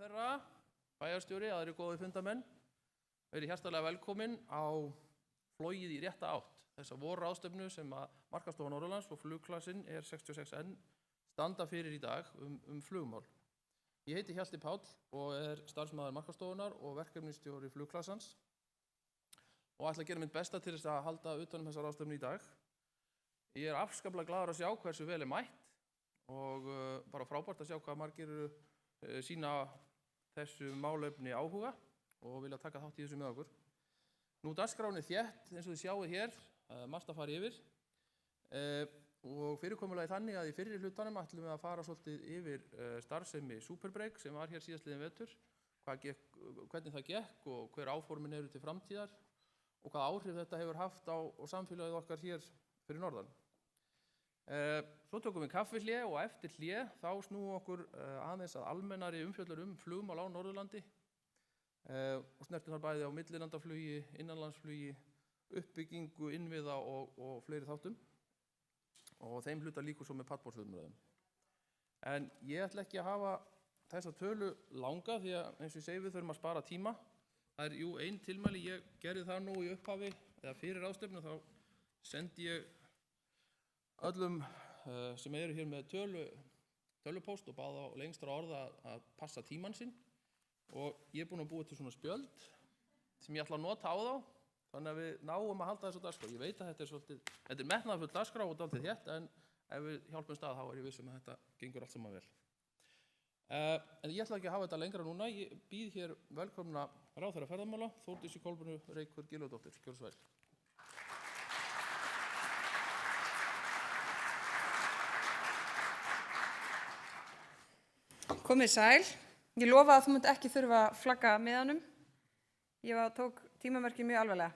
Ráðherra, bæjarstjóri, aðrir góðir fundarmenn, verið hjartanlega velkomin á flogið í rétta átt. Þessa Vorráðstefnu sem að Markaðsstofa Norðurlands og flugklassinn R66N standa fyrir í dag flugmál. Ég heiti Hjalti Páll og starfsmaður Markaðsstofunar og verkefnisstjóri flugklassans og ætla að gera mitt besta til þess að halda utan þessa ráðstefnu í dag. Ég afskaplega glaður að sjá hversu vel mætt og bara frábært að sjá hvað margir sína þessu málefni áhuga og vilja taka þátt í þessu með okkur. Nú dagskráin þétt, eins og þið sjáið hér, margt að fara yfir og fyrirkomulagi þannig að í fyrri hlutanum ætlum við að fara svolítið yfir starfsemi Superbreak sem var hér síðastliðin vetur, hvernig það gekk og hver áformin eru til framtíðar og hvað áhrif þetta hefur haft á samfélagið okkar hér fyrir norðan. Svo tökum við kaffihlé og eftir hlé þá snúum okkur aðeins að almennari umfjöllun flugmál á Norðurlandi og snertum þar bæði á millilandaflugi, innanlandsflugi, uppbyggingu, innviða og fleiri þáttum og þeim hluta líkur svo með pallborðsumræðum. En ég ætla ekki að hafa þessa tölu langa því að eins og ég segi við þurfum að spara tíma. Það ein tilmæli, ég gerði það nú í upphafi eða fyrir ráðstefnu þá sendi ég öllum sem eru hér með tölupóst og bað á lengstra orða að passa tímann sinn og ég búinn að búa til svona spjöld sem ég ætla að nota á þá þannig að við náum að halda þessu dagskrá. Ég veit að þetta metnaðarfull dagskrá og dálítið þétt en ef við hjálpum stað þá ég viss að þetta gengur allt saman vel. En ég ætla ekki að hafa þetta lengra núna. Ég býð hér velkomna ráðherra ferðamála, Þórdísi Kolbrún Reykfjörð Gylfadóttir. Gjörðu svo vel. Komið sæl. Ég lofa að þú munt ekki þurfa að flagga miðanum. Ég tók tímamerkið mjög alvarlega.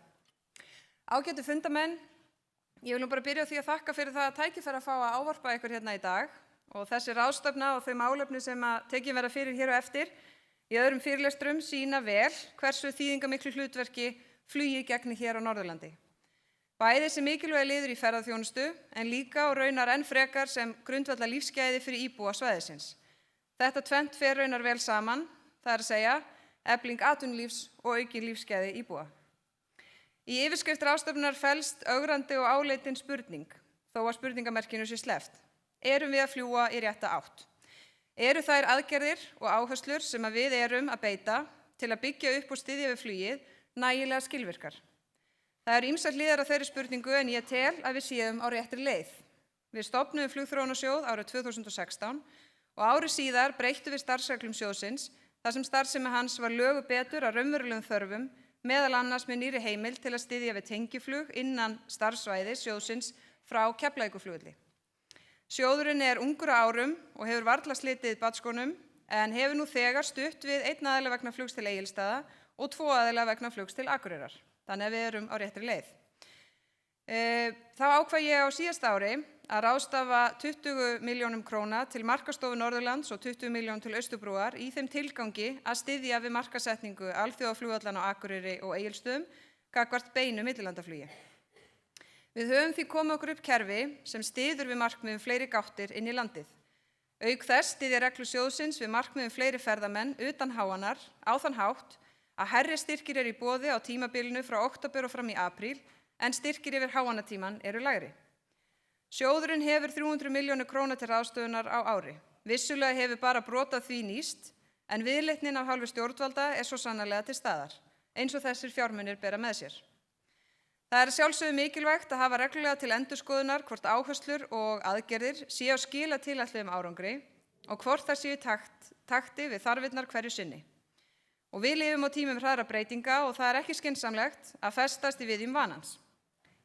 Ágætu fundarmenn, ég vil nú bara byrja á því að þakka fyrir það að tækifæri að fá að ávarpa ykkur hérna í dag og þessi ráðstefna og þau málefni sem að tekin verða fyrir hér og eftir í öðrum fyrirlestrum sýna vel hversu þýðingamiklu hlutverki flugi gegnir hér á Norðurlandi. Bæði sem mikilvægur liður í ferðaþjónustu en líka og raunar enn frekar sem grundvallar lífsgæði fyrir íbúa svæðisins. Þetta tvennt fer raunar vel saman, það að segja efling atvinnulífs og aukin lífsgæði íbúa. Í yfirskrift ráðstefnunnar felst ögrandi og áleitin spurning, þó að spurningamerkinu sé sleppt. Erum við að fljúga í rétta átt? Eru þær aðgerðir og áherslur sem að við erum að beita til að byggja upp og styðja við flugið nægilega skilvirkar? Það eru ýmsar hliðar á þeirri spurningu en ég tel að við séum á réttri leið. Við stofnuðum Flugþróunarsjóð árið 2016 og ári síðar breyttum við starfsreglum sjóðsins þar sem starfsemi hans var lögu betur að raunverulegum þörfum, meðal annars með nýrri heimild til að styðja við tengiflug innan starfsvæðis sjóðsins frá Keflavíkurflugvelli. Sjóðurinn ungur á árum og hefur varla slitið badskónum en hefur nú þegar stutt við einn aðila vegna flugs til Egilsstaða og 2 aðila vegna flugs til Akureyrar. Þannig að við erum á réttri leið. Þá ákvað ég á síðasta ári að ráðstafa 20 milljónum króna til Markaðsstofu Norðurlands og 20 milljónum til Austurbrúar í þeim tilgangi að styðja við markaðssetningu alþjóðaflugvallanna á Akureyri og Egilsstöðum gagnvart beinu millilandaflugi. Við höfum því komið okkur upp kerfi sem styður við markmiðum fleiri gáttir inn í landið. Auk þess styðja reglur sjóðsins við markmiðum fleiri ferðamenn utan háannar á þann hátt að hærri styrkir í boði á tímabilinu frá október og fram í apríl en styrkir yfir háannatíman eru lægri. Sjóðurinn hefur 300 milljónir króna til ráðstöfunar á ári. Vissulega hefur bara brot af því nýst, en viðleitnin af hálfu stjórnvalda svo sannarlega til staðar, eins og þessir fjármunir bera með sér. Það að sjálfsögðu mikilvægt að hafa reglulega til endurskoðunar hvort áherslur og aðgerðir séu að skila tilætluðum árangri og hvort það séu takti við þarfirnar hverju sinni. Og við lifum á tímum hraðra breytinga og það ekki skynsamlegt að festast í viðjum vanans.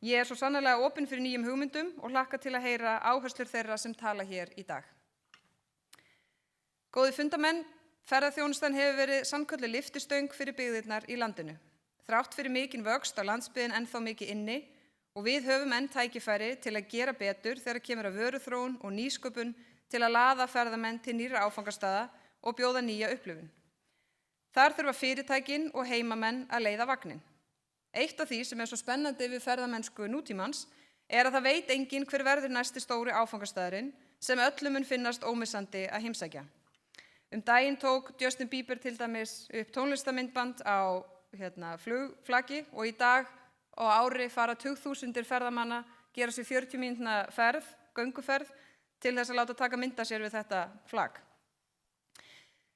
Ég svo sannarlega opin fyrir nýjum hugmyndum og hlakka til að heyra áherslur þeirra sem tala hér í dag. Góðir fundarmenn, ferðaþjónustan hefur verið sannkölluð lyftistöng fyrir byggðirnar í landinu. Þrátt fyrir mikinn vöxt á landsbyggðin ennþá mikið inni og við höfum enn tækifæri til að gera betur þegar kemur að vöruþróun og nýsköpun til að laða ferðamenn til nýrra áfangastaða og bjóða nýja upplifun. Þar þurfa fyrirtækin og heimamenn að leiða vagninn. Eitt af því sem svo spennandi við ferðamennsku nútímans að það veit enginn hver verður næsti stóri áfangastaðurinn sem öllum mun finnast ómissandi að heimsækja. Daginn tók Justin Bieber til dæmis upp tónlistarmyndband á flugflagi og í dag á ári fara 20.000 ferðamanna gera sér 40 mínútna gönguferð til þess að láta taka mynda sér við þetta flagg.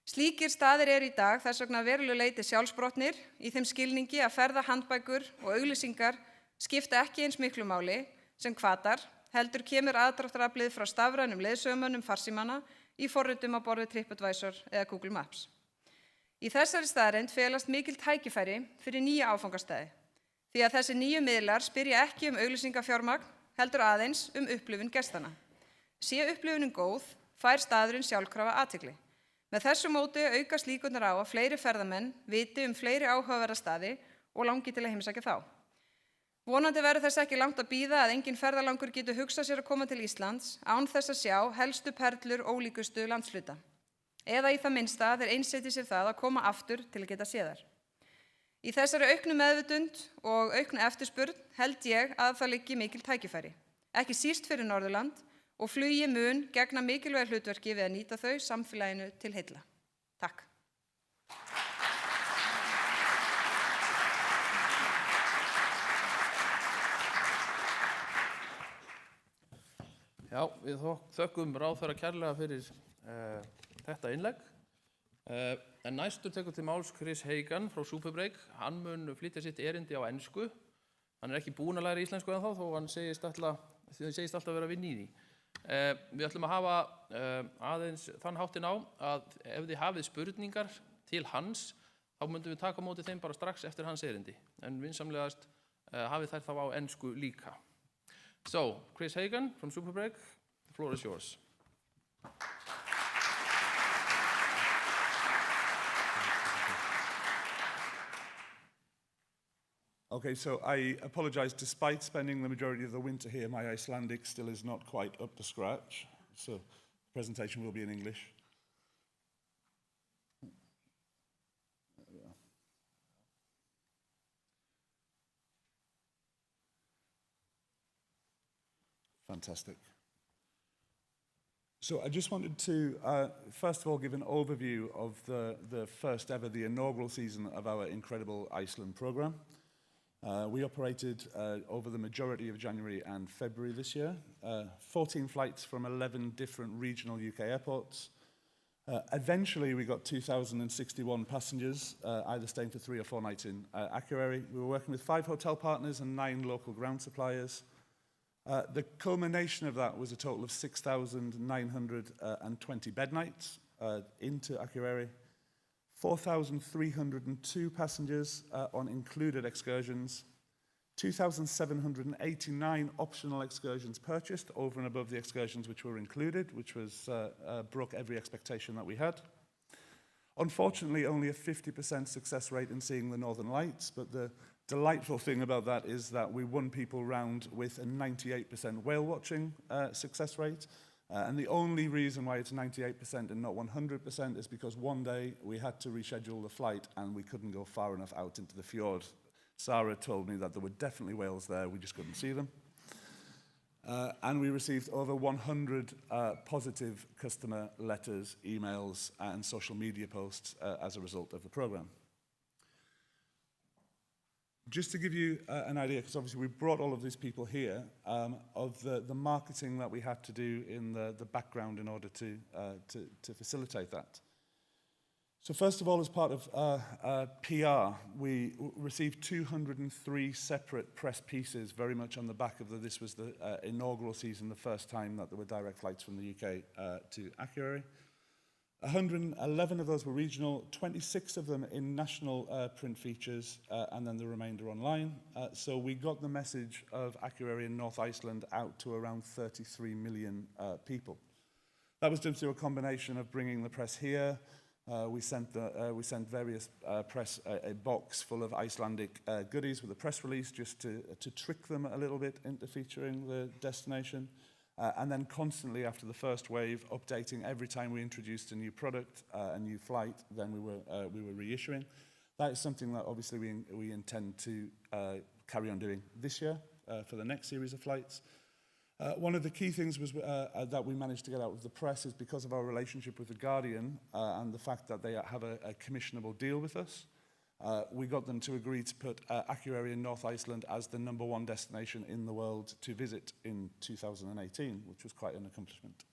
Slíkir staðir eru í dag þess vegna að verulegu leyti sjálfsprottnir í þeim skilningi að ferðahandbækur og auglýsingar skipta ekki eins miklu máli sem hvatar, heldur kemur aðdráttaraflið frá stafrænum leiðsögumönnum farsímanna í forritum á borð við TripAdvisor eða Google Maps. Í þessari staðreynd felast mikil tækifæri fyrir nýja áfangastæði, því að þessi nýju miðlar spyrja ekki auglýsingafjármagn, heldur aðeins upplifun gestanna. Sé upplifunin góð, fær staðurinn sjálfkrafa athygli. Með þessu móti aukast líkurnar á að fleiri ferðamenn viti fleiri áhugaverða staði og langi til að heimsækja þá. Vonandi verður þess ekki langt að bíða að enginn ferðalangur getur hugsað sér að koma til Íslands án þess að sjá helstu perlur ólíkustu landshluta. Eða í það minnsta þeir einsetti sér það að koma aftur til að geta séð þær. Í þessari auknu meðvitund og auknu eftirspurn held ég að það liggi mikil tækifæri. Ekki síst fyrir Norðurland og flugi mun gegna mikilvægu hlutverki við að nýta þau samfélaginu til heilla. Takk. Já, við þökkum ráðherra kærlega fyrir þetta innlegg. En næstur tekur til máls Chris Hagan frá Superbreak. Hann mun flytja sitt erindi á ensku. Hann ekki búinn að læra íslensku ennþá þó hann segist alltaf vera að vinna í því. Við ætlum að hafa aðeins þann háttinn á að ef þið hafið spurningar til hans, þá myndum við taka á móti þeim bara strax eftir hans erindi. En vinsamlegast hafið þær þá á ensku líka. So, Chris Hagan from Superbreak, the floor is yours. Okay, so I apologize. Despite spending the majority of the winter here, my Icelandic still is not quite up to scratch. So the presentation will be in English. There we are. Fantastic. So I just wanted to, first of all, give an overview of the first ever, the inaugural season of our incredible Iceland program. We operated over the majority of January and February this year, 14 flights from 11 different regional UK airports. Eventually, we got 2,061 passengers, either staying for 3 or 4 nights in Akureyri. We were working with 5 hotel partners and 9 local ground suppliers. The culmination of that was a total of 6,920 bed nights into Akureyri. 4,302 passengers on included excursions, 2,789 optional excursions purchased over and above the excursions which were included, which was broke every expectation that we had. Unfortunately, only a 50% success rate in seeing the Northern Lights, but the delightful thing about that is that we won people round with a 98% whale watching success rate. And the only reason why it's 98% and not 100% is because one day we had to reschedule the flight and we couldn't go far enough out into the fjord. Sarah told me that there were definitely whales there, we just couldn't see them. And we received over 100 positive customer letters, emails, and social media posts as a result of the program. Just to give you an idea, because obviously we brought all of these people here, of the marketing that we had to do in the background in order to facilitate that. So first of all, as part of PR, we received 203 separate press pieces, very much on the back of this was the inaugural season, the first time that there were direct flights from the UK to Akureyri. 111 of those were regional, 26 of them in national print features, and then the remainder online. So we got the message of Akureyri in North Iceland out to around 33 million people. That was done through a combination of bringing the press here. We sent various press a box full of Icelandic goodies with a press release just to trick them a little bit into featuring the destination. And then constantly after the first wave, updating every time we introduced a new product, a new flight, then we were reissuing. That is something that obviously we intend to carry on doing this year for the next series of flights. One of the key things was that we managed to get out of the press is because of our relationship with The Guardian and the fact that they have a commissionable deal with us. We got them to agree to put Akureyri in North Iceland as the #1 destination in the world to visit in 2018, which was quite an accomplishment.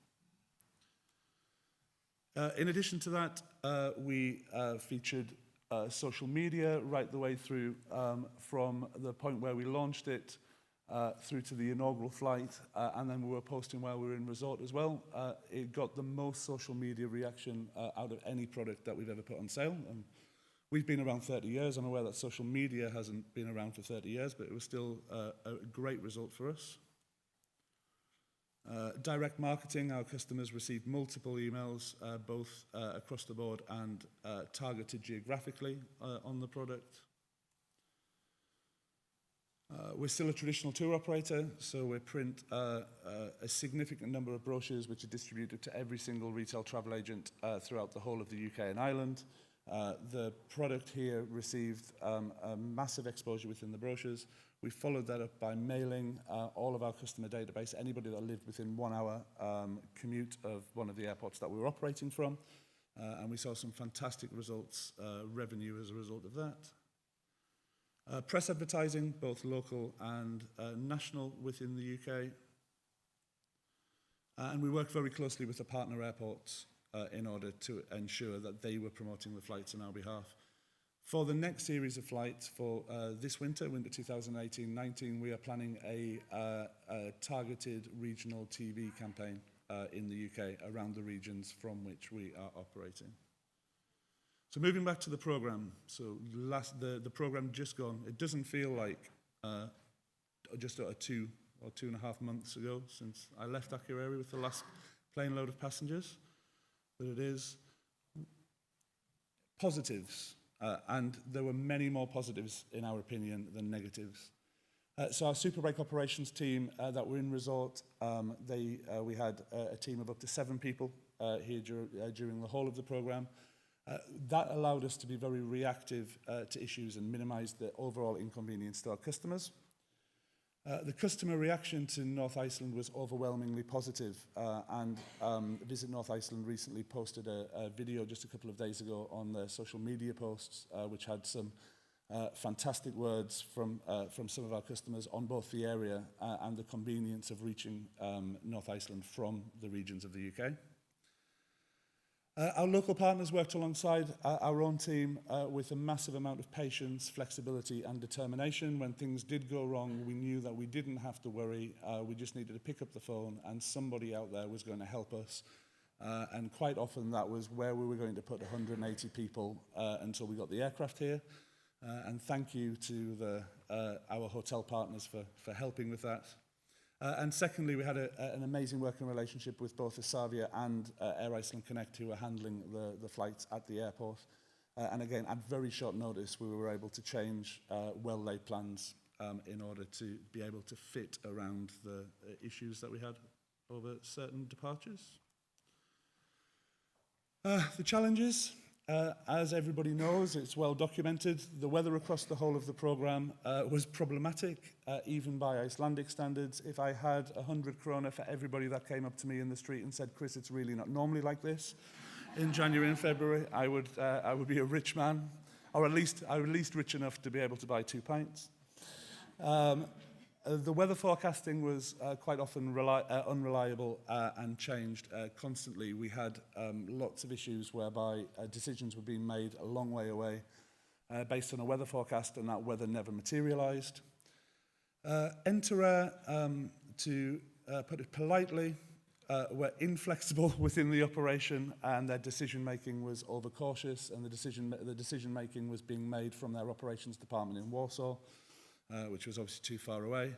In addition to that, we featured social media right the way through from the point where we launched it through to the inaugural flight, and then we were posting while we were in resort as well. It got the most social media reaction out of any product that we've ever put on sale. And we've been around 30 years. I'm aware that social media hasn't been around for 30 years, but it was still a great result for us. Direct marketing, our customers received multiple emails, both across the board and targeted geographically on the product. We're still a traditional tour operator, so we print a significant number of brochures which are distributed to every single retail travel agent throughout the whole of the UK and Ireland. The product here received a massive exposure within the brochures. We followed that up by mailing all of our customer database, anybody that lived within 1 hour commute of one of the airports that we were operating from. And we saw some fantastic results, revenue as a result of that. Press advertising, both local and national within the UK. And we worked very closely with the partner airports in order to ensure that they were promoting the flights on our behalf. For the next series of flights for this winter 2018-19, we are planning a targeted regional TV campaign in the UK around the regions from which we are operating. So moving back to the programme, so the programme just gone. It doesn't feel like just 2 or 2.5 months ago since I left Akureyri with the last plane load of passengers, but it is positives, and there were many more positives in our opinion than negatives. So our super break operations team that were in resort, we had a team of up to 7 people here during the whole of the programme. That allowed us to be very reactive to issues and minimise the overall inconvenience to our customers. The customer reaction to North Iceland was overwhelmingly positive, and Visit North Iceland recently posted a video just a couple of days ago on their social media posts, which had some fantastic words from some of our customers on both the area and the convenience of reaching North Iceland from the regions of the UK. Our local partners worked alongside our own team with a massive amount of patience, flexibility and determination. When things did go wrong, we knew that we didn't have to worry. We just needed to pick up the phone and somebody out there was going to help us. And quite often that was where we were going to put 180 people until we got the aircraft here. And thank you to our hotel partners for helping with that. And secondly, we had an amazing working relationship with both Isavia and Air Iceland Connect, who were handling the flights at the airport. And again, at very short notice, we were able to change well-laid plans in order to be able to fit around the issues that we had over certain departures. The challenges, as everybody knows, it's well documented. The weather across the whole of the programme was problematic, even by Icelandic standards. If I had 100 krona for everybody that came up to me in the street and said, "Chris, it's really not normally like this," in January and February, I would be a rich man, or at least rich enough to be able to buy 2 pints. The weather forecasting was quite often unreliable and changed constantly. We had lots of issues whereby decisions were being made a long way away based on a weather forecast, and that weather never materialised. Entera, to put it politely, were inflexible within the operation, and their decision-making was overcautious, and the decision-making was being made from their operations department in Warsaw, which was obviously too far away.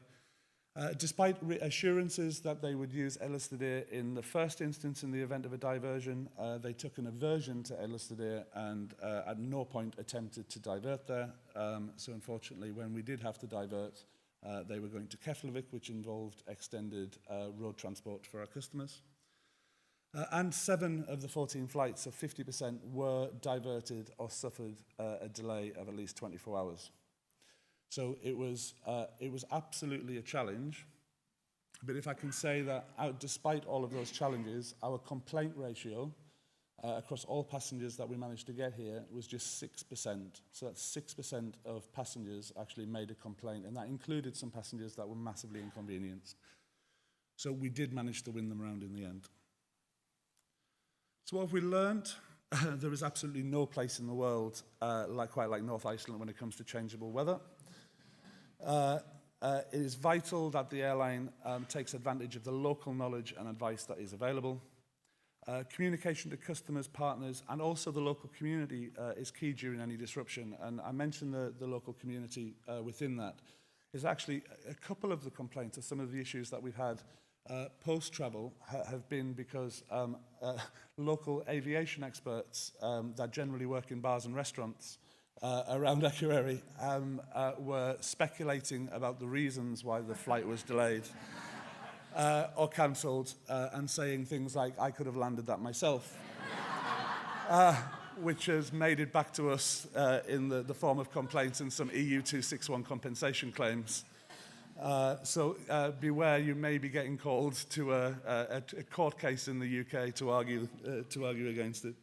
Despite assurances that they would use Ellistadir in the first instance in the event of a diversion, they took an aversion to Ellistadir and at no point attempted to divert there. So unfortunately, when we did have to divert, they were going to Keflavik, which involved extended road transport for our customers. And 7 of the 14 flights, so 50%, were diverted or suffered a delay of at least 24 hours. So it was absolutely a challenge, But if I can say that despite all of those challenges, our complaint ratio across all passengers that we managed to get here was just 6%. So that's 6% of passengers actually made a complaint, and that included some passengers that were massively inconvenienced. So we did manage to win them round in the end. So what have we learned? There is absolutely no place in the world quite like North Iceland when it comes to changeable weather. It is vital that the airline takes advantage of the local knowledge and advice that is available. Communication to customers, partners, and also the local community is key during any disruption. And I mentioned the local community within that. Is actually a couple of the complaints or some of the issues that we've had post-travel have been because local aviation experts that generally work in bars and restaurants around Akureyri were speculating about the reasons why the flight was delayed or cancelled and saying things like, I could have landed that myself, which has made it back to us in the form of complaints and some EU 261 compensation claims. So beware, you may be getting called to a court case in the UK to argue against it.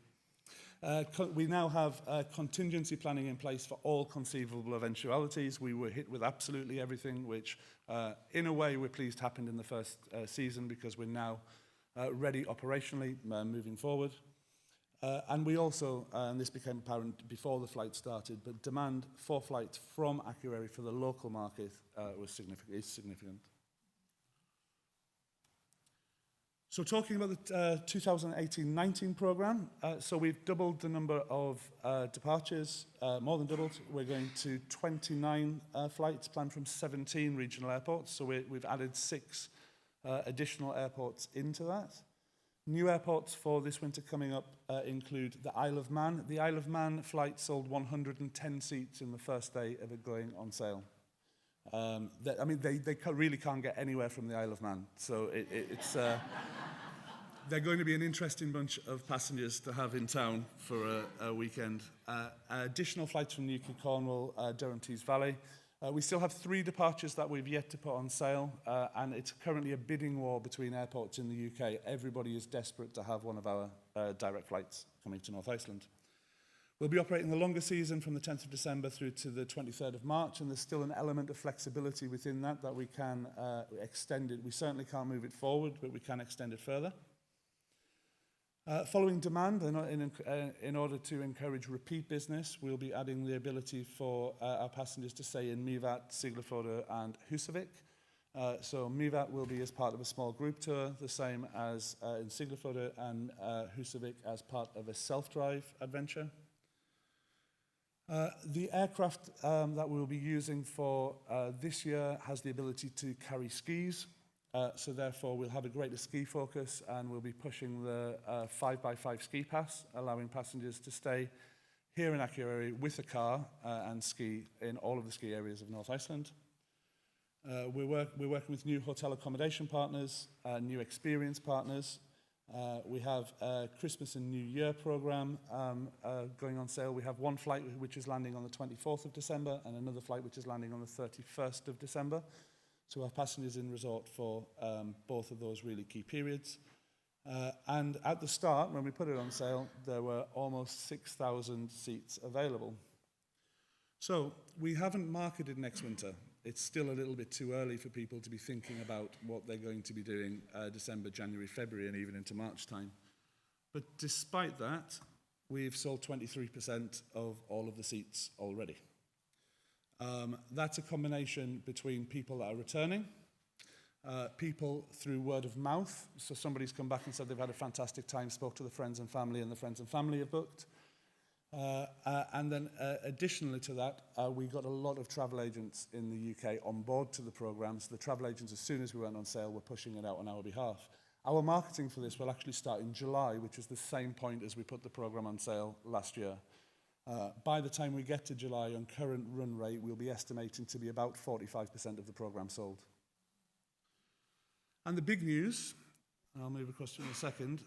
We now have contingency planning in place for all conceivable eventualities. We were hit with absolutely everything, which in a way we're pleased happened in the first season because we're now ready operationally moving forward. And we also, and this became apparent before the flight started, but demand for flights from Akureyri for the local market is significant. So talking about the 2018-19 programme, so we've doubled the number of departures, more than doubled. We're going to 29 flights planned from 17 regional airports, so we've added 6 additional airports into that. New airports for this winter coming up include the Isle of Man. The Isle of Man flight sold 110 seats in the first day of it going on sale. They really can't get anywhere from the Isle of Man, so it's they're going to be an interesting bunch of passengers to have in town for a weekend. Additional flights from Newquay, Cornwall, Durham Tees Valley. We still have 3 departures that we've yet to put on sale, and it's currently a bidding war between airports in the UK. Everybody is desperate to have one of our direct flights coming to North Iceland. We'll be operating the longer season from the 10th of December through to the 23rd of March, and there's still an element of flexibility within that we can extend it. We certainly can't move it forward, but we can extend it further. Following demand, in order to encourage repeat business, we'll be adding the ability for our passengers to stay in Mývatn, Siglufjörður and Húsavík. So Mývatn will be as part of a small group tour, the same as in Siglufjörður, and Húsavík as part of a self-drive adventure. The aircraft that we'll be using for this year has the ability to carry skis. So therefore we'll have a greater ski focus, and we'll be pushing the 5x5 ski pass, allowing passengers to stay here in Akureyri with a car and ski in all of the ski areas of North Iceland. We're working with new hotel accommodation partners, new experience partners. We have a Christmas and New Year programme going on sale. We have one flight which is landing on the 24th of December and another flight which is landing on the 31st of December. So our passengers in resort for both of those really key periods. And at the start, when we put it on sale, there were almost 6,000 seats available. So we haven't marketed next winter. It's still a little bit too early for people to be thinking about what they're going to be doing December, January, February, and even into March time. But despite that, we've sold 23% of all of the seats already. That's a combination between people that are returning, people through word of mouth. So somebody's come back and said they've had a fantastic time, spoke to the friends and family, and the friends and family have booked. And then additionally to that, we got a lot of travel agents in the UK on board to the programme. So the travel agents, as soon as we went on sale, were pushing it out on our behalf. Our marketing for this will actually start in July, which is the same point as we put the programme on sale last year. By the time we get to July, on current run rate, we'll be estimating to be about 45% of the programme sold. And the big news, I'll move across to in a second.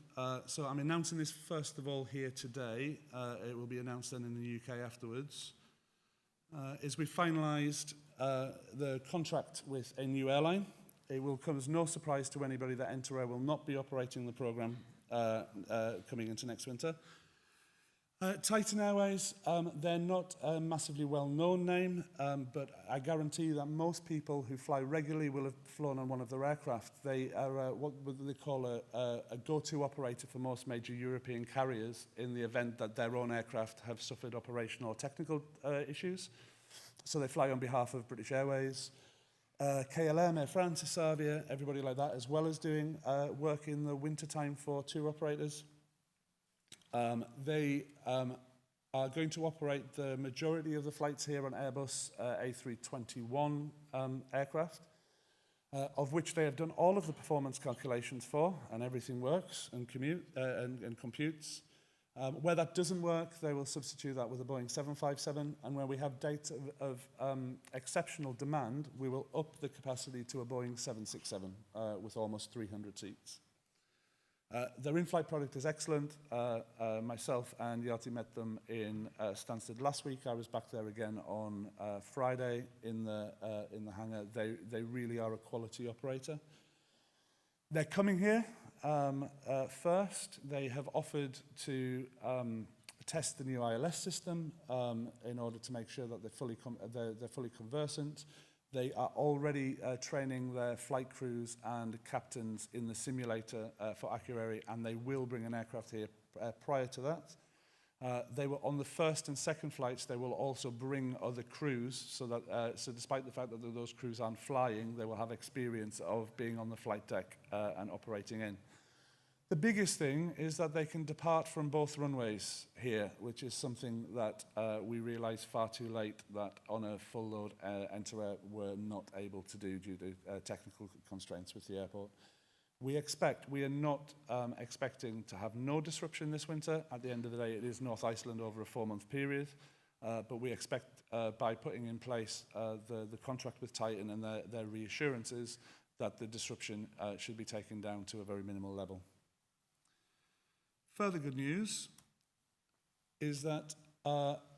So I'm announcing this first of all here today. It will be announced then in the UK afterwards. Is we finalised the contract with a new airline. it will come as no surprise to anybody that Enter will not be operating the programme coming into next winter. Titan Airways, they're not a massively well-known name, but I guarantee that most people who fly regularly will have flown on one of their aircraft. They are what they call a go-to operator for most major European carriers in the event that their own aircraft have suffered operational or technical issues. So they fly on behalf of British Airways, KLM, Air France, Isavia, everybody like that, as well as doing work in the wintertime for tour operators. They are going to operate the majority of the flights here on Airbus A321 aircraft, of which they have done all of the performance calculations for, and everything works and computes. Where that doesn't work, they will substitute that with a Boeing 757, and where we have data of exceptional demand, we will up the capacity to a Boeing 767 with almost 300 seats. Their in-flight product is excellent. Myself and Yati met them in Stansted last week. I was back there again on Friday in the hangar. They really are a quality operator. They're coming here first. They have offered to test the new ILS system in order to make sure that they're fully conversant. They are already training their flight crews and captains in the simulator for Akureyri, and they will bring an aircraft here prior to that. They were on the first and second flights. They will also bring other crews, so that so despite the fact that those crews aren't flying, they will have experience of being on the flight deck and operating in. The biggest thing is that they can depart from both runways here, which is something that we realised far too late that on a full load Enter were not able to do due to technical constraints with the airport. We are not expecting to have no disruption this winter. At the end of the day, it is North Iceland over a 4-month period, but we expect by putting in place the contract with Titan and their reassurances that the disruption should be taken down to a very minimal level. Further good news is that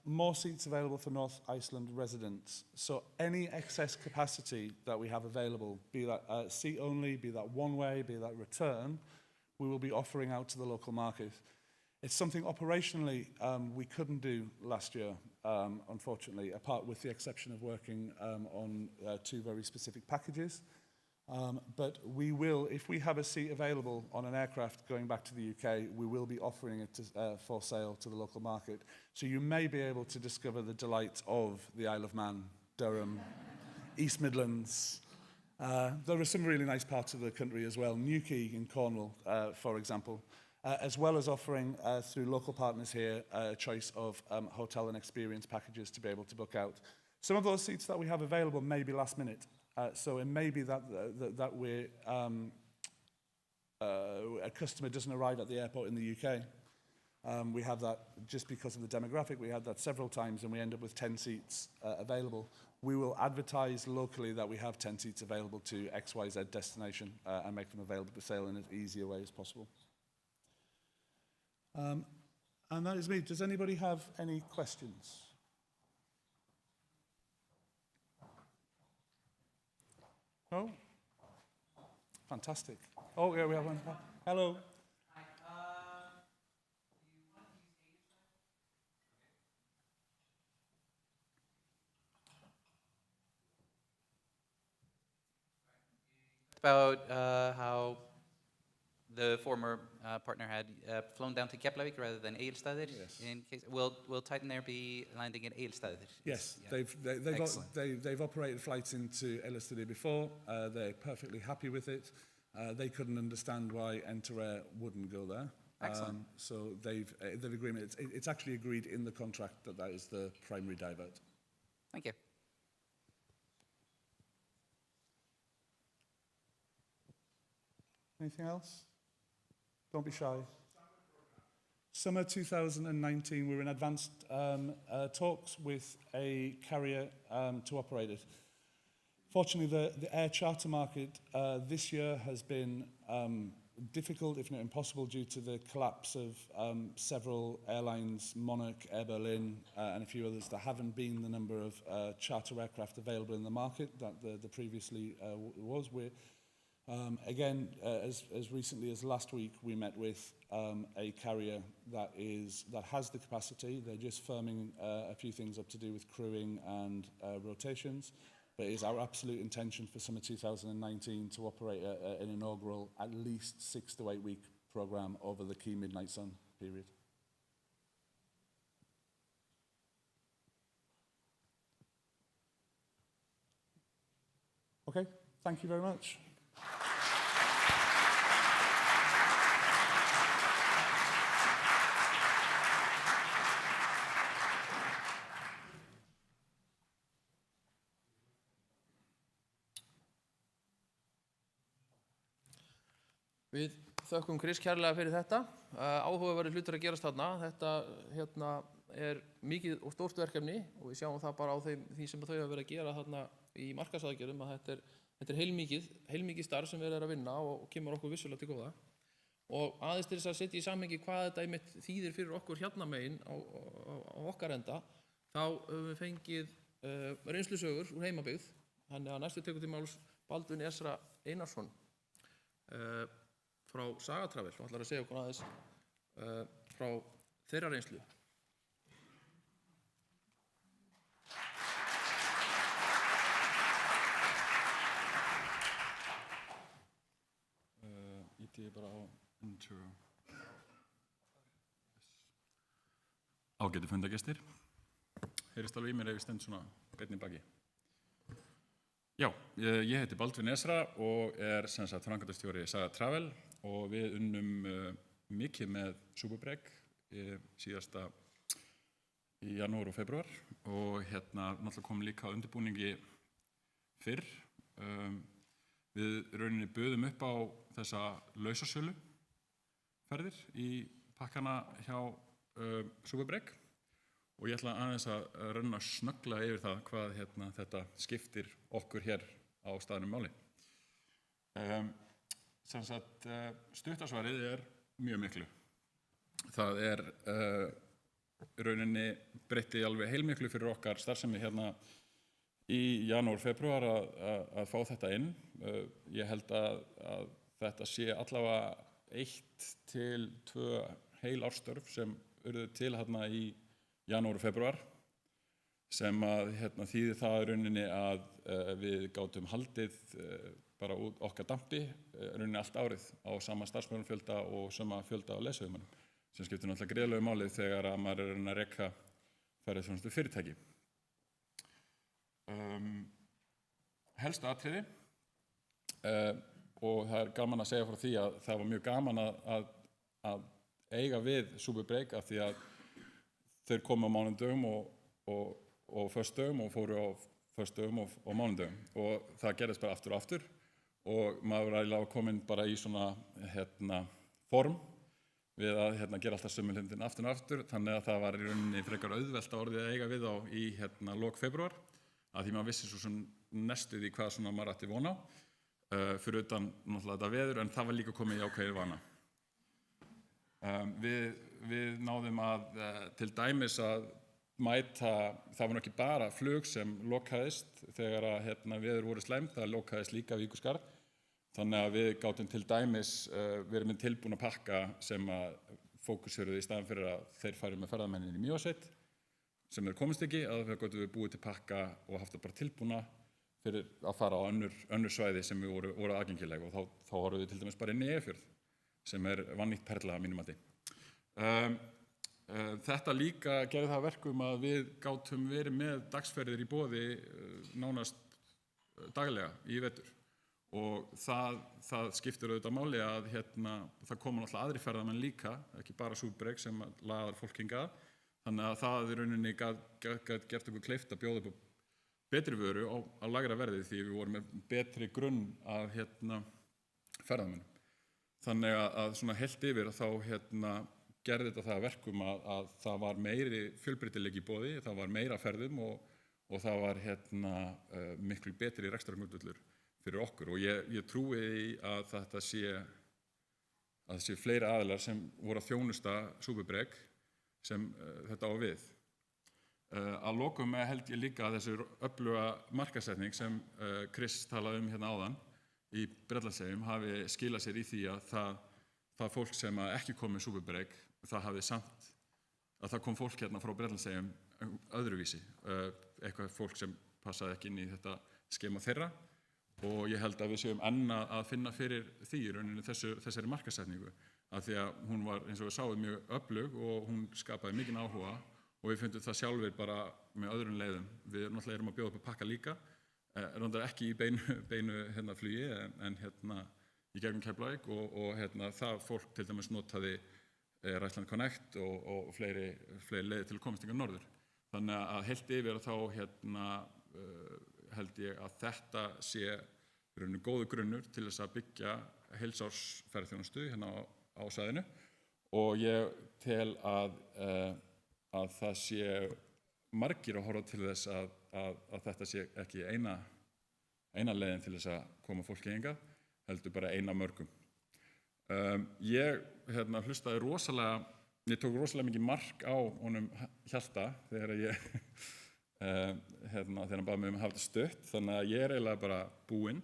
more seats available for North Iceland residents. So any excess capacity that we have available, be that seat only, be that one way, be that return, we will be offering out to the local market. It's something operationally we couldn't do last year, unfortunately, apart with the exception of working on 2 very specific packages. But we will, if we have a seat available on an aircraft going back to the UK, we will be offering it for sale to the local market. So you may be able to discover the delight of the Isle of Man, Durham, East Midlands. There are some really nice parts of the country as well, Newquay in Cornwall, for example, as well as offering through local partners here a choice of hotel and experience packages to be able to book out. Some of those seats that we have available may be last minute. So it may be that a customer doesn't arrive at the airport in the UK. We have that just because of the demographic. We had that several times, and we end up with 10 seats available. We will advertise locally that we have 10 seats available to XYZ destination and make them available for sale in as easy a way as possible. And that is me. Does anybody have any questions? Oh, fantastic. Oh, yeah, we have one. Hello. Hi. About how the former partner had flown down to Keflavik rather than Egilsstaðir. Yes. In case, will Titan Air be landing in Egilsstaðir? Yes, Yeah. they've operated flights into Egilsstaðir before. They're perfectly happy with it. They couldn't understand why Enter Air wouldn't go there. Excellent. So they've agreement. It's actually agreed in the contract that that is the primary divert. Thank you. Anything else? Don't be shy. Summer 2019, we're in advanced talks with a carrier to operate it. Fortunately, the air charter market this year has been difficult, if not impossible, due to the collapse of several airlines, Monarch, Air Berlin, and a few others. There haven't been the number of charter aircraft available in the market that the previously was. Again, as recently as last week, we met with a carrier that has the capacity. They're just firming a few things up to do with crewing and rotations. But it is our absolute intention for summer 2019 to operate an inaugural at least 6 to 8 week program over the key midnight sun period. Okay, thank you very much. Við þökkum Chris kærlega fyrir þetta. Áhugaverðir hlutir að gerast þarna. Þetta er mikið og stórt verkefni og við sjáum það bara á því sem þau hafa verið að gera þarna í markaðsaðgerðum að þetta er heilmikið starf sem verið að vinna og kemur okkur vissulega til góða. Og aðeins til þess að setja í samhengi hvað þetta einmitt þýðir fyrir okkur hérna megin á okkar enda, þá höfum við fengið reynslusögur úr heimabyggð. Þannig að næstu tekur til máls Baldvin Esra Einarsson frá Sagatravel og ætlar að segja okkur aðeins frá þeirra reynslu. Íti bara á intro. Ágætu fundagestir. Heyrist alveg í mér ef ég stend svona beinni baki. Já, ég heiti Baldvin Esra og er sem sagt framkvæmdastjóri Sagatravel og við unnum mikið með Superbreg síðasta í janúar og febrúar og náttúrulega kom líka undirbúningi fyrr. Við rauninni buðum upp á þessa lausasölu ferðir í pakkana hjá Superbreg og ég ætla aðeins að renna snögglega yfir það hvað þetta skiptir okkur hér á staðnum máli. Sem sagt, stuttasvarið er mjög miklu. Það er rauninni breytti alveg heilmiklu fyrir okkar starfsemi hérna í janúar, febrúar að fá þetta inn. Ég held að þetta sé allavega 1 til 2 heil ársstörf sem urðu til hérna í janúar og febrúar sem að þýðir það í rauninni að við gátum haldið bara út okkar dampi rauninni allt árið á sama starfsmönnumfjölda og sama fjölda á leiðsögumönnum sem skiptir náttúrulega gríðarlegu máli þegar að maður er að reka ferðaþjónustu fyrirtæki. Helstu atriði og það er gaman að segja frá því að það var mjög gaman að eiga við Superbreg af því að þeir komu á mánudögum og föstudögum og fóru á föstudögum og mánudögum og það gerðist bara aftur og aftur og maður var eiginlega kominn bara í svona form við að gera alltaf sömu hlutin aftur og aftur þannig að það var í rauninni frekar auðvelt orðið að eiga við á í lok febrúar að því maður vissi svo sem næstu því hvað svona maður ætti von á fyrir utan náttúrulega þetta veður en það var líka komið í ákveðið vana. Við náðum að til dæmis að mæta, það var ekki bara flug sem lokaðist þegar að veður voru slæmt, það lokaðist líka Víkurskarð. Þannig að við gátum til dæmis verið með tilbúna pakka sem að fókuseruðu í staðan fyrir að þeir færu með ferðamennin í Mývatnssveit sem komist ekki, að við gátum við búið til pakka og haft það bara tilbúna fyrir að fara á önnur svæði sem við voru aðgengileg og þá horfum við til dæmis bara inn í Eyjafjörð sem er vannýtt perla að mínum mati. Þetta líka gerði það verkum að við gátum verið með dagsferðir í boði nánast daglega í vetur og það skiptir auðvitað máli að það koma náttúrulega aðri ferðamenn líka, ekki bara Superbreg sem laðar fólk hingað, þannig að það í rauninni gert okkur kleift að bjóða upp á betri vöru á lægra verði því við vorum með betri grunn af ferðamennum. Þannig að svona heilt yfir þá gerði þetta það verkum að það var meiri fjölbreytileiki í boði, það var meira ferðum og það var miklu betri rekstrargrundvöllur fyrir okkur og ég trúi að þetta sé fleiri aðilar sem voru að þjónusta Superbreg sem þetta á við. Að lokum held ég líka að þessi öfluga markaðssetning sem Chris talaði hérna áðan í Bretlandseyjum hafi skilað sér í því að það fólk sem ekki kom með superbreak, það hafi samt að það kom fólk hérna frá Bretlandseyjum öðruvísi, eitthvað fólk sem passaði ekki inn í þetta skema þeirra og ég held að við séum enn að finna fyrir því í rauninni þessari markaðssetningu af því að hún var, eins og við sáum, mjög öflug og hún skapaði mikinn áhuga og við fundum það sjálfir bara með öðrum leiðum. Við náttúrulega erum að bjóða upp að pakka líka, reyndar ekki í beinu flugi en í gegnum Keflavík og það fólk til dæmis notaði Iceland Connect og fleiri leiðir til að komast yngar norður. Þannig að heilt yfir þá held ég að þetta sé rauninni góður grunnur til þess að byggja heilsársferðaþjónustu hérna á svæðinu og ég tel að það sé margir að horfa til þess að þetta sé ekki eina leiðin til þess að koma fólki hingað, heldur bara eina mörgum. Ég hlustaði ég tók rosalega mikið mark á honum Hjalta þegar þegar hann baði mig að hafa þetta stutt, þannig að ég eiginlega bara búinn.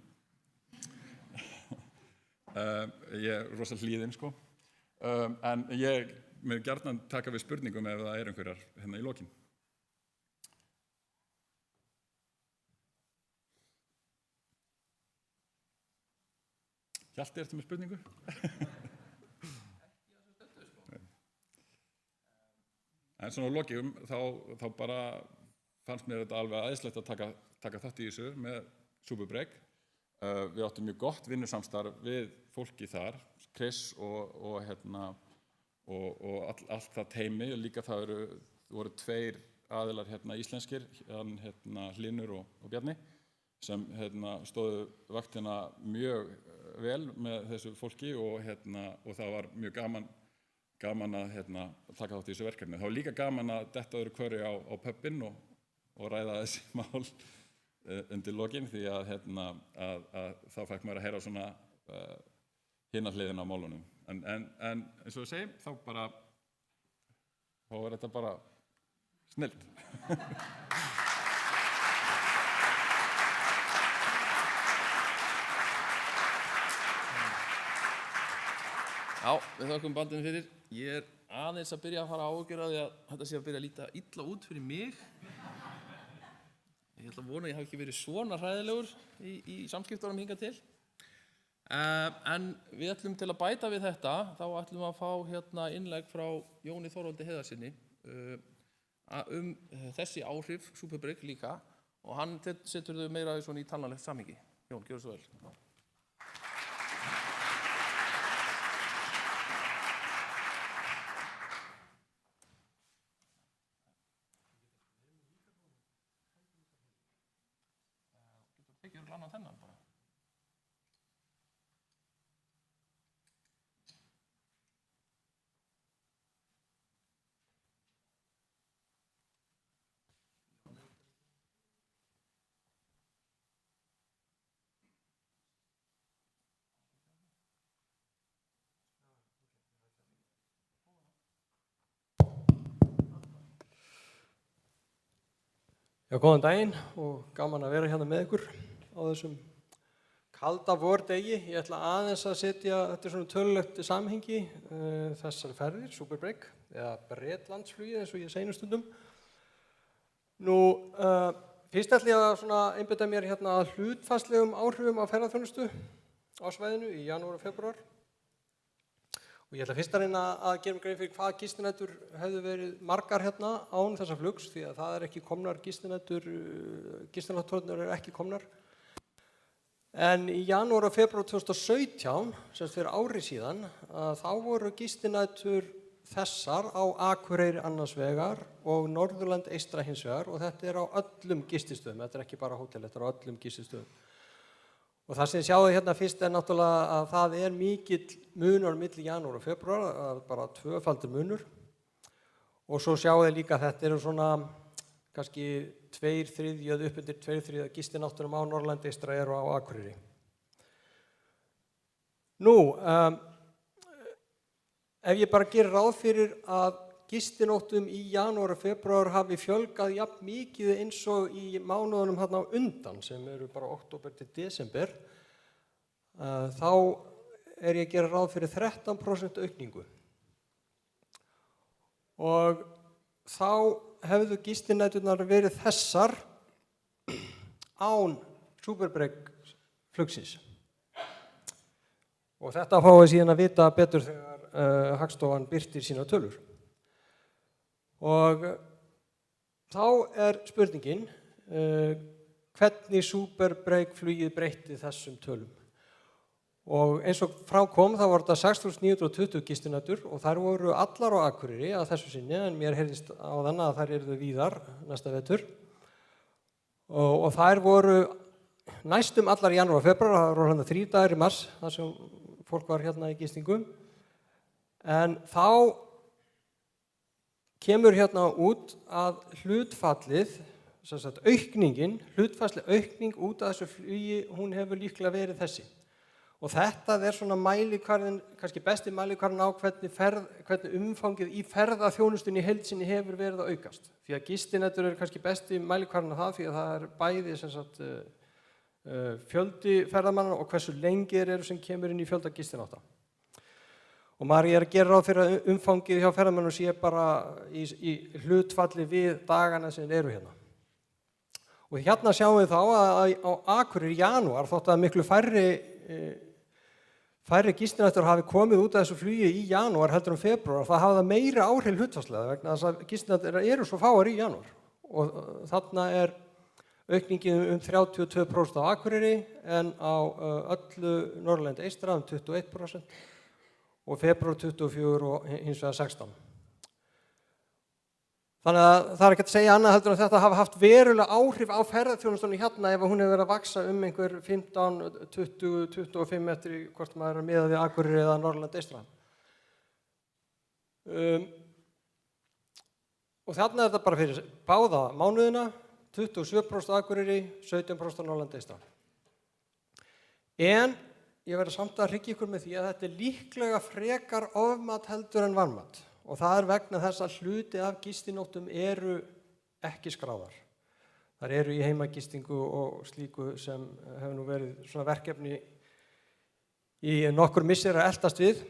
Ég rosalega hlýðinn, sko. En ég vil gjarnan taka við spurningum ef það einhverjar í lokin. Hjalti, ertu með spurningu? En svona lokin, þá bara fannst mér þetta alveg æðislegt að taka þátt í þessu með superbreak. Við áttum mjög gott vinnusamstarf við fólki þar, Chris og allt það teymi, og líka það voru 2 aðilar íslenskir, Hlynur og Bjarni, sem stóðu vaktina mjög vel með þessu fólki og það var mjög gaman að taka þátt í þessu verkefni. Það var líka gaman að detta öðru hverju á pubinn og ræða þessi mál undir lokin því að þá fekk maður að heyra svona hina hliðina á málunum. En eins og við segjum, þá er þetta bara snillt. Já, við þökkum bandinu fyrir. Ég aðeins að byrja að fara að ágjöra því að þetta sé að byrja að líta illa út fyrir mig. Ég ætla að vona að ég hafi ekki verið svona hræðilegur í samskiptunum hingað til. En við ætlum til að bæta við þetta, þá ætlum við að fá innlegg frá Jóni Þorvaldi Heiðarsinni þessi áhrif, superbreak líka, og hann setur þau meira svona í talnalegt samhengi. Jón, gjörðu svo vel. Annan þennan bara. Já, góðan daginn og gaman að vera hérna með ykkur á þessum kalda vordegi. Ég ætla aðeins að setja þetta svona tölulegt samhengi þessar ferðir, superbreak, eða Bretlandsflugi eins og ég segi stundum. Fyrst ætla ég að einbeita mér að hlutfallslegum áhrifum á ferðaþjónustu á svæðinu í janúar og febrúar. Og ég ætla fyrst að reyna að gera mig grein fyrir hvað gistinætur hefðu verið margar án þessa flugs, því að það ekki komnar gistinætturnar ekki komnar. En í janúar og febrúar 2017, sem fyrir ári síðan, þá voru gistinætur þessar á Akureyri annars vegar og Norðurland eystra hins vegar, og þetta á öllum gististöðum, þetta ekki bara hótel, þetta á öllum gististöðum. Og það sem sjáðu fyrst náttúrulega að það mikill munur milli janúar og febrúar, bara 2-faldur munur. Og svo sjáðu líka að þetta svona kannski 2/3 upp undir 2/3 gistináttunum á Norðurlandi eystra á Akureyri. Ef ég bara gerir ráð fyrir að gistinóttum í janúar og febrúar hafi fjölgað jafn mikið eins og í mánuðunum á undan, sem eru bara október til desember, þá er ég að gera ráð fyrir 13% aukningu. Og þá hefðu gistinæturnar verið þessar án Superbreak-flugsins. Og þetta fáið síðan að vita betur þegar Hagstofan birtir sína tölur. Og þá er spurningin hvernig Superbreak-flugið breytti þessum tölum. Og eins og frá kom þá var þetta 6.920 gistinætur og þær voru allar á Akureyri að þessu sinni, en mér heyrðist áðan að þær yrðu víðar næsta vetur. Og þær voru næstum allar í janúar og febrúar, það voru hérna 3 dagar í mars þar sem fólk var hérna í gistingum. En þá kemur hérna út að hlutfallið, sem sagt aukningin, hlutfallsleg aukning út af þessu flugi, hún hefur líklega verið þessi. Og þetta er svona mælikvarðinn, kannski besti mælikvarðinn á hvernig umfangið í ferðaþjónustunni í heild sinni hefur verið að aukast. Því að gistinætur er kannski besti mælikvarðinn á það, því að það er bæði sem sagt, fjöldi ferðamanna og hversu lengir eru sem kemur inn í fjölda gistinátta. Og maður er að gera ráð fyrir að umfangið hjá ferðamönnum sé bara í hlutfalli við dagana sem eru hérna. Og hérna sjáum við þá að á Akureyri í janúar, þótt að miklu færri gistinætur hafi komið út af þessu flugi í janúar heldur febrúar, það hafa meira áhrif hlutfallslega vegna þess að gistinætur eru svo fáar í janúar. Og þarna er aukningin 32% á Akureyri en á öllu Norðurlandi eystra 21% og febrúar 24% og hins vegar 16%. Þannig að það er ekki að segja annað heldur en þetta hafa haft verulega áhrif á ferðaþjónustunni hérna ef hún hefur verið að vaxa einhver 15, 20, 25 metri hvort maður er miðað við Akureyri eða Norðurland eystra. Og þarna er þetta bara fyrir báða mánuðina, 27% Akureyri, 17% Norðurland eystra. En ég verður samt að hryggja ykkur með því að þetta er líklega frekar ofmat heldur en vanmat. Og það er vegna þess að hluti af gistinóttum eru ekki skráðar. Það eru í heimagistingu og slíku sem hefur nú verið svona verkefni í nokkur missir að eltast við.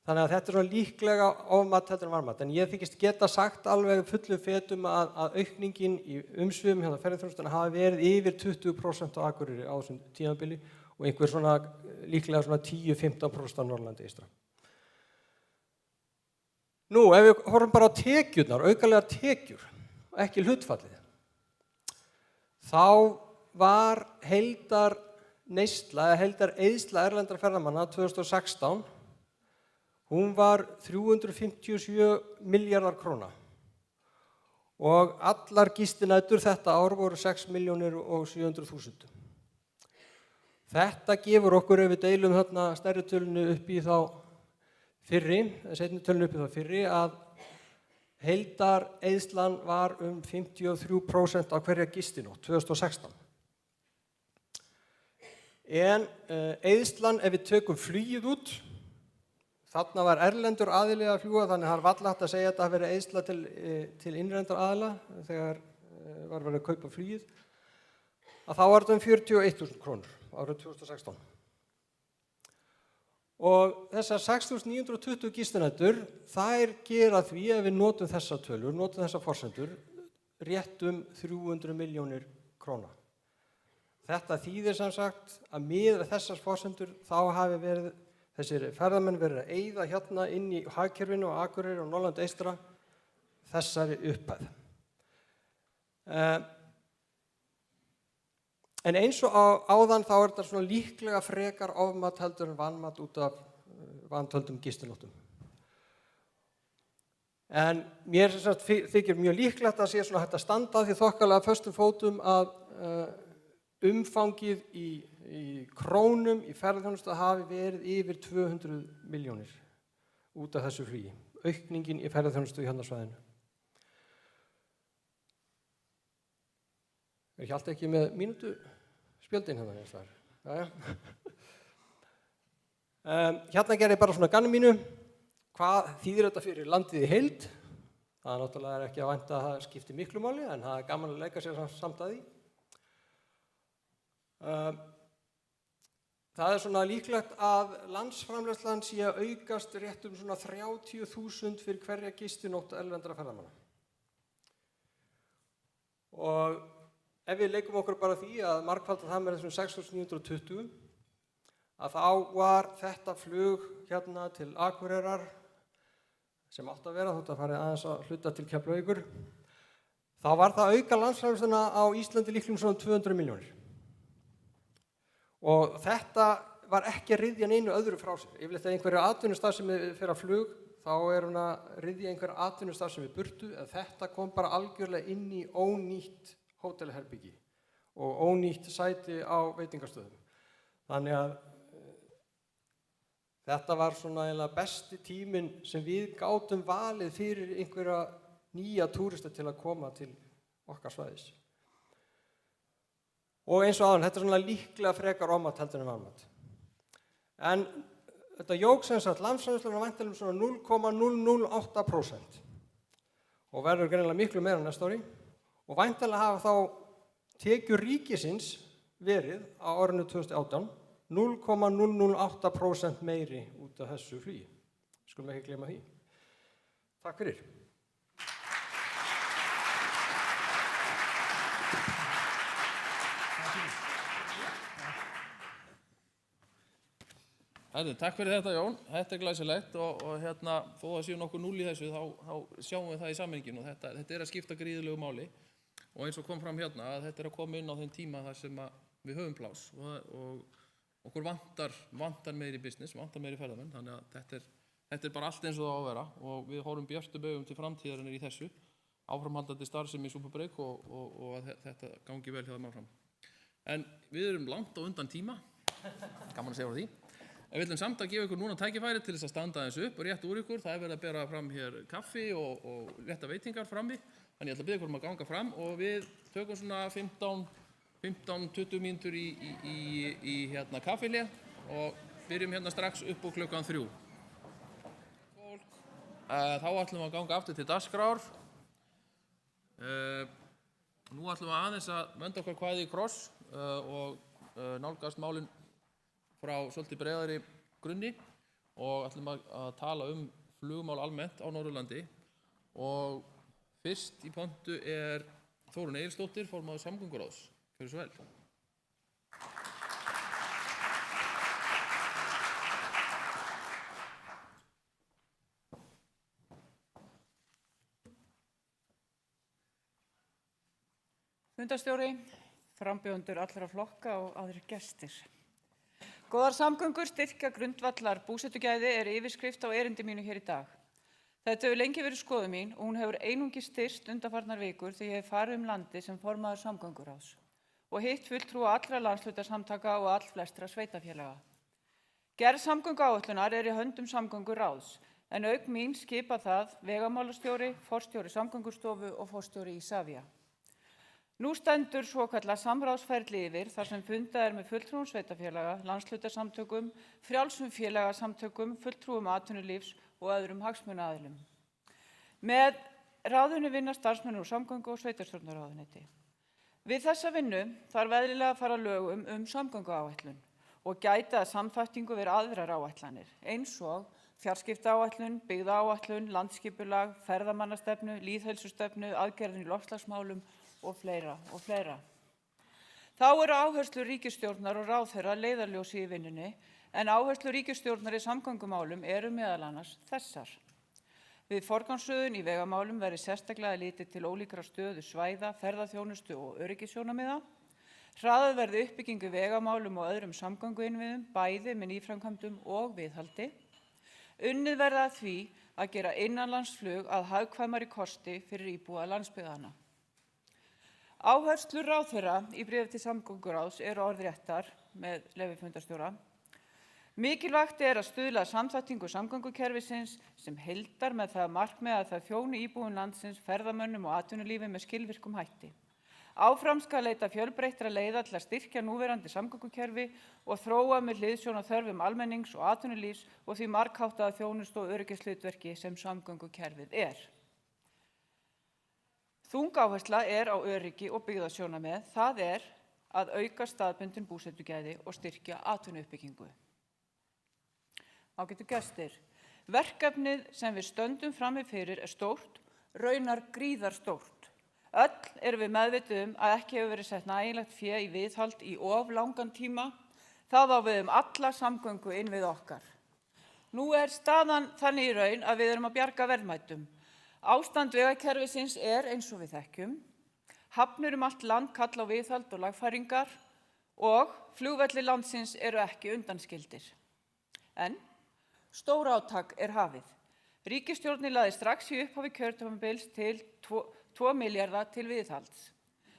Þannig að þetta er svona líklega ofmat heldur en vanmat. En ég þykist geta sagt alveg fullu fetum að aukningin í umsvifum hjá ferðaþjónustunni hafi verið yfir 20% á Akureyri á þessum tímabili og einhver svona líklega svona 10-15% á Norðurlandi eystra. Nú, ef við horfum bara á tekjurnar, aukalega tekjur, ekki hlutfallið, þá var heildarneysla eða heildareyðsla erlendra ferðamanna 2016, hún var 357 milljarðar króna og allar gistinætur þetta ár voru 6.700.000. Þetta gefur okkur ef við deilum þarna stærri tölunni upp í þá seinni tölunni upp í þá fyrri að heildareyðslan var 53% á hverja gistinótt 2016. En eyðslan ef við tökum flugið út, þarna var erlendur aðili að fljúga þannig að það er varla hægt að segja að þetta hafi verið eyðsla til innlendra aðila þegar var verið að kaupa flugið, að þá var þetta 41.000 krónur árið 2016. Og þessar 6.920 gistinætur, þær gera því ef við notum þessa tölur, notum þessa forsendur, rétt 300 milljónir króna. Þetta þýðir sem sagt að með þessar forsendur þá hafi verið þessir ferðamenn verið að eyða hérna inn í hagkerfinu og Akureyri og Norðurlandi eystra þessari upphæð. En eins og áðan þá er þetta svona líklega frekar ofmat heldur en vanmat út af vantöldum gistinóttum. En mér þykir mjög líklegt að sé svona hægt að standa því þokkalega föstum fótum að umfangið í krónum í ferðaþjónustu hafi verið yfir 200 milljónir út af þessu flugi. Aukningin í ferðaþjónustu í hérna svæðinu. Er ekki alltaf ekki með mínútu spjöldin hérna eins þar? Jæja. Hérna ger ég bara svona ganni mínu. Hvað þýðir þetta fyrir landið í heild? Það er náttúrulega ekki að vænta að það skipti miklu máli, en það er gaman að leika sér samt að því. Það svona líklegt að landsframleiðslan sé að aukast rétt svona 30.000 fyrir hverja gistinótt erlendra ferðamanna. Og ef við leikum okkur bara því að margfalda það með þessum 6.920, að þá var þetta flug hérna til Akureyrar, sem átt að vera, þótt að fara aðeins að hluta til Keflavíkur, þá var það auka landsframleiðsluna á Íslandi líklegum svona 200 milljónir. Og þetta var ekki að ryðja neinu öðru frá sér. Yfirleitt ef einhverju atvinnustarfsemi fer að flug, þá hún að ryðja einhverju atvinnustarfsemi burtu, en þetta kom bara algjörlega inn í ónýtt hótelherbyggi og ónýtt sæti á veitingastöðum. Þannig að þetta var svona eiginlega besti tíminn sem við gátum valið fyrir einhverja nýja túrista til að koma til okkar svæðis. Og eins og áðan, þetta svona líklega frekar ofmat heldur en vanmat. En þetta jók sem sagt landsframleiðsluna væntanlega svona 0,008% og verður greinilega miklu meira næsta ári. Og væntanlega hafa þá tekjur ríkisins verið á árinu 2018 0,008% meiri út af þessu flugi. Skulum ekki gleyma því. Takk fyrir. Takk fyrir þetta, Jón. Þetta glæsilegt og þó það séu nokkuð núll í þessu, þá sjáum við það í samhenginu. Þetta að skipta gríðulegu máli og eins og kom fram hérna að þetta að koma inn á þeim tíma þar sem við höfum pláss og okkur vantar meiri business, vantar meiri ferðamenn, þannig að þetta bara allt eins og það á að vera og við horfum björtum augum til framtíðarinnar í þessu, áframhaldandi starfsemi í Superbreak og að þetta gangi vel hjá þeim áfram. En við erum langt á undan tíma, gaman að segja frá því. En við ætlum samt að gefa ykkur núna tækifæri til þess að standa aðeins upp og rétt úr ykkur. Það verið að bera fram hér kaffi og rétta veitingar frammi. Þannig ég ætla að biðja ykkur að ganga fram og við tökum svona 15-20 mínútur í kaffihlé og byrjum strax upp á klukkan 3. Þá ætlum við að ganga aftur til dagskrár. Nú ætlum við aðeins að venda okkar kvæði í kross og nálgast málin frá svolítið breiðari grunni og ætlum að tala flugmál almennt á Norðurlandi og fyrst í pontu Þórunn Egilsdóttir, formaður samgönguráðs. Gjörðu svo vel. Fundarstjóri, frambjóðendur allra flokka og aðrir gestir. Góðar samgöngur, styrkja, grundvallar, búsetugæði yfirskrift á erindi mínu hér í dag. Þetta hefur lengi verið skoðun mín og hún hefur einungis styrkst undanfarnar vikur þegar ég hef farið landi sem formaður samgönguráðs og hitt fulltrúa allra landshlutasamtaka og allflestra sveitarfélaga. Gerð samgönguáætlunar í höndum samgönguráðs en auk mín skipa það vegamálastjóri, forstjóri samgöngustofu og forstjóri Isavia. Nú stendur svokallað samráðsferli yfir þar sem fundað með fulltrúum sveitarfélaga, landshlutasamtökum, frjálsum félagasamtökum, fulltrúum atvinnulífs og öðrum hagsmunaaðilum. Með ráðinu vinna starfsmenn úr samgöngu- og sveitarstjórnarráðuneyti. Við þessa vinnu þarf eðlilega að fara lögum samgönguáætlun og gæta að samþættingu við aðrar áætlanir, eins og fjarskiptaáætlun, byggðaáætlun, landsskipulag, ferðamannastefnu, lýðheilsustefnu, aðgerðir í loftslagsmálum og fleira og fleira. Þá áherslur ríkisstjórnar og ráðherra leiðarljósi í vinnunni, en áherslur ríkisstjórnar í samgöngumálum meðal annars þessar. Við forgangsröðun í vegamálum verði sérstaklega litið til ólíkra stöðu svæða, ferðaþjónustu og öryggissjónarmiða. Hraðað verði uppbyggingu vegamálum og öðrum samgönguinnviðum, bæði með nýframkvæmdum og viðhaldi. Unnið verði að því að gera innanlandsflug að hagkvæmari kosti fyrir íbúa landsbyggðanna. Áherslur ráðherra í bréfi til samgönguráðs orðréttar með leyfi fundarstjóra. Mikilvægt að stuðla að samþættingu samgöngukerfisins sem heildar með það markmið að það þjóni íbúum landsins, ferðamönnum og atvinnulífi með skilvirkum hætti. Áfram skal leita fjölbreyttra leiða til að styrkja núverandi samgöngukerfi og þróa með hliðsjón af þörfum almennings og atvinnulífs og því margháttaða þjónustu og öryggishlutverki sem samgöngukerfið Þung áhersla á öryggi og byggðasjónarmið, það að auka staðbundin búsetugæði og styrkja atvinnuuppbyggingu. Ágætu gestir, verkefnið sem við stöndum frammi fyrir stórt, raunar gríðarstórt. Öll erum við meðvituð að ekki hefur verið sett nægilegt fé í viðhald í of langan tíma. Það á við alla samgöngu innviði okkar. Nú staðan þannig í raun að við erum að bjarga verðmætum. Ástand vegakerfisins eins og við þekkjum. Hafnir allt land kalla á viðhald og lagfæringar og flugvellir landsins eru ekki undanskildir. En stórátak hafið. Ríkisstjórnin lagði strax í upphafi kjörtímabils til 2 milljarða til viðhalds.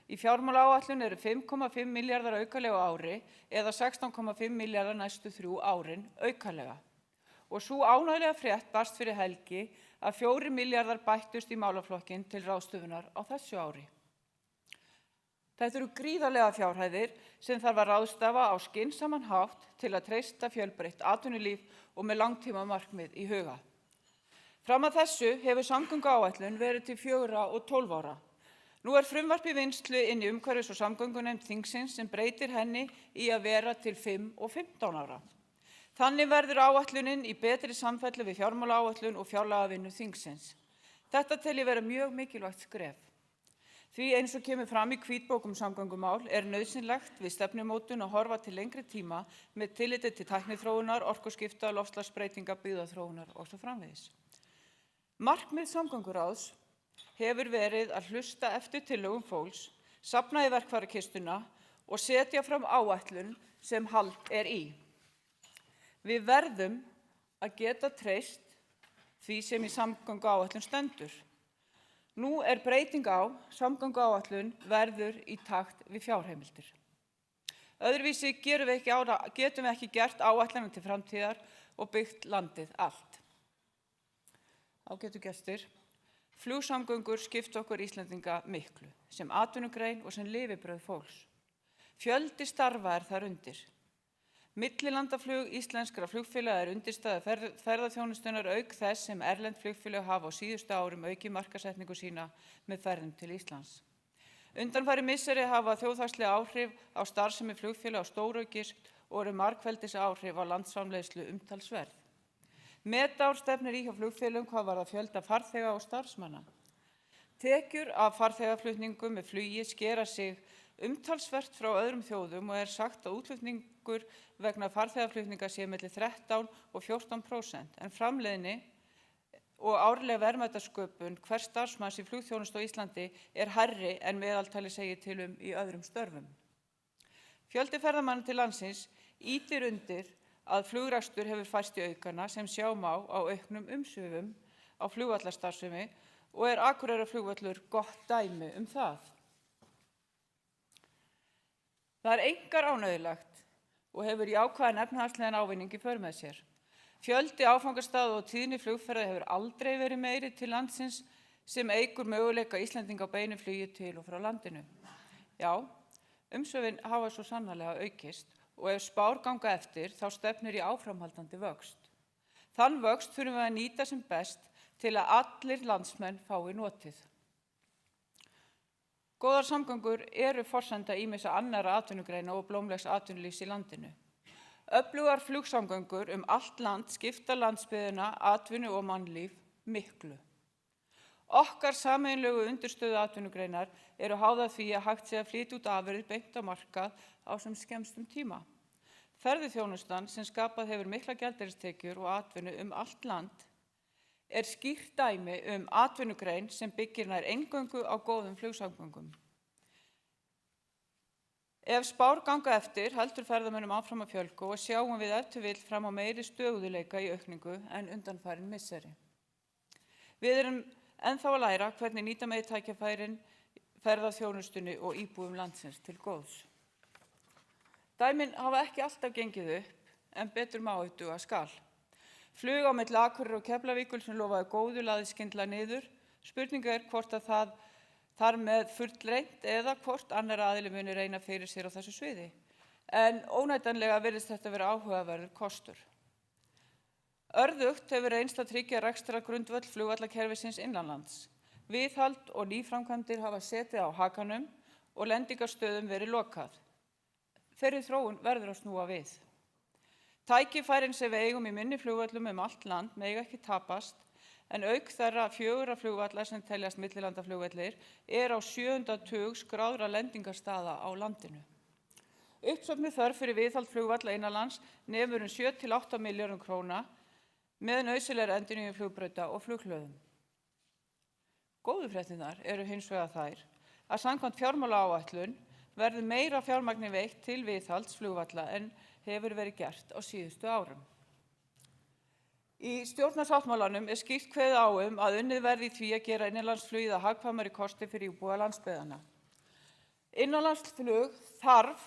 Í fjármálaáætlun eru 5,5 milljarðar aukalega á ári eða 16,5 milljarðar næstu 3 árin aukalega. Og sú ánægjulega frétt barst fyrir helgi að 4 milljarðar bættust í málaflokkinn til ráðstöfunar á þessu ári. Þetta eru gríðarlega fjárhæðir sem þarf að ráðstafa á skynsaman hátt til að treysta fjölbreytt atvinnulíf og með langtímamarkmið í huga. Fram að þessu hefur samgönguáætlun verið til 4 og 12 ára. Nú frumvarp í vinnslu inn í umhverfis- og samgöngunefnd þingsins sem breytir henni í að vera til 5 og 15 ára. Þannig verður áætlunin í betri samfellu við fjármálaáætlun og fjárlagavinnu þingsins. Þetta tel ég vera mjög mikilvægt skref. Því eins og kemur fram í hvítbók samgöngumál nauðsynlegt við stefnumótun að horfa til lengri tíma með tilliti til tækniþróunar, orkuskipta, loftslagsbreytinga, byggðaþróunar og svo framvegis. Markmið samgönguráðs hefur verið að hlusta eftir tillögum fólks, safna í verkfærakistuna og setja fram áætlun sem hald í. Við verðum að geta treyst því sem í samgönguáætlun stendur. Nú breyting á samgönguáætlun verður í takt við fjárheimildir. Öðruvísi getum við ekki gert áætlanir til framtíðar og byggt landið allt. Ágætu gestir, flugsamgöngur skipta okkur Íslendinga miklu, sem atvinnugrein og sem lifibrauð fólks. Fjöldi starfa þar undir. Millilandaflug íslenskra flugfélaga undirstaða ferðaþjónustunnar auk þess sem erlend flugfélög hafa á síðustu árum aukið markaðssetningu sína með ferðum til Íslands. Undanfarin misseri hafa þjóðhagsleg áhrif á starfsemi flugfélaga stóraukist og eru margfeldis áhrif á landsframleiðslu umtalsverð. Metár stefnir í hjá flugfélögum hvað varðar fjölda farþega og starfsmanna. Tekjur af farþegaflutningum með flugi skera sig umtalsvert frá öðrum þjóðum og sagt að útflutningur vegna farþegaflutninga sé milli 13 og 14%, en framleiðni og árleg verðmætasköpun hvers starfsmanns í flugþjónustu á Íslandi hærri en meðaltali segir til í öðrum störfum. Fjöldi ferðamanna til landsins ýtir undir að flugrekstur hefur færst í aukana sem sjá má á auknum umsvifum á flugvallarstarfsemi og Akureyrarflugvöllur gott dæmi það. Það einkar ánægjulegt og hefur jákvæðan efnahagslegan ávinning í för með sér. Fjöldi áfangastaða og tíðni flugferða hefur aldrei verið meiri til landsins sem eykur möguleika Íslendinga á beinu flugi til og frá landinu. Já, umsvifin hafa svo sannarlega aukist og ef spár ganga eftir þá stefnir í áframhaldandi vöxt. Þann vöxt þurfum við að nýta sem best til að allir landsmenn fái notið. Góðar samgöngur forsenda ýmissa annarra atvinnugreina og blómlegs atvinnulífs í landinu. Öflugar flugsamgöngur allt land skipta landsbyggðina, atvinnu og mannlíf miklu. Okkar sameiginlegu undirstöðu atvinnugreinar háðar því að hægt sé að flytja út afurðir beint á markað á sem skemmstum tíma. Ferðaþjónustan sem skapað hefur mikla gjaldeyristekjur og atvinnu allt land skýrt dæmi atvinnugrein sem byggir nær eingöngu á góðum flugsamgöngum. Ef spár ganga eftir heldur ferðamönnum áfram að fjölga og sjáum við ef til vill fram á meiri stöðugleika í aukningu en undanfarin misseri. Við erum ennþá að læra hvernig nýta megi tækifærin, ferðaþjónustunni og íbúum landsins til góðs. Dæmin hafa ekki alltaf gengið upp en betur má ef duga skal. Flug á milli Akureyrar og Keflavíkur sem lofaði góðu laðist skyndilega niður. Spurninga hvort að það þar með fullreynt eða hvort annar aðili muni reyna fyrir sér á þessu sviði. En óneitanlega virðist þetta vera áhugaverður kostur. Örðugt hefur reynst að tryggja rekstrar grundvöll flugvallakerfisins innanlands. Viðhald og nýframkvæmdir hafa setið á hakanum og lendingarstöðum verið lokað. Þeirri þróun verður að snúa við. Tækifærin sem við eigum í minni flugvöllum allt land mega ekki tapast, en auk þeirra 4 flugvallar sem teljast millilandaflugvellir á 7. tug skráðra lendingarstaða á landinu. Uppsöfnuð þörf fyrir viðhald flugvalla innanlands nemur 7 til 8 milljörðum króna með nauðsynlegri endurnýjun flugbrauta og flughlöðum. Góðu fréttirnar eru hins vegar þær að samkvæmt fjármálaáætlun verður meira fjármagni veitt til viðhalds flugvalla en hefur verið gert á síðustu árum. Í stjórnarsáttmálanum skýrt kveðið á að unnið verði í því að gera innanlandsflugið að hagkvæmari kosti fyrir íbúa landsbyggðanna. Innanlandsflug þarf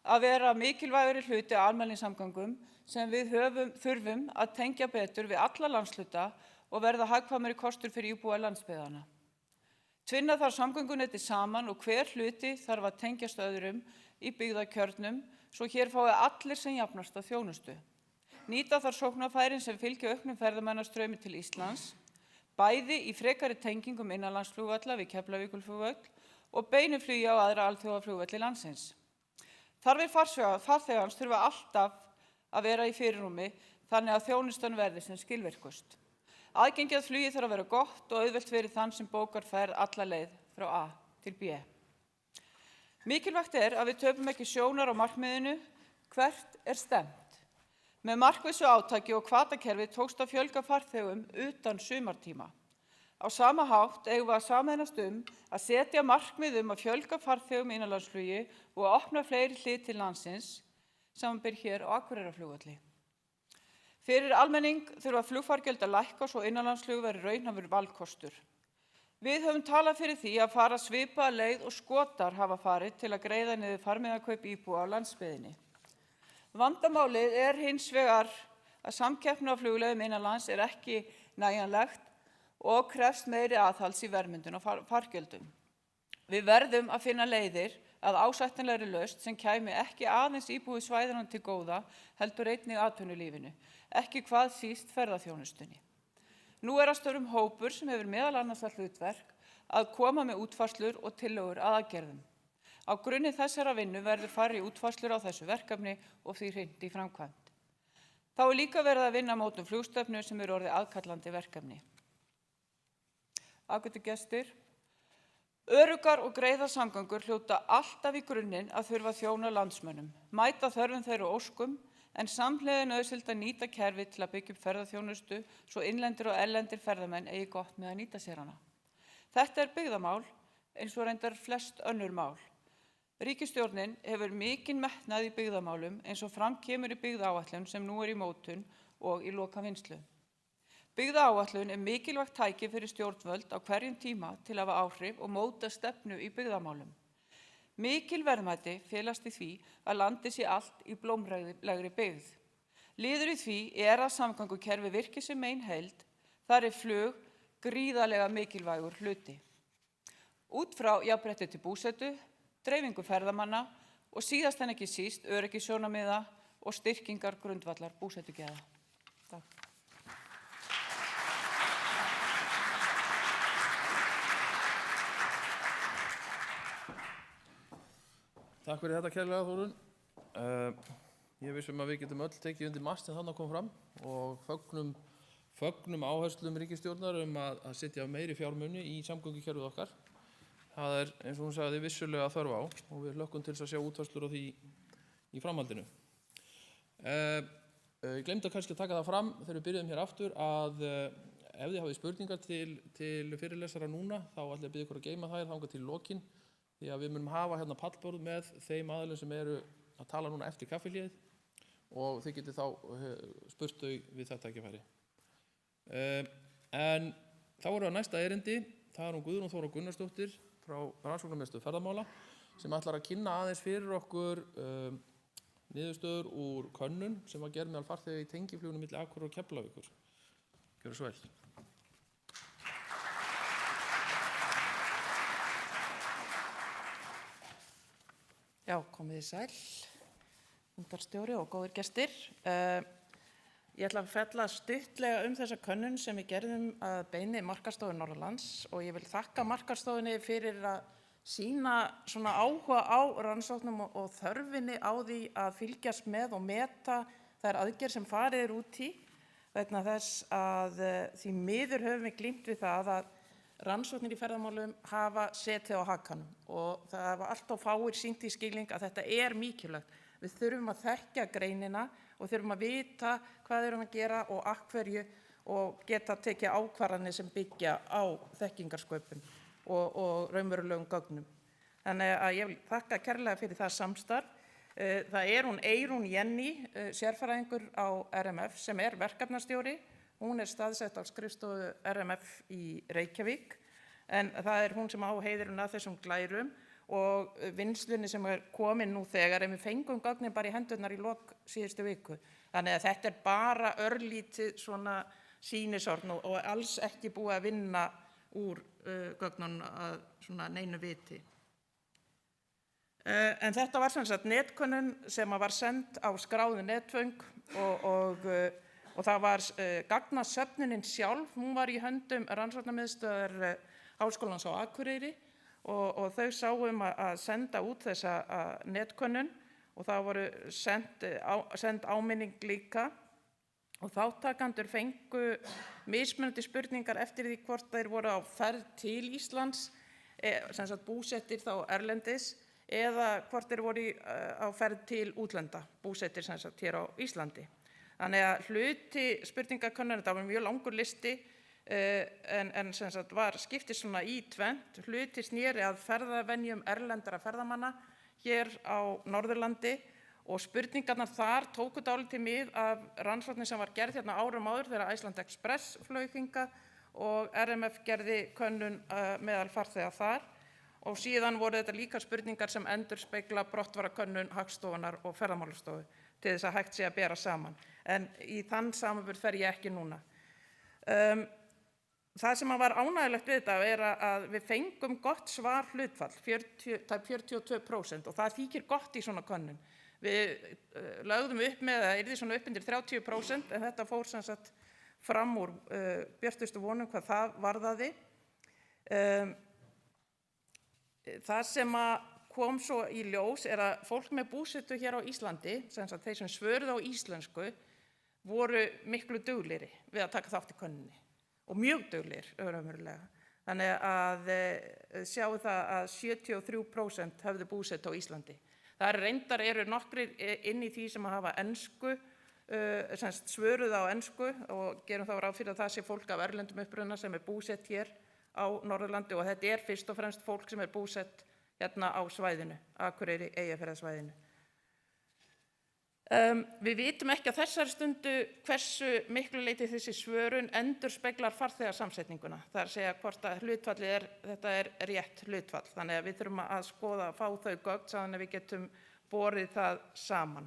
að vera mikilvægari hluti af almenningssamgöngum sem við þurfum að tengja betur við alla landshluta og verða hagkvæmari kostur fyrir íbúa landsbyggðanna. Tvinna þarf samgöngunetti saman og hver hluti þarf að tengjast öðrum í byggðakjörnum svo hér fái allir sem jafnast að þjónustu. Nýta þarf sóknarfærin sem fylgja auknum ferðamannastraumi til Íslands, bæði í frekari tengingum innanlandsflugvalla við Keflavíkurflugvöll og beinu flugi á aðra alþjóðaflugvelli landsins. Þarfir farþegans þurfa alltaf að vera í fyrirrúmi þannig að þjónustan verði sem skilvirkust. Aðgengi að flugi þarf að vera gott og auðvelt fyrir þann sem bókar ferð alla leið frá A til B. Mikilvægt að við töpum ekki sjónar á markmiðinu hvert stefnt. Með markvissu átaki og hvatakerfi tókst að fjölga farþegum utan sumartíma. Á sama hátt eigum við að sameinast að setja markmið að fjölga farþegum í innanlandsflugi og að opna fleiri hlið til landsins, samanber hér á Akureyrarflugvelli. Fyrir almenning þurfa flugfargjöld að lækka svo innanlandsflug verði raunhæfur valkostur. Við höfum talað fyrir því að fara svipaða leið og Skotar hafa farið til að greiða niður farmiðakaup íbúa á landsbyggðinni. Vandamálið hins vegar að samkeppni á flugleiðum innanlands ekki nægjanlegt og krefst meiri aðhalds í verðmyndun og fargjöldum. Við verðum að finna leiðir að ásættanlegri lausn sem kæmi ekki aðeins íbúi svæðunum til góða, heldur einnig atvinnulífinu, ekki hvað síst ferðaþjónustunni. Nú að störfum hópur sem hefur meðal annars það hlutverk að koma með útfærslur og tillögur að aðgerðum. Á grunni þessara vinnu verður farið í útfærslur á þessu verkefni og því hrint í framkvæmd. Þá líka verið að vinna mótum flugstefnu sem orðið aðkallandi verkefni. Ágætu gestir, öruggar og greiðar samgöngur hljóta alltaf í grunninn að þurfa að þjóna landsmönnum, mæta þörfum þeirra og óskum, en samhliða nauðsynlegt að nýta kerfi til að byggja upp ferðaþjónustu svo innlendir og erlendir ferðamenn eigi gott með að nýta sér hana. Þetta byggðamál eins og reyndar flest önnur mál. Ríkisstjórnin hefur mikinn metnað í byggðamálum eins og fram kemur í byggðaáætlun sem nú í mótun og í lokavinnslu. Byggðaáætlun mikilvægt tæki fyrir stjórnvöld á hverjum tíma til að hafa áhrif og móta stefnu í byggðamálum. Mikil verðmæti felast í því að landið sé allt í blómlegri byggð. Liður í því að samgöngukerfi virki sem ein heild, þar flug gríðarlega mikilvægur hluti. Út frá jafnrétti til búsetu, dreifingu ferðamanna og síðast en ekki síst öryggissjónarmiða og styrkingar grundvallar búsetugæða. Takk. Takk fyrir þetta kærlega, Þórunn. Ég vissum að við getum öll tekið undir mast en þannig að koma fram og fögnum áherslum ríkisstjórnar að setja meiri fjármuni í samgöngukerfið okkar. Það eins og hún sagði vissulega þörf á og við hlökkum til að sjá útfærslur á því í framhaldinu. Ég glemdi kannski að taka það fram þegar við byrjuðum hér aftur að ef þið hafið spurningar til fyrirlesara núna þá ætla ég að biðja ykkur að geyma þær þangað til lokin því að við munum hafa hérna pallborð með þeim aðilum sem eru að tala núna eftir kaffihléið og þið getið þá spurt þau við þetta tækifæri. En þá erum við að næsta erindi, það hún Guðrún Þóra Gunnarsdóttir frá Rannsóknarmiðstöð ferðamála sem ætlar að kynna aðeins fyrir okkur niðurstöður úr könnun sem var gerð meðal farþega í tengiflugunum milli Akureyrar og Keflavíkur. Gjörðu svo vel. Já, komið þið sæl, fundarstjóri og góðir gestir. Ég ætla að fjalla stuttlega þessa könnun sem við gerðum að beini Markaðsstofu Norðurlands og ég vil þakka Markaðsstofunni fyrir að sýna svona áhuga á rannsóknum og þörfinni á því að fylgjast með og meta þær aðgerðir sem farið er út í vegna þess að því miður höfum við glímt við það að rannsóknir í ferðamálum hafa setið á hakanum og það hafa allt of fáir sýnt í skilning að þetta er mikilvægt. Við þurfum að þekkja greinina og þurfum að vita hvað við erum að gera og af hverju og geta tekið ákvarðanir sem byggja á þekkingarsköpun og raunverulegum gögnum. Þannig að ég vil þakka kærlega fyrir það samstarf. Það er hún Eyrún Jenny, sérfræðingur á RMF sem er verkefnastjóri. Hún er staðsett á skrifstofu RMF í Reykjavík en það er hún sem á heiðurinn að þessum glærum og vinnslunni sem er komin nú þegar en við fengum gögnin bara í hendurnar í lok síðustu viku. Þannig að þetta er bara örlítið svona sýnishorn og alls ekki búið að vinna úr gögnunum að svona neinu viti. En þetta var sem sagt netkönnun sem var send á skráðu netföng og það var gagnasöfnunin sjálf, hún var í höndum rannsóknarmiðstöðvar Háskólans á Akureyri og þau sáum að senda út þessa netkönnun og það voru send áminning líka og þáttakendur fengu mismunandi spurningar eftir því hvort þeir voru á ferð til Íslands, sem sagt búsettir þá erlendis, eða hvort þeir voru á ferð til útlanda, búsettir sem sagt hér á Íslandi. Þannig að hluti spurningakönnun, þetta var mjög langur listi, en sem sagt var skiptist svona í tvennt, hluti sneri að ferðavenjum erlendra ferðamanna hér á Norðurlandi og spurningarnar þar tóku dálítið mið af rannsóknin sem var gerð hérna árum áður þegar Iceland Express flaug hingað og RMF gerði könnun meðal farþega þar og síðan voru þetta líka spurningar sem endurspegla brottfararkönnun Hagstofunnar og Ferðamálastofu til þess að hægt sé að bera saman. En í þann samanburð fer ég ekki núna. Það sem var ánægjulegt við þetta er að við fengum gott svar hlutfall, 42% og það þykir gott í svona könnun. Við lögðum upp með að það yrði svona upp undir 30% en þetta fór sem sagt fram úr björtustu vonum hvað það varðaði. Það sem kom svo í ljós er að fólk með búsetu hér á Íslandi, sem sagt þeir sem svöruðu á íslensku, voru miklu duglegri við að taka þátt í könnuninni og mjög duglegir raunverulega. Þannig að sjáum það að 73% höfðu búsetu á Íslandi. Það reyndar eru nokkrir inn í því sem að hafa ensku, sem svöruðu á ensku og gerum þá ráð fyrir að það sé fólk af erlendum uppruna sem er búsett hér á Norðurlandi og þetta er fyrst og fremst fólk sem er búsett hérna á svæðinu, Akureyri, Eyjafjarðarsvæðinu. Við vitum ekki að þessari stundu hversu miklu leyti þessi svörun endurspeglar farþegasamsetninguna. Það er að segja hvort að hlutfallið þetta er rétt hlutfall. Þannig að við þurfum að skoða að fá þau gögn þannig að við getum borið það saman.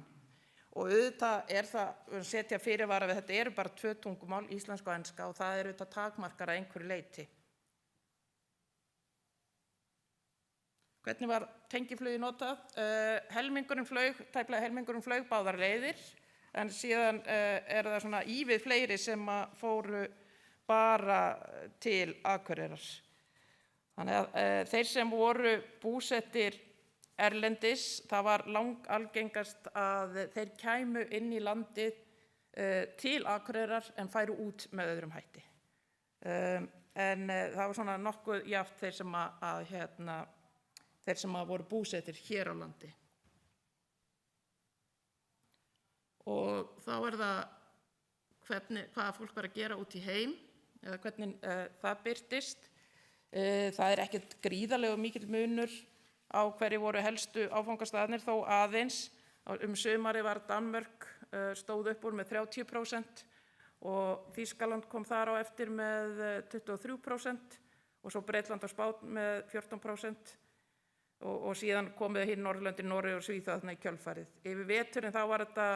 Og auðvitað er það setja fyrirvara við þetta eru bara 2 tungumál, íslenska og enska og það eru auðvitað takmarkar að einhverju leyti. Hvernig var tengiflugi notað? Tæplega helmingurinn flaug báðar leiðir, en síðan er það svona ívið fleiri sem fóru bara til Akureyrar. Þannig að þeir sem voru búsettir erlendis, það var langalgengast að þeir kæmu inn í landið til Akureyrar en færu út með öðrum hætti. En það var svona nokkuð jafnt þeir sem voru búsettir hér á landi. Og þá er það hvaða fólk var að gera út í heim, eða hvernig það birtist. Það er ekkert gríðarlega mikill munur á hverju voru helstu áfangastaðnir þó aðeins. Sumari var Danmörk stóð upp úr með 30% og Þýskaland kom þar á eftir með 23% og svo Bretland og Spánn með 14%. Og síðan komið hinn Norðurlöndin, Noreg og Svíþjóð þarna í kjölfarið. Yfir veturinn þá var þetta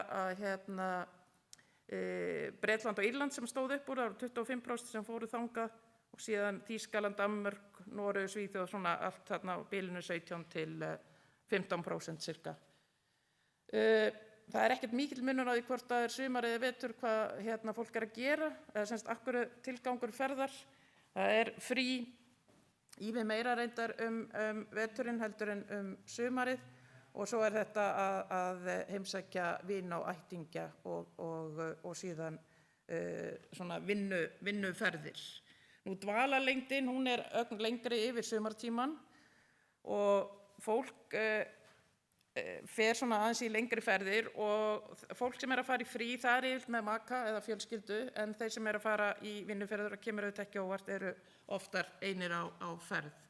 Bretland og Írland sem stóð upp úr, það voru 25% sem fóru þangað og síðan Þýskaland, Danmörk, Noreg og Svíþjóð, svona allt þarna á bilinu 17 til 15% cirka. Það er ekkert mikill munur á því hvort það er sumar eða vetur hvað fólk er að gera, eða semst akkur tilgangur ferðar. Það er frí ívið meira reyndar veturinn heldur en sumarið og svo þetta að heimsækja vina og ættingja og síðan svona vinnuferðir. Nú dvalarlengdin, hún ögn lengri yfir sumartíman og fólk fer svona aðeins í lengri ferðir og fólk sem að fara í frí, það yfirleitt með maka eða fjölskyldu en þeir sem að fara í vinnuferðir og kemur auðvitað ekki óvart eru oftar einir á ferð.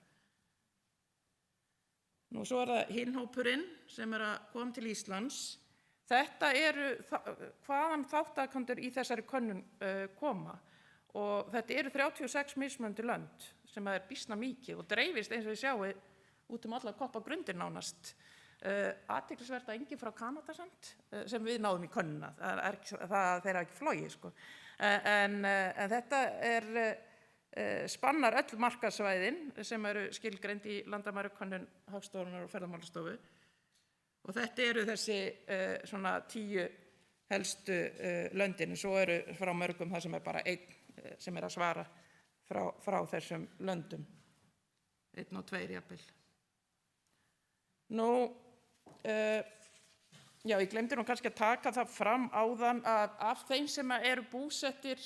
Nú svo það hinn hópurinn sem að koma til Íslands. Þetta eru hvaðan þáttakendur í þessari könnun koma og þetta eru 36 mismunandi lönd sem er býsna mikið og dreifist eins og við sjáum út alla koppa grundir nánast. Athyglisvert að enginn frá Kanada samt, sem við náðum í könnuna, þeir hafa ekki flogið sko. En þetta spannar öll markaðssvæðin sem eru skilgreind í landamærakönnun Hagstofunnar og Ferðamannsstofu og þetta eru þessi svona 10 helstu löndin, svo eru frá mörgum það sem bara einn sem að svara frá þessum löndum, 1 og 2 jafnvel. Nú, já, ég glemdi nú kannski að taka það fram áðan að af þeim sem eru búsettir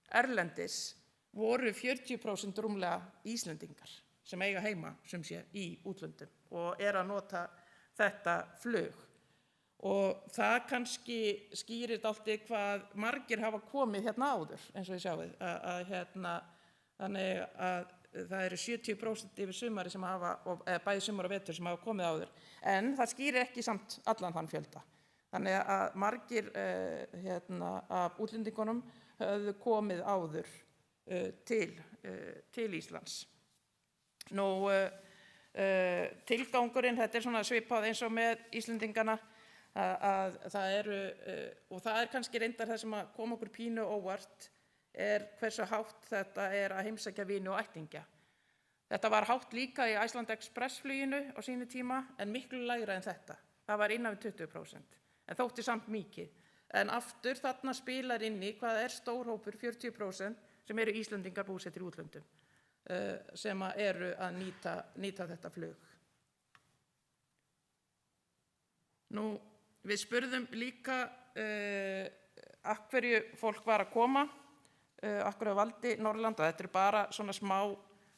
erlendis voru 40% rúmlega Íslendingar sem eiga heima sem sé í útlöndum og að nota þetta flug. Og það kannski skýrir dálítið hvað margir hafa komið hérna áður, eins og ég sjáið, þannig að það eru 70% yfir sumari sem hafa, eða bæði sumar og vetur sem hafa komið áður. En það skýrir ekki samt allan þann fjölda. Þannig að margir af útlendingunum höfðu komið áður til Íslands. Nú, tilgangurinn, þetta er svona svipað eins og með Íslendingana, að það eru, og það kannski reyndar það sem að koma okkur pínu óvart, hversu hátt þetta að heimsækja vini og ættingja. Þetta var hátt líka í Iceland Express fluginu á sínu tíma, en miklu lægra en þetta. Það var innan við 20%, en þótti samt mikið. En aftur þarna spilar inn í hvað stór hópur, 40%, sem eru Íslendingar búsettir í útlöndum, sem eru að nýta þetta flug. Nú, við spurðum líka af hverju fólk var að koma, af hverju valdi Norðurland, og þetta bara svona smá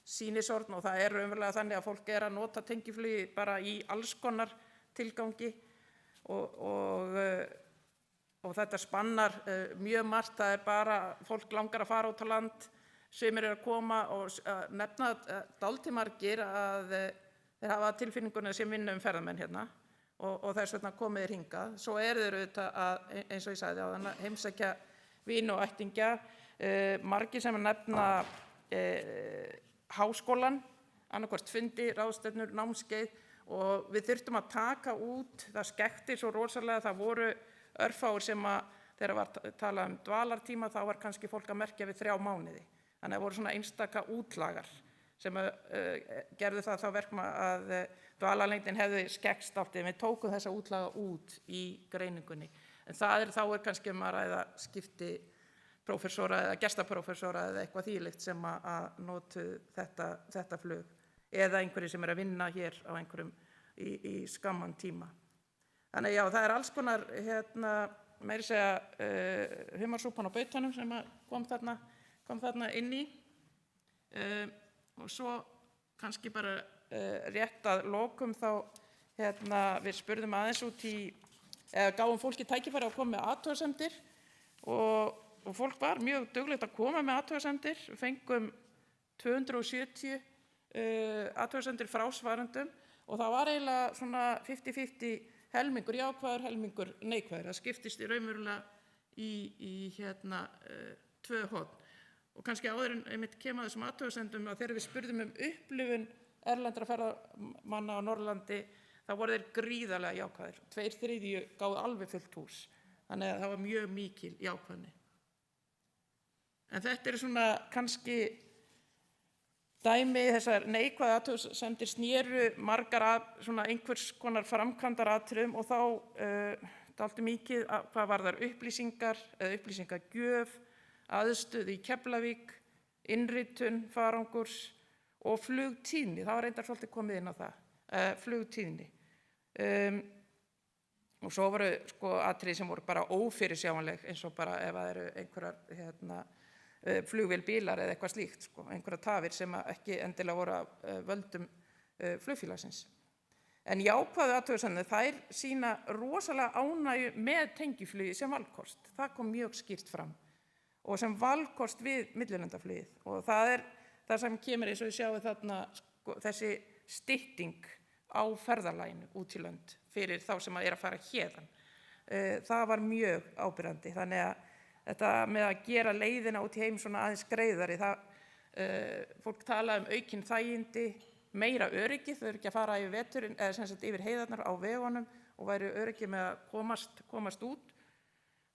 sýnisorn og það raunverulega þannig að fólk að nota tengiflugi bara í alls konar tilgangi og þetta spannar mjög margt, það bara fólk langar að fara út á land, sumir að koma og nefna dálítið margir að þeir hafa tilfinninguna sem vinna ferðamenn hérna og þess vegna komið hingað. Svo þeir auðvitað að, eins og ég sagði áðan, heimsækja vini og ættingja, margir sem nefna háskólan, annarkvort fundi, ráðstefnur, námskeið og við þurftum að taka út, það skekti svo rosalega, það voru örfáir sem þegar var talað dvalartíma, þá var kannski fólk að merkja við 3 mánuði. Þannig að voru svona einstaka útlagar sem gerðu það þá verkum að dvalarlengdin hefði skekst áttið. Við tókum þessa útlaga út í greiningunni. En þá kannski að ræða skipti prófessora eða gestaprófessora eða eitthvað þvílíkt sem að notu þetta flug eða einhverjir sem að vinna hér á einhverjum í skamman tíma. Þannig já, það alls konar meiri segja humarsúpan á bautanum sem kom þarna inn í og svo kannski bara rétt að lokum þá við spurðum aðeins út í eða gáum fólki tækifæri að koma með athugasemdir og fólk var mjög duglegt að koma með athugasemdir, við fengum 270 athugasemdir frá svarendum og það var eiginlega svona 50-50 helmingur jákvæður, helmingur neikvæður. Það skiptist í raunverulega í 2 horn. Og kannski áður en einmitt kem að þessum athugasemdum að þegar við spurðum upplifun erlendra ferðamanna á Norðurlandi, þá voru þeir gríðarlega jákvæðir. 2/3 gáðu alveg fullt hús. Þannig að það var mjög mikil jákvæðni. En þetta svona kannski dæmi þessar neikvæðu athugasemdir snéru margar að svona einhvers konar framkvæmdaratriðum og þá dálítið mikið hvað varðar upplýsingar eða upplýsingagjöf, aðstöðu í Keflavík, innritun, farangurs og flugtíðni, það var reyndar svolítið komið inn á það, flugtíðni. Og svo voru sko atriði sem voru bara ófyrirsjáanleg, eins og bara ef það eru einhverjar flugvélbílar eða eitthvað slíkt, sko, einhverjar tafir sem ekki endilega voru af völdum flugfélagsins. En jákvæðu athugasemdir, þær sýna rosalega ánægju með tengiflugi sem valkost. Það kom mjög skýrt fram. Og sem valkost við millilandaflugið. Og það sem kemur eins og við sjáum þarna sko, þessi stytting á ferðalaginu út í lönd fyrir þá sem að fara héðan. Það var mjög ábyrgandi. Þannig að þetta með að gera leiðina út í heim svona aðeins greiðari, fólk tala aukin þægindi, meira öryggi, þau eru ekki að fara yfir veturinn, eða sem sagt yfir heiðarnar á vegunum og væru öryggi með að komast út.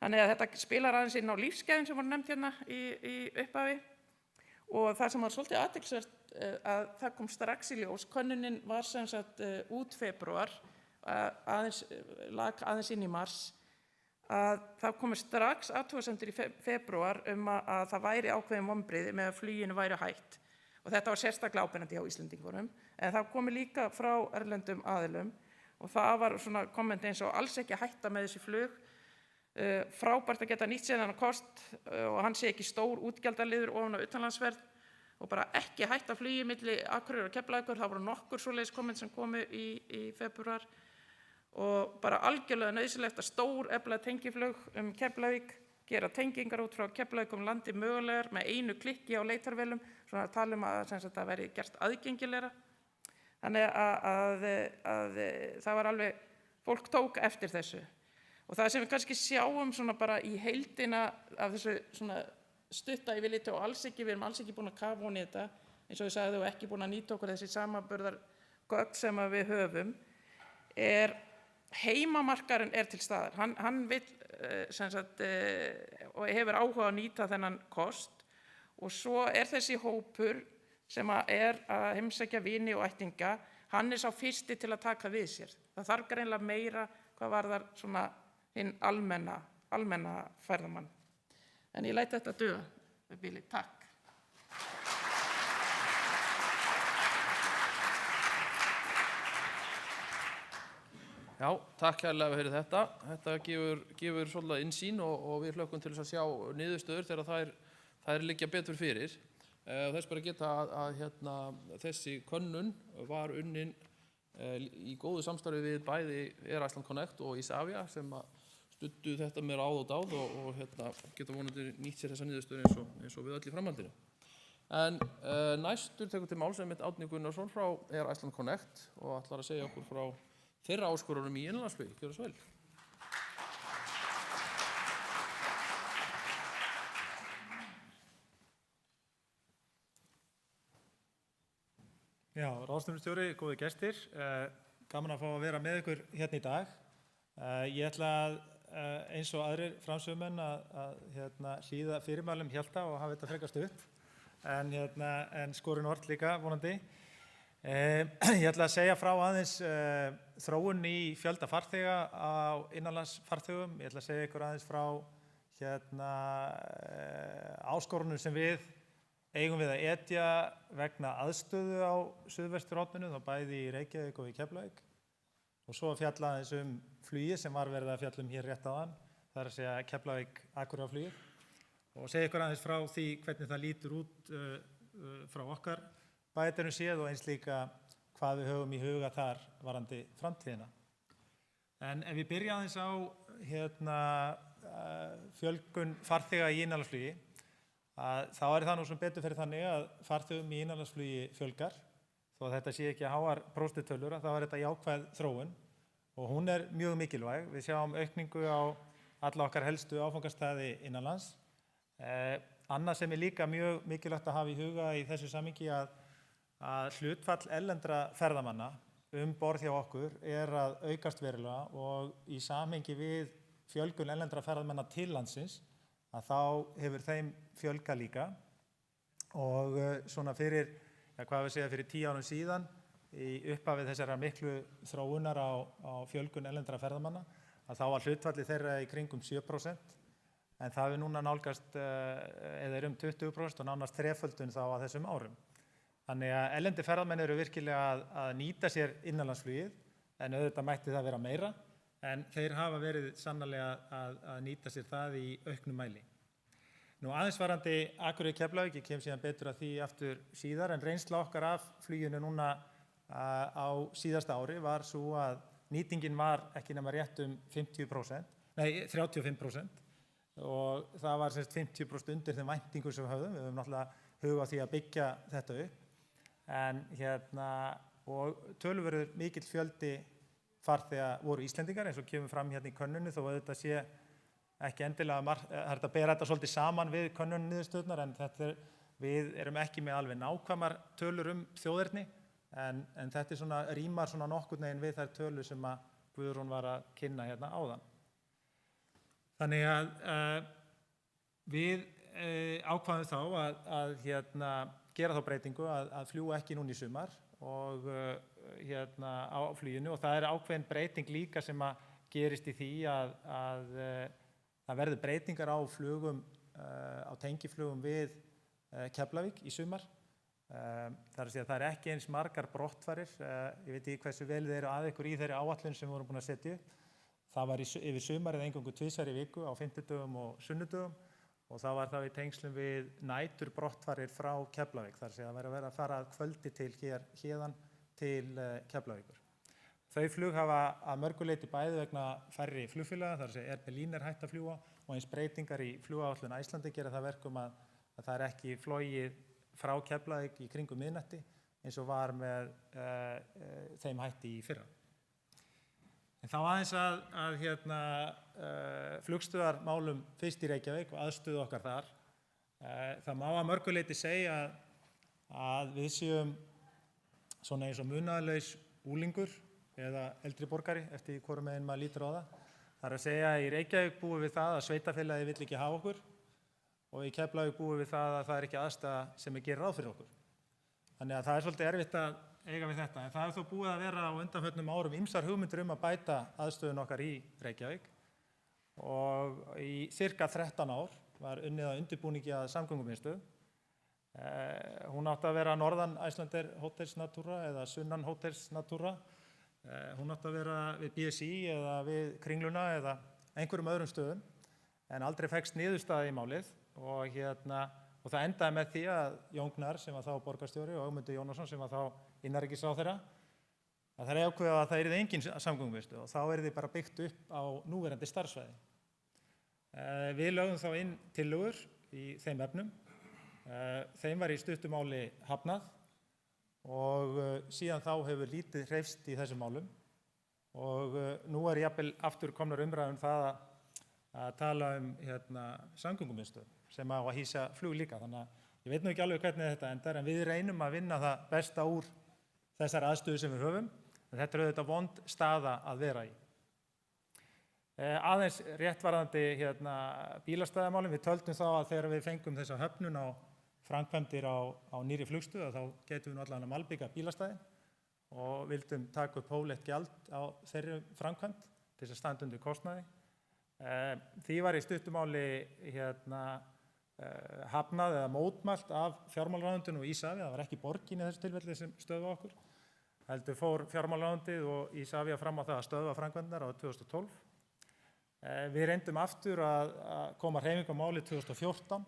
Þannig að þetta spilar aðeins inn á lífsgæðin sem voru nefnd hérna í upphafi. Og það sem var svolítið athyglisvert að það kom strax í ljós, könnunin var sem sagt út febrúar, lag aðeins inn í mars, að það komu strax athugasemdir í febrúar að það væri ákveðin vonbrigði með að fluginu væri hætt. Og þetta var sérstaklega áberandi hjá Íslendingunum, en það komi líka frá erlendum aðilum og það var svona kommenti eins og alls ekki hætta með þessi flug, frábært að geta nýtt sér þennan kost og hann sé ekki stór útgjaldaliður ofan á utanlandsferð og bara ekki hætta flugi milli Akureyrar og Keflavíkur, það voru nokkur svoleiðis komment sem komu í febrúar og bara algjörlega nauðsynlegt að stórefla tengiflug Keflavík, gera tengingar út frá Keflavík landi mögulegar með einu klikki á leitarvélum, svona að tala að það veri gert aðgengilegra. Þannig að það var alveg, fólk tók eftir þessu. Og það sem við kannski sjáum svona bara í heildina af þessu svona stutta yfirliti og við erum alls ekki búin að kafa ofan í þetta, eins og ég sagði og ekki búin að nýta okkur þessi samanburðargögn sem við höfum, heimamarkaðurinn til staðar. Hann vill og hefur áhuga að nýta þennan kost og svo þessi hópur sem að heimsækja vini og ættinga, hann sá fyrsti til að taka við sér. Það þarf greinilega meira hvað varðar svona hinn almenna ferðamann. En ég læt þetta duga, Bili, takk. Já, takk kærlega fyrir þetta. Þetta gefur svolítið innsýn og við hlökkum til þess að sjá niðurstöður þegar þær liggja betur fyrir. Þess bara geta að þessi könnun var unnin í góðu samstarfi við bæði Iceland Connect og Isavia sem studdu þetta með ráð og dáð og geta vonandi nýtt sér þessa niðurstöður eins og við öll í framhaldinu. En næstur tekur til máls Árni Gunnarsson frá Iceland Connect og ætlar að segja okkur frá þeirra áskorunum í innanlandsflugi. Gjörðu svo vel. Já, ráðstefnustjóri, góði gestir, gaman að fá að vera með ykkur hérna í dag. Ég ætla eins og aðrir framsögumenn að hlýða fyrirmælum Hjalta og hafa þetta frekar stutt, en skorin orð líka vonandi. Ég ætla að segja frá aðeins þróun í fjölda farþega á innanlandsfarþegum. Ég ætla að segja ykkur aðeins frá áskorunum sem við eigum við að etja vegna aðstöðu á suðvesturhorninu, þá bæði í Reykjavík og í Keflavík. Og svo að fjalla aðeins flugi sem var verið að fjalla hér rétt áðan, það að segja Keflavík Akureyrarflugið. Og segja ykkur aðeins frá því hvernig það lítur út frá okkar bæjardyrum séð og eins líka hvað við höfum í huga þar varðandi framtíðina. En ef við byrja aðeins á fjölgun farþega í innanlandsflugi, þá það nú sem betur fyrir þannig að farþegum í innanlandsflugi fjölgar, þó að þetta sé ekki háar próstutölur, þá þetta jákvæð þróun og hún mjög mikilvæg. Við sjáum aukningu á alla okkar helstu áfangastæði innanlands. Annað sem líka mjög mikilvægt að hafa í huga í þessu samhengi að hlutfall erlendra ferðamanna borð hjá okkur að aukast verulega og í samhengi við fjölgun erlendra ferðamanna til landsins að þá hefur þeim fjölga líka og svona fyrir, hvað við segja fyrir 10 árum síðan í upphafið þessara miklu þróunar á fjölgun erlendra ferðamanna að þá var hlutfalli þeirra í kringum 7% en það núna nálgast eða 20% og nánast þreföldun þá á þessum árum. Þannig að erlendir ferðamenn eru virkilega að nýta sér innanlandsflugið, en auðvitað mætti það vera meira, en þeir hafa verið sannarlega að nýta sér það í auknum mæli. Nú aðeins varandi Akureyri Keflavík, ég kem síðan betur að því aftur síðar, en reynsla okkar af fluginu núna á síðasta ári var svo að nýtingin var ekki nema rétt 35%, og það var 50% undir þeim væntingum sem við höfðum. Við höfum náttúrulega hug á því að byggja þetta upp, en og töluverður mikill fjöldi farþega voru Íslendingar, eins og kemur fram hérna í könnunni, þó að þetta sé ekki endilega, það er að bera þetta svolítið saman við könnunniðurstöðnar, en við erum ekki með alveg nákvæmar tölur þjóðerni, en þetta svona rímar svona nokkurn veginn við þær tölur sem að Guðrún var að kynna hérna áðan. Þannig að við ákvaðum þá að gera þá breytingu að fljúga ekki núna í sumar og á fluginu, og það er ákveðin breyting líka sem að gerist í því að það verður breytingar á flugum, á tengiflugum við Keflavík í sumar. Það er að segja að það er ekki eins margar brottfarir, ég veit ekki hversu vel þið eru að ykkur í þeirri áætlun sem við vorum búin að setja upp. Það var yfir sumarið eingöngu 2 í viku á 50 og sunnudögum, og það var þá í tengslum við nætur brottfarir frá Keflavík, þar að það verið að fara kvöldi til héðan til Keflavíkur. Þau flug hafa að mörguleiti bæði vegna færri flugfélaga, þar að segja Berlín hætt að fljúga, og eins breytingar í flugáætlun Íslandi gera það verkum að það er ekki flogið frá Keflavík í kringum miðnætti eins og var með þeim hætti í fyrra. En þá aðeins að flugstöðarmálum fyrst í Reykjavík og aðstöðu okkar þar. Það má að mörguleiti segja að við séum svona eins og munaðarlaus úlingur eða eldri borgari, eftir hvorum meginn maður lítur á það. Það er að segja að í Reykjavík búum við það að sveitarfélagið vill ekki hafa okkur, og í Keflavík búum við það að það er ekki aðstaða sem við gerir ráð fyrir okkur. Þannig að það er svolítið erfitt að eiga við þetta, en það er þó búið að vera á undanförnum árum ýmsar hugmyndir að bæta aðstöðun okkar í Reykjavík, og í sirka 13 ár var unnið að undirbúningi að samgöngumiðstöð. Hún átti að vera norðan Icelandair Hotels Natura eða sunnan Hotels Natura. Hún átti að vera við BSI eða við Kringluna eða einhverjum öðrum stöðum, en aldrei fékkst niðurstaða í málið, og það endaði með því að Jón Gnarr, sem var þá borgarstjóri, og Ögmundur Jónasson, sem var þá innanríkisráðherra, að það er ákveðið að það yrði engin samgöngumiðstöð, og þá yrði bara byggt upp á núverandi starfsvæði. Við lögðum þá inn tillögur í þeim efnum. Þeim var í stuttu máli hafnað, og síðan þá hefur lítið hreyfst í þessum málum, og nú er jafnvel aftur komnar umræðum það að tala samgöngumiðstöð sem á að hýsa flug líka. Þannig að ég veit nú ekki alveg hvernig þetta endar, en við reynum að vinna það besta úr þessar aðstöðu sem við höfum, en þetta er auðvitað vond staða að vera í. Aðeins réttvarðandi bílastæðamálum, við töldum þá að þegar við fengum þessa höfnun á framkvæmdir á nýrri flugstöð, þá getum við nú allavega malbika bílastæðin, og vildum taka upp hóflegt gjald á þeirri framkvæmd til þess að standa undir kostnaði. Því var í stuttumáli hafnað eða mótmælt af fjármálaráðuneytinu og Isavia. Það var ekki borgin í þessu tilfelli sem stöðva okkur, heldur fór fjármálaráðuneytið og Isavia fram á það að stöðva framkvæmdirnar árið 2012. Við reyndum aftur að koma hreyfingu á máli 2014,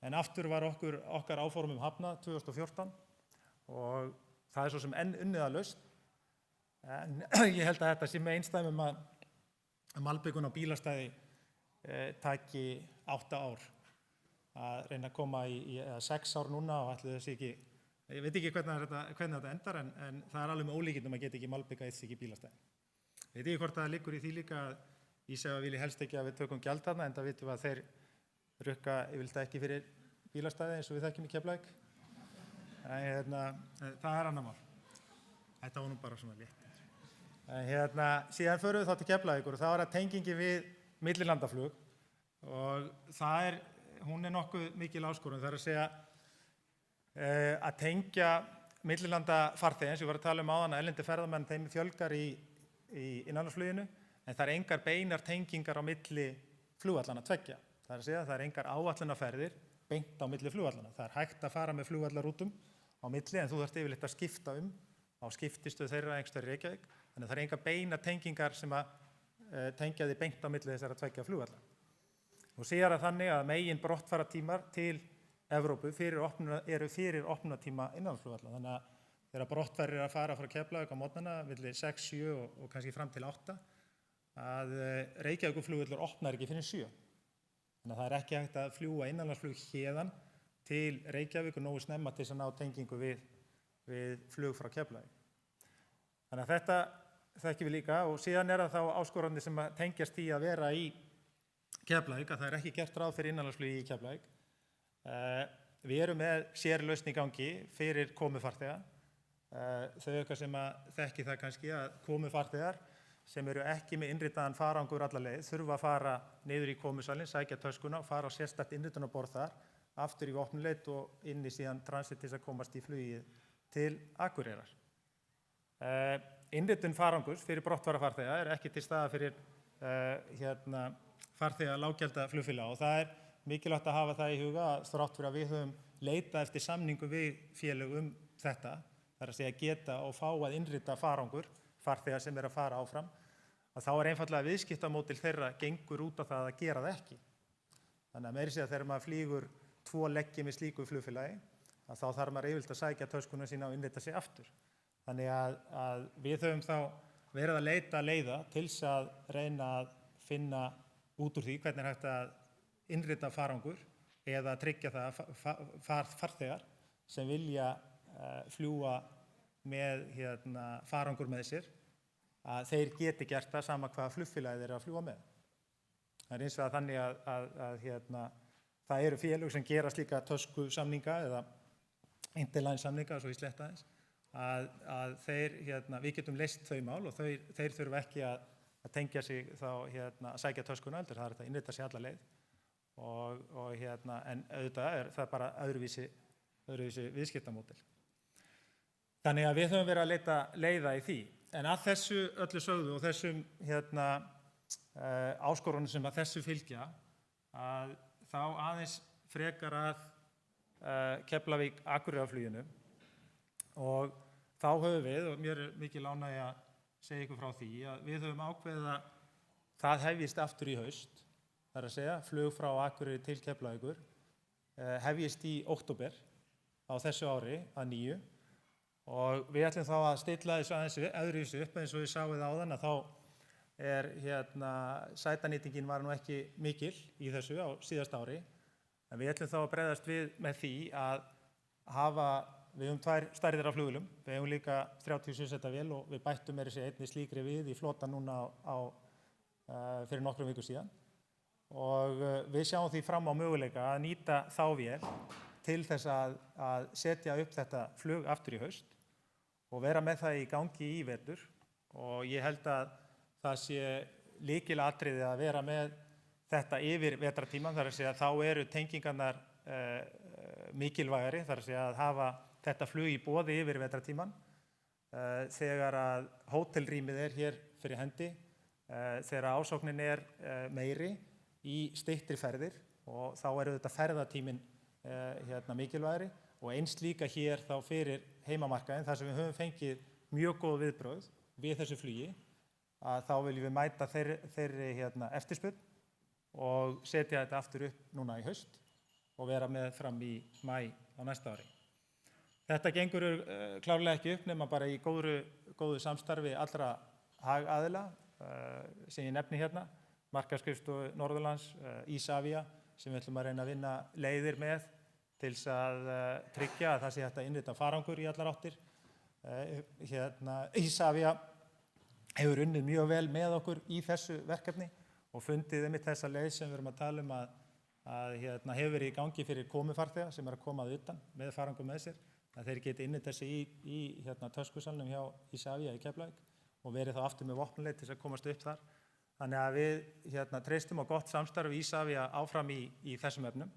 en aftur var okkar áformum hafnað 2014, og það er svo sem enn unnið að lausn. En ég held að þetta sé með einstæmum að malbikun á bílastæði taki 8 ár að reyna að koma í 6 ár núna, og ætli þessi ekki, ég veit ekki hvernig þetta endar, en það er alveg með ólíkindum að geta ekki malbika eitt ekki bílastæði. Ég veit ekki hvort það liggur í því líka að Ísafjörður vilji helst ekki að við tökum gjald þarna, en það vitum við að þeir rukka yfirleitt ekki fyrir bílastæði eins og við þekkjum í Keflavík. Það er annar mál. Þetta var nú bara svona létt. Síðan förum við þá til Keflavíkur, og það var að tengingi við millilandaflug, og hún er nokkuð mikil áskorun. Það er að segja að tengja millilandafarþega, eins og ég var að tala um áðan, að erlendir ferðamenn þeim fjölgar í innanlandsfluginu, en það er engar beinar tengingar á milli flugvallana tveggja. Það er að segja að það er engar áætlunarferðir beint á milli flugvallana. Það er hægt að fara með flugvallarútum, á milli, en þú þarft yfirleitt að skipta á skiptistöð þeirra einhverstaðar í Reykjavík, þannig að það enga beina tengingar sem að tengja þig beint á milli þessara 2 flugvalla. Og síðan þannig að megin brottfaratímar til Evrópu eru fyrir opnunartíma innanlandsflugvalla, þannig að þegar brottfarir að fara frá Keflavík á morgnana milli 6, 7 og kannski fram til 8, að Reykjavíkurflugvöllur opnar ekki fyrir 7. Þannig að það ekki hægt að fljúga innanlandsflug héðan til Reykjavík og nógu snemma til þess að ná tengingu við flug frá Keflavík. Þannig að þetta þekkjum við líka, og síðan það þá áskoranir sem tengjast í að vera í Keflavík, að það ekki gert ráð fyrir innanlandsflugi í Keflavík. Við erum með sérlausn í gangi fyrir komufarþega. Þau okkar sem þekki það kannski að komufarþegar sem eru ekki með innritaðan farangur alla leið þurfa að fara niður í komusalinn, sækja töskuna og fara á sérstakt innritunarborð þar, aftur í vopnuleit og inn í síðan transit til að komast í flugið til Akureyrar. Innritun farangurs fyrir brottfararfarþega ekki til staðar fyrir farþega lággjalda flugfélaga, og það mikilvægt að hafa það í huga að þrátt fyrir að við höfum leitað eftir samningu við félög þetta, þar að segja geta og fá að innrita farangur farþega sem að fara áfram, að þá einfaldlega viðskiptamódel þeirra gengur út á það að gera það ekki. Þannig að meira segja þegar maður flýgur 2 leggi með slíku flugfélagi, að þá þarf maður yfirleitt að sækja töskuna sína og innrita sig aftur. Þannig að við höfum þá verið að leita leiða til þess að reyna að finna út úr því hvernig hægt að innrita farangur eða tryggja það að farþegar sem vilja fljúga með farangur með sér, að þeir geti gert það sama hvaða flugfélagi þeir að fljúga með. Það eins og þannig að það eru félög sem gera slíka töskusamninga eða interline-samninga, svo í sletta aðeins, að þeir, við getum leyst þau mál og þeir þurfa ekki að tengja sig þá að sækja töskuna, heldur það að innrita sig alla leið, en auðvitað það bara öðruvísi viðskiptamódel. Þannig að við höfum verið að leita leiða í því. En að þessu öllu sögðu og þessum áskorunum sem að þessu fylgja, að þá aðeins frekar að Keflavík Akureyrarfluginu, og þá höfum við, og mér mikil ánægja að segja ykkur frá því, að við höfum ákveðið að það hefjist aftur í haust, það að segja, flug frá Akureyri til Keflavíkur, hefjist í október á þessu ári að nýju. Og við ætlum þá að stilla þessu aðeins öðruvísi upp, eins og við sáum áðan að þá sætanýtingin var nú ekki mikil í þessu á síðasta ári, en við ætlum þá að bregðast við með því að við höfum 2 stærðir af flugvélum, við höfum líka 37 seta vél og við bættum einni slíkri við í flota núna fyrir nokkrum vikum síðan, og við sjáum því fram á möguleika að nýta þá vél til þess að setja upp þetta flug aftur í haust og vera með það í gangi í vetur, og ég held að það sé lykilatriði að vera með þetta yfir vetrartímann, þar að segja að þá eru tengingarnar mikilvægari, þar að segja að hafa þetta flug í boði yfir vetrartímann, þegar að hótelrýmið hér fyrir hendi, þegar ásóknin meiri í styttri ferðir, og þá þetta ferðatíminn mikilvægari, og eins líka hér þá fyrir heimamarkaðinn, þar sem við höfum fengið mjög góð viðbrögð við þessu flugi, að þá viljum við mæta þeirri eftirspurn og setja þetta aftur upp núna í haust og vera með fram í maí á næsta ári. Þetta gengur klárlega ekki upp nema bara í góðu samstarfi allra hagaðila sem ég nefni hérna, markaðsskrifstofu Norðurlands, Isavia, sem við ætlum að reyna að vinna leiðir með til þess að tryggja að það sé hægt að innrita farangur í allar áttir. Isavia hefur unnið mjög vel með okkur í þessu verkefni og fundið einmitt þessa leið sem við erum að tala um að hefur verið í gangi fyrir komufarþega sem að koma að utan með farangur með sér, að þeir geti innrita sig í töskusalnum hjá Isavia í Keflavík og verið þá aftur með vopnuleit til þess að komast upp þar. Þannig að við treystum á gott samstarf við Isavia áfram í þessum efnum,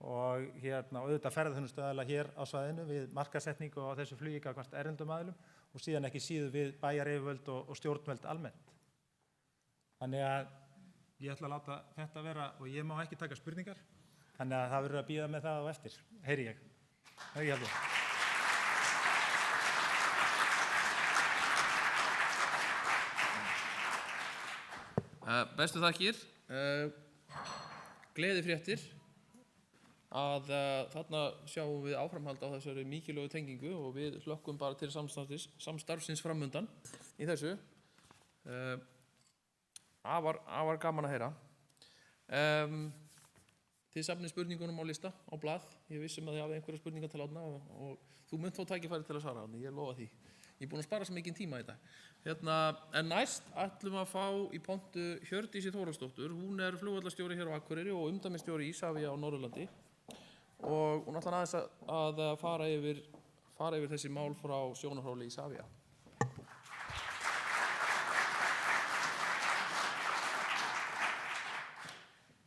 og auðvitað ferðaþjónustuaðila hér á svæðinu við markaðssetningu á þessu flugi gagnvart erlendum aðilum og síðan ekki síður við bæjaryfirvöld og stjórnvöld almennt. Þannig að ég ætla að láta þetta vera og ég má ekki taka spurningar, þannig að það verður að bíða með það á eftir, heyri ég. Bestu þakkir, gleðifréttir að þarna sjáum við áframhald á þessari mikilvægu tengingu og við hlökkum bara til samstarfsins framundan í þessu. Afar gaman að heyra. Þið safnið spurningunum á lista, á blað. Ég vissum að þið hafið einhverja spurningar til átna og þú munt fá tækifæri til að svara hann, ég lofa því. Ég er búinn að spara svo mikinn tíma í dag. En næst ætlum að fá í pontu Hjördísi Þórhallsdóttur. Hún er flugvallarstjóri hér á Akureyri og umdæmisstjóri Isavia á Norðurlandi. Og hún ætlar aðeins að fara yfir þessi mál frá sjónarhorni Isavia.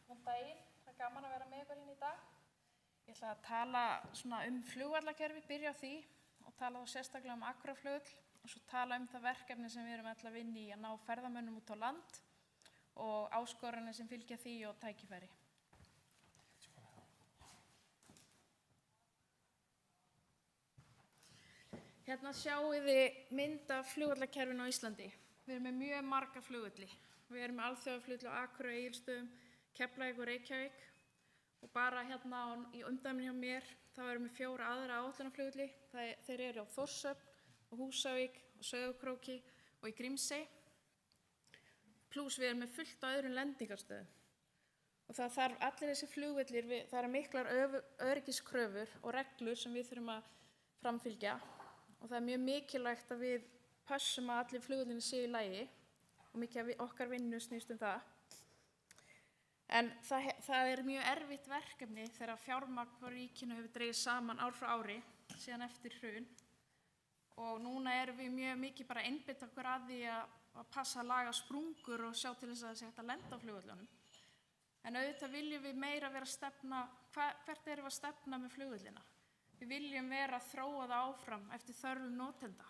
Góðan daginn, það er gaman að vera með ykkur hérna í dag. Ég ætla að tala svona flugvallakerfi, byrja á því og tala þá sérstaklega Akureyrarflugvöll og svo tala það verkefni sem við erum öll að vinna í að ná ferðamönnum út á land og áskoranir sem fylgja því og tækifæri. Hérna sjáum við mynd af flugvallakerfinu á Íslandi. Við erum með mjög marga flugvelli. Við erum með alþjóðaflugvöll á Akureyri, Egilsstöðum, Keflavík og Reykjavík. Og bara hérna í umdæminu hjá mér, þá erum við 4 aðra áætlunarflugvelli. Þeir eru á Þórshöfn, á Húsavík, á Sauðárkróki og í Grímsey. Plús við erum með fullt á öðrum lendingarstöðum. Og það þarf allir þessi flugvellir, það eru miklar öryggiskröfur og reglur sem við þurfum að framfylgja. Og það er mjög mikilvægt að við pössum að allir flugvellinni séu í lagi og mikið af okkar vinnu snýst það. En það er mjög erfitt verkefni þegar fjármagn frá ríkinu hefur dregið saman ár frá ári síðan eftir hrun. Og núna erum við mjög mikið bara einbeitt okkur að því að passa að laga sprungur og sjá til þess að það sé hægt að lenda á flugvöllunum. En auðvitað viljum við meira vera að stefna, hvert erum við að stefna með flugvöllina? Við viljum vera að þróa það áfram eftir þörfum notenda.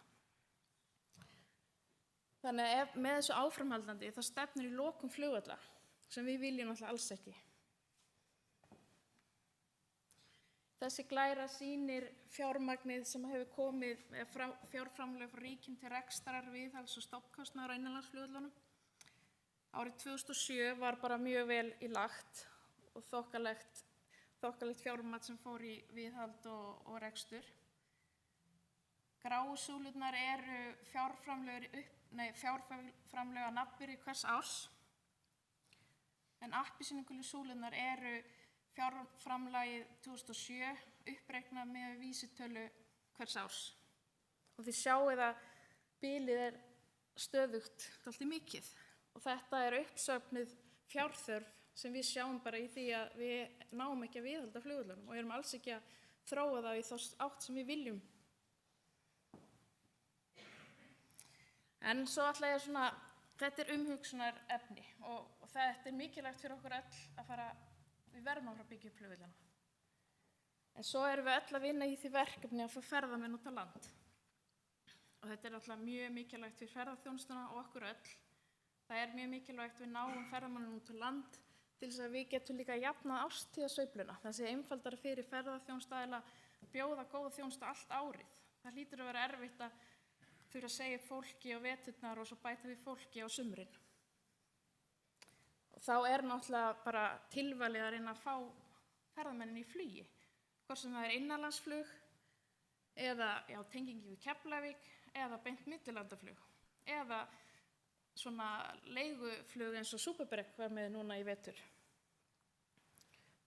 Þannig að með þessu áframhaldandi þá stefnir í lokum flugvalla sem við viljum alltaf alls ekki. Þessi glæra sýnir fjármagnið sem hefur komið fjárframlög frá ríkjum til rekstrar, viðhalds og stofnkostnaðar á innanlandsflughöllunum. Árið 2007 var bara mjög vel í lagt og þokkalegt fjármagn sem fór í viðhald og rekstur. Gráu súlurnar eru fjárframlög að nafnvirði hvers árs. En appelsínugulu súlurnar eru fjárframlagið 2007 uppreiknað með vísitölu hvers árs. Og þið sjáið að bilið er stöðugt dálítið mikið. Og þetta er uppsöfnuð fjárþörf sem við sjáum bara í því að við náum ekki að viðhalda flugvöllunum og erum alls ekki að þróa það í þá átt sem við viljum. En svo ætla ég þetta er umhugsunar efni og þetta er mikilvægt fyrir okkur öll að við verðum að byggja upp flugvöllina. En svo erum við öll að vinna í því verkefni að fá ferðamenn út á land. Og þetta er alltaf mjög mikilvægt fyrir ferðaþjónustuna og okkur öll. Það er mjög mikilvægt við náum ferðamannum út á land til þess að við getum líka jafnað árstíðasveifluna. Það sé einfaldara fyrir ferðaþjónustaðila að bjóða góða þjónustu allt árið. Það hlýtur að vera erfitt að þurfa að segja fólki á veturnar og svo bæta við fólki á sumrin. Og þá er náttúrulega bara tilvalið að reyna að fá ferðamennin í flugi. Hvort sem það er innanlandsflug eða tengingi við Keflavík eða beint millilandaflug eða svona leiguflug eins og Superbrekk var með núna í vetur.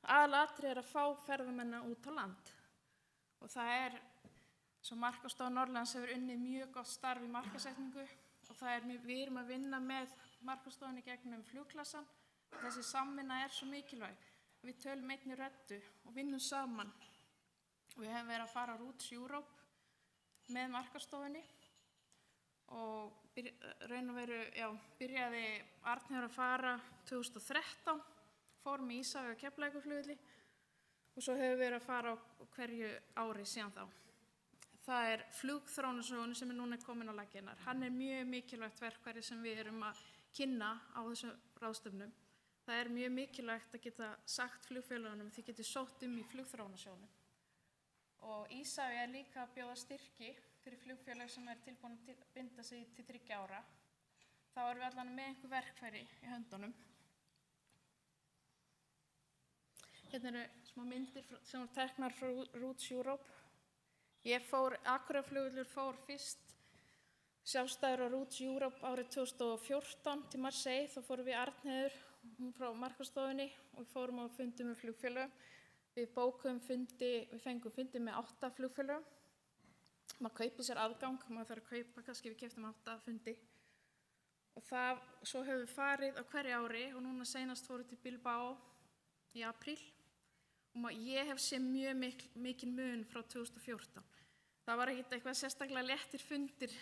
Aðalatriðið er að fá ferðamennina út á land og það er svo Markaðsstofa Norðurlands hefur unnið mjög gott starf í markaðssetningu og við erum að vinna með Markaðsstofunni gegnum flugklassan. Þessi samvinna er svo mikilvæg. Við tölum einni röddu og vinnum saman. Við hefum verið að fara á Roots Europe með Markaðsstofunni og raun og veru, byrjaði Arnheiður að fara 2013, fórum í Isavia og Keflavíkurflugvelli og svo hefur verið að fara á hverju ári síðan þá. Það er flugþróunarsjóður sem er núna komin á laggirnar. Hann er mjög mikilvægt verkfæri sem við erum að kynna á þessum ráðstefnum. Það er mjög mikilvægt að geta sagt flugfélögunum þið getið sótt í flugþróunarsjóðnum. Og Isavia er líka að bjóða styrki fyrir flugfélög sem er tilbúin að binda sig til 3 ára. þá erum við allan með einhver verkfæri í höndunum. Hérna eru smá myndir sem voru teknar frá Routes Europe. Akureyrarflugvöllur fór fyrst sjálfstæður á Routes Europe árið 2014 til Marseille. Þá fórum við Arnheiður frá markaðsstofunni og við fórum á fundi með flugfélögum. Við bókuðum fundi, við fengum fundi með 8 flugfélögum. Maður kaupir sér aðgang, maður þarf að kaupa, kannski við keyptum 8 fundi. Og svo höfum við farið á hverju ári og núna seinast fórum til Bilbao í apríl. Og ég hef séð mjög mikinn mun frá 2014. Það var ekkert eitthvað sérstaklega léttir fundir,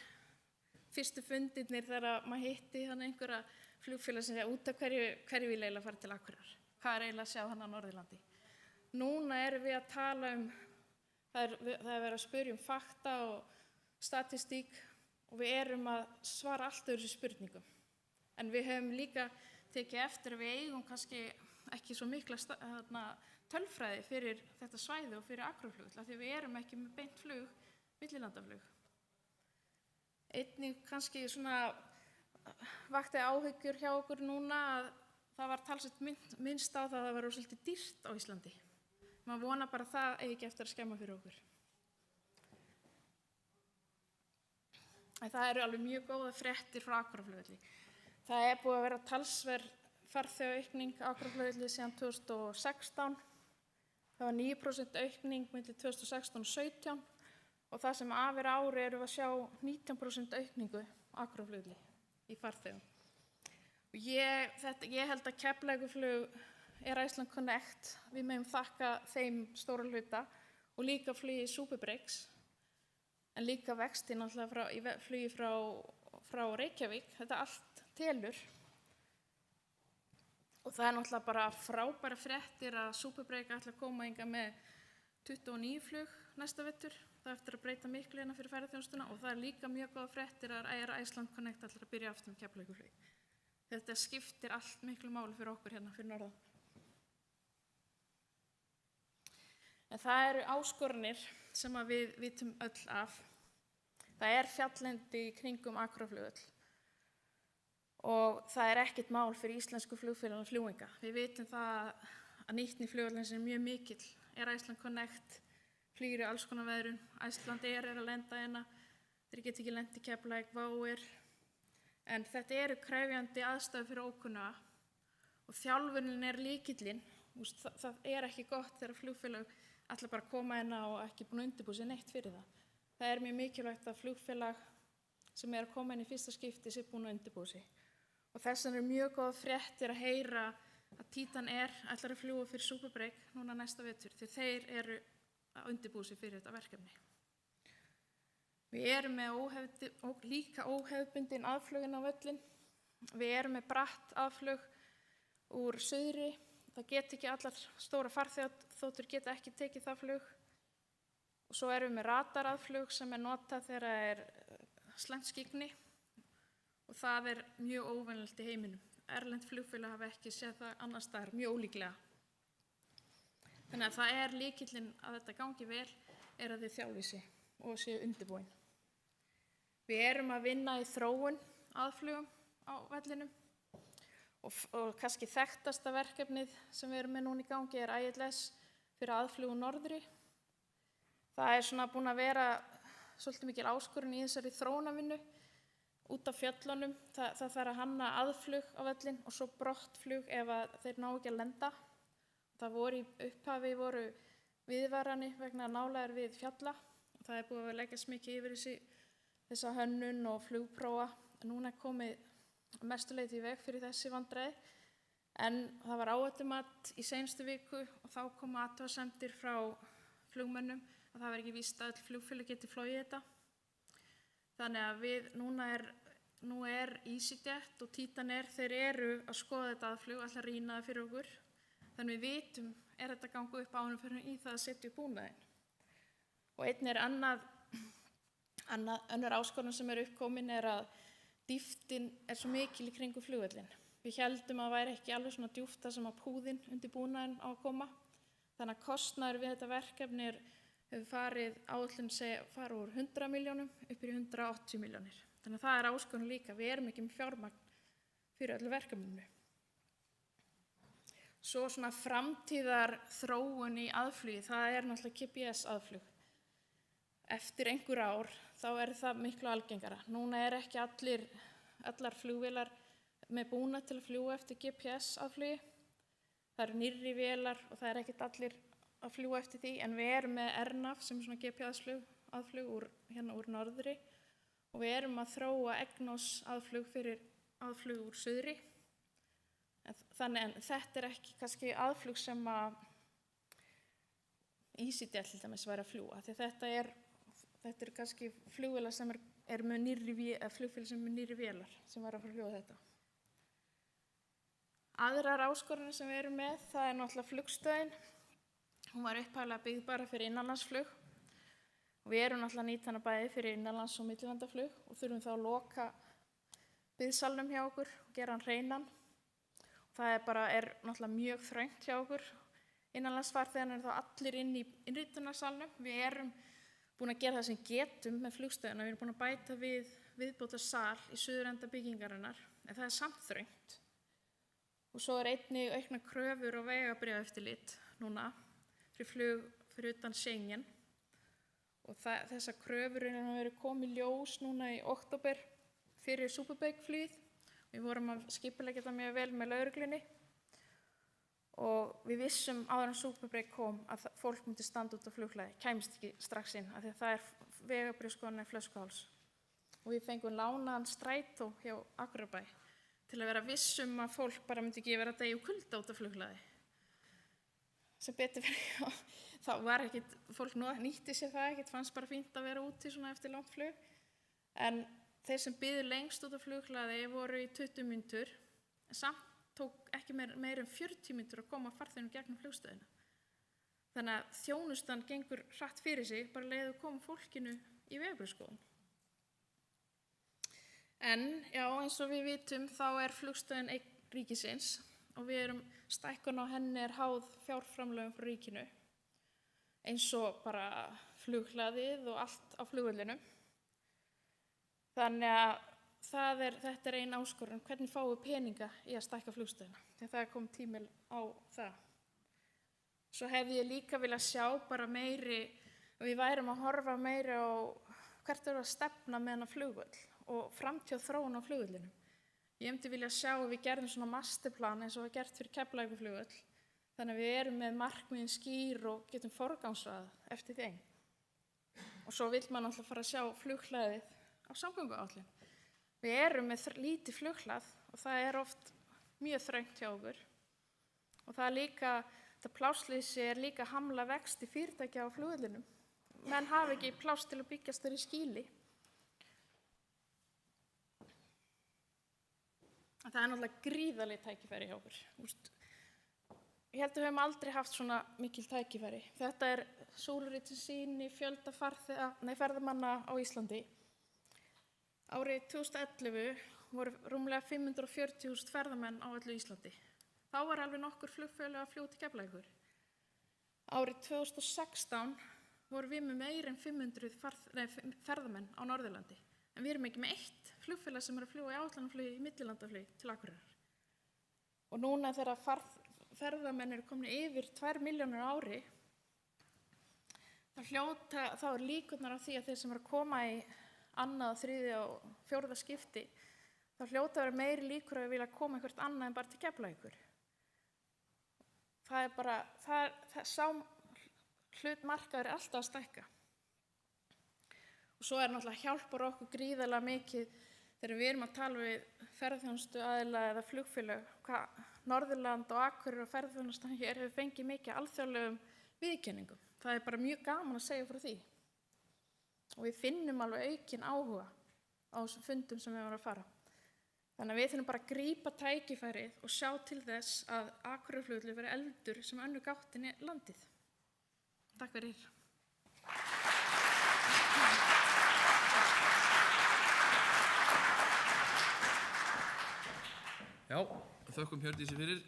fyrstu fundirnir þegar maður hitti þannig einhverja flugfélag sem segja út af hverju vil eiginlega fara til Akureyrar. Hvað eiginlega að sjá hann á Norðurlandi? Núna erum við að tala það er verið að spyrja fakta og statistík og við erum að svara allt þessu spurningum. En við höfum líka tekið eftir að við eigum kannski ekki svo mikla tölfræði fyrir þetta svæði og fyrir Akureyrarflugvöll af því við erum ekki með beint flug, millilandaflug. Einnig kannski vakti áhyggjur hjá okkur núna að það var talsvert minnst á það að það var svolítið dýrt á Íslandi. Maður vonar bara að það eigi ekki eftir að skemma fyrir okkur. En það eru alveg mjög góða fréttir frá Akureyrarflugvelli. Það er búið að vera talsverð farþegaaukning á Akureyrarflugvelli síðan 2016. Það var 9% aukning milli 2016 og 2017 og það sem af ári erum við að sjá 19% aukningu á Akureyrarflugvelli í farþegum. Og ég held að Keflavíkurflug Iceland Connect, við megum þakka þeim stóra hluta og líka flugi Superbreaks, en líka vexti náttúrulega í flugi frá Reykjavík, þetta allt telur. Og það er náttúrulega bara frábæra fréttir að Superbreak ætla að koma hingað með 29 flug næsta vetur. Það er eftir að breyta miklu hérna fyrir ferðaþjónustuna og það er líka mjög góða fréttir að Iceland Connect ætlar að byrja aftur með Keflavíkurflug. Þetta skiptir allt miklu máli fyrir okkur hérna fyrir norðan. En það eru áskoranir sem við vitum öll af. Það er fjalllendi í kringum Akureyrarflugvöll og það er ekkert mál fyrir íslensku flugfélagana fljúginga. Við vitum það að nýtni flugvöllins er mjög mikill. Iceland Connect flýgur í alls konar veðrum. Icelandair er að lenda hérna. Þeir geta ekki lent í Keflavík, Váir. En þetta eru krefjandi aðstæður fyrir ókunnuga og þjálfunin er lykillinn. Það er ekki gott þegar flugfélag ætla bara að koma hérna og ekki búin að undirbúa sig neitt fyrir það. Það er mjög mikilvægt að flugfélag sem er að koma inn í fyrsta skipti sé búin að undirbúa sig. Og þess vegna er mjög góð fréttir að heyra að Titan ætlar að fljúga fyrir Superbreak núna næsta vetur því þeir eru að undirbúa sig fyrir þetta verkefni. Við erum með líka óhefðbundin aðflugin á völlin. Við erum með bratt aðflug úr suðri. Það geta ekki allar stóra farþegaþotur geta ekki tekið það flug. Og svo erum við með radaraðflug sem er notað þegar það er slæmt skyggni og það er mjög óvenjulegt í heiminum. Erlend flugfélag hafa ekki séð það annars staðar, mjög ólíklega. Þannig að það er lykillinn að þetta gangi vel er að þið þjálfi sig og séu undirbúin. Við erum að vinna í þróun aðflugum á vellinum og kannski þekktasta verkefnið sem við erum með núna í gangi er ILS fyrir aðflugu norðri. Það er búin að vera svolítið mikil áskorun í þessari þróunarvinnu út af fjöllunum. Það þarf að hanna aðflug á vellin og svo brottflug ef þeir ná ekki að lenda. Það voru í upphafi viðvaranir vegna nálægðar við fjalla og það er búið að leggjast mikið yfir þessa hönnun og flugprófa. Núna er komið mestu leyti í veg fyrir þessi vandræði en það var áhættumat í seinustu viku og þá komu athugasemdir frá flugmönnum að það var ekki víst að öll flugfélög geti flogið þetta. Þannig að nú er EasyJet og Titan þeir eru að skoða þetta aðflug, alltaf rýna það fyrir okkur. Þannig við vitum, er þetta gangu upp ánum fyrir í það að setja upp búnaðinn. Og einn er önnur áskorun sem er uppkomin er að dýptin er svo mikil í kringum flugvöllin. Við héldum að það væri ekki alveg svona djúpt sem að púðinn undir búnaðinn á að koma. Þannig að kostnaður við þetta verkefni hefur farið úr 100 milljónum upp í 180 milljónir. Þannig að það er áskorun líka. Við erum ekki með fjármagn fyrir öllu verkefninu. Svo svona framtíðar þróun í aðflugi, það náttúrulega GPS-aðflug. Eftir einhver ár þá það miklu algengara. Núna ekki allar flugvélar með búnað til að fljúga eftir GPS-aðflugi. Það eru nýrri vélar og það ekkert allir að fljúga eftir því, en við erum með Ernaf sem svona GPS-aðflug úr norðri og við erum að þróa EGNOS-aðflug fyrir aðflug úr suðri. Þannig en þetta ekki kannski aðflug sem að EasyJet til dæmis væri að fljúga, því þetta kannski flugvélar sem með flugfélag sem með nýrri vélar sem væri að fara að fljúga þetta. Aðrar áskoranir sem við erum með, það náttúrulega flugstöðin. Hún var upphaflega byggð bara fyrir innanlandsflug. Og við erum náttúrulega nýtt hana bæði fyrir innanlands- og millilandaflug og þurfum þá að loka biðsalnum hjá okkur og gera hann hreinan. Það náttúrulega mjög þröngt hjá okkur. Innanlandsfarþegarnir þá allir inn í innritunarsalnum. Við erum búin að gera það sem getum með flugstöðina. Við erum búin að bæta viðbóta sal í suðurenda byggingarinnar, en það samt þröngt. Og svo einnig aukna kröfur og vegabréfaeftirlit núna fyrir flug fyrir utan Schengen. Og þessar kröfur hafa verið komið í ljós núna í október fyrir Superbike-flugið. Við vorum að skipuleggja þetta mjög vel með lögreglunni. Og við vissum áður en Superbike kom að fólk myndi standa út á flughlaði, kæmist ekki strax inn, af því að það vegabréfskoðun flöskuháls. Og við fengum lánaðan strætó hjá Akureyrarbæ til að vera vissum að fólk bara myndi ekki vera að deyja úr kulda út af flughlaði. Sem betur fyrir, þá var ekkert, fólk nýtti sér það ekkert, fannst bara fínt að vera úti svona eftir langt flug. En þeir sem biðu lengst út af flughlaði voru í 20 mínútur, en samt tók ekki meir en 40 mínútur að koma farþegunum gegnum flugstöðina. Þannig að þjónustan gengur hratt fyrir sig, bara leiðu að koma fólkinu í vegabréfskoðun. En já, eins og við vitum þá flugstöðin eign ríkisins og við stækkun á henni háð fjárframlögum frá ríkinu, eins og bara flughlaðið og allt á flugvellinum. Þannig að þetta ein áskorun, hvernig fáum við peninga í að stækka flugstöðina, því það kom tími á það. Svo hefði ég líka viljað sjá bara meiri, og við værum að horfa meiri á hvert að stefna með hana flugvöll og framtíð þróun á flugvellinum. Ég myndi vilja sjá að við gerðum svona masterplan eins og var gert fyrir Keflavíkurflugvöll, þannig að við erum með markmiðin skýr og getum forgangsraðað eftir þeim. Og svo vill maður náttúrulega fara að sjá flughlaðið á samgönguáætlun. Við erum með lítið flughlað og það oft mjög þröngt hjá okkur. Og það líka, þetta plássleysi líka að hamla vexti fyrirtækja á flugvellinum. Menn hafa ekki pláss til að byggjast þar í skýli. Það náttúrulega gríðarleg tækifæri hjá okkur. Ég held að við höfum aldrei haft svona mikil tækifæri. Þetta súluritið sýni fjölda ferðamanna á Íslandi. Árið 2011 voru rúmlega 540.000 ferðamenn á öllu Íslandi. Þá var alveg nokkur flugfélög að fljúga til Keflavíkur. Árið 2016 vorum við með meira en 500 ferðamenn á Norðurlandi. En við erum ekki með eitt flugfélag sem að fljúga í áætlunarflugi í millilandaflugi til Akureyrar. Og núna þegar ferðamenn komin yfir 2 milljónir á ári, þá líkurnar á því að þeir sem að koma í annað, þriðja og fjórða skipti, þá hljóta að vera meiri líkur að vilja koma eitthvað annað en bara til Keflavíkur. Sá hlutmarkaður alltaf að stækka. Og svo náttúrulega hjálpar okkur gríðarlega mikið þegar við erum að tala við ferðaþjónustu aðila eða flugfélög, hvað Norðurland og Akureyri og ferðaþjónustan hér hefur fengið mikið alþjóðlegum viðurkenningum. Það bara mjög gaman að segja frá því. Og við finnum alveg aukinn áhuga á þessum fundum sem við erum að fara. Þannig að við þurfum bara að grípa tækifærið og sjá til þess að Akureyrarflugvöllur verði efldur sem önnur gáttin í landið. Takk fyrir. Já, þökkum Hjördísi fyrir.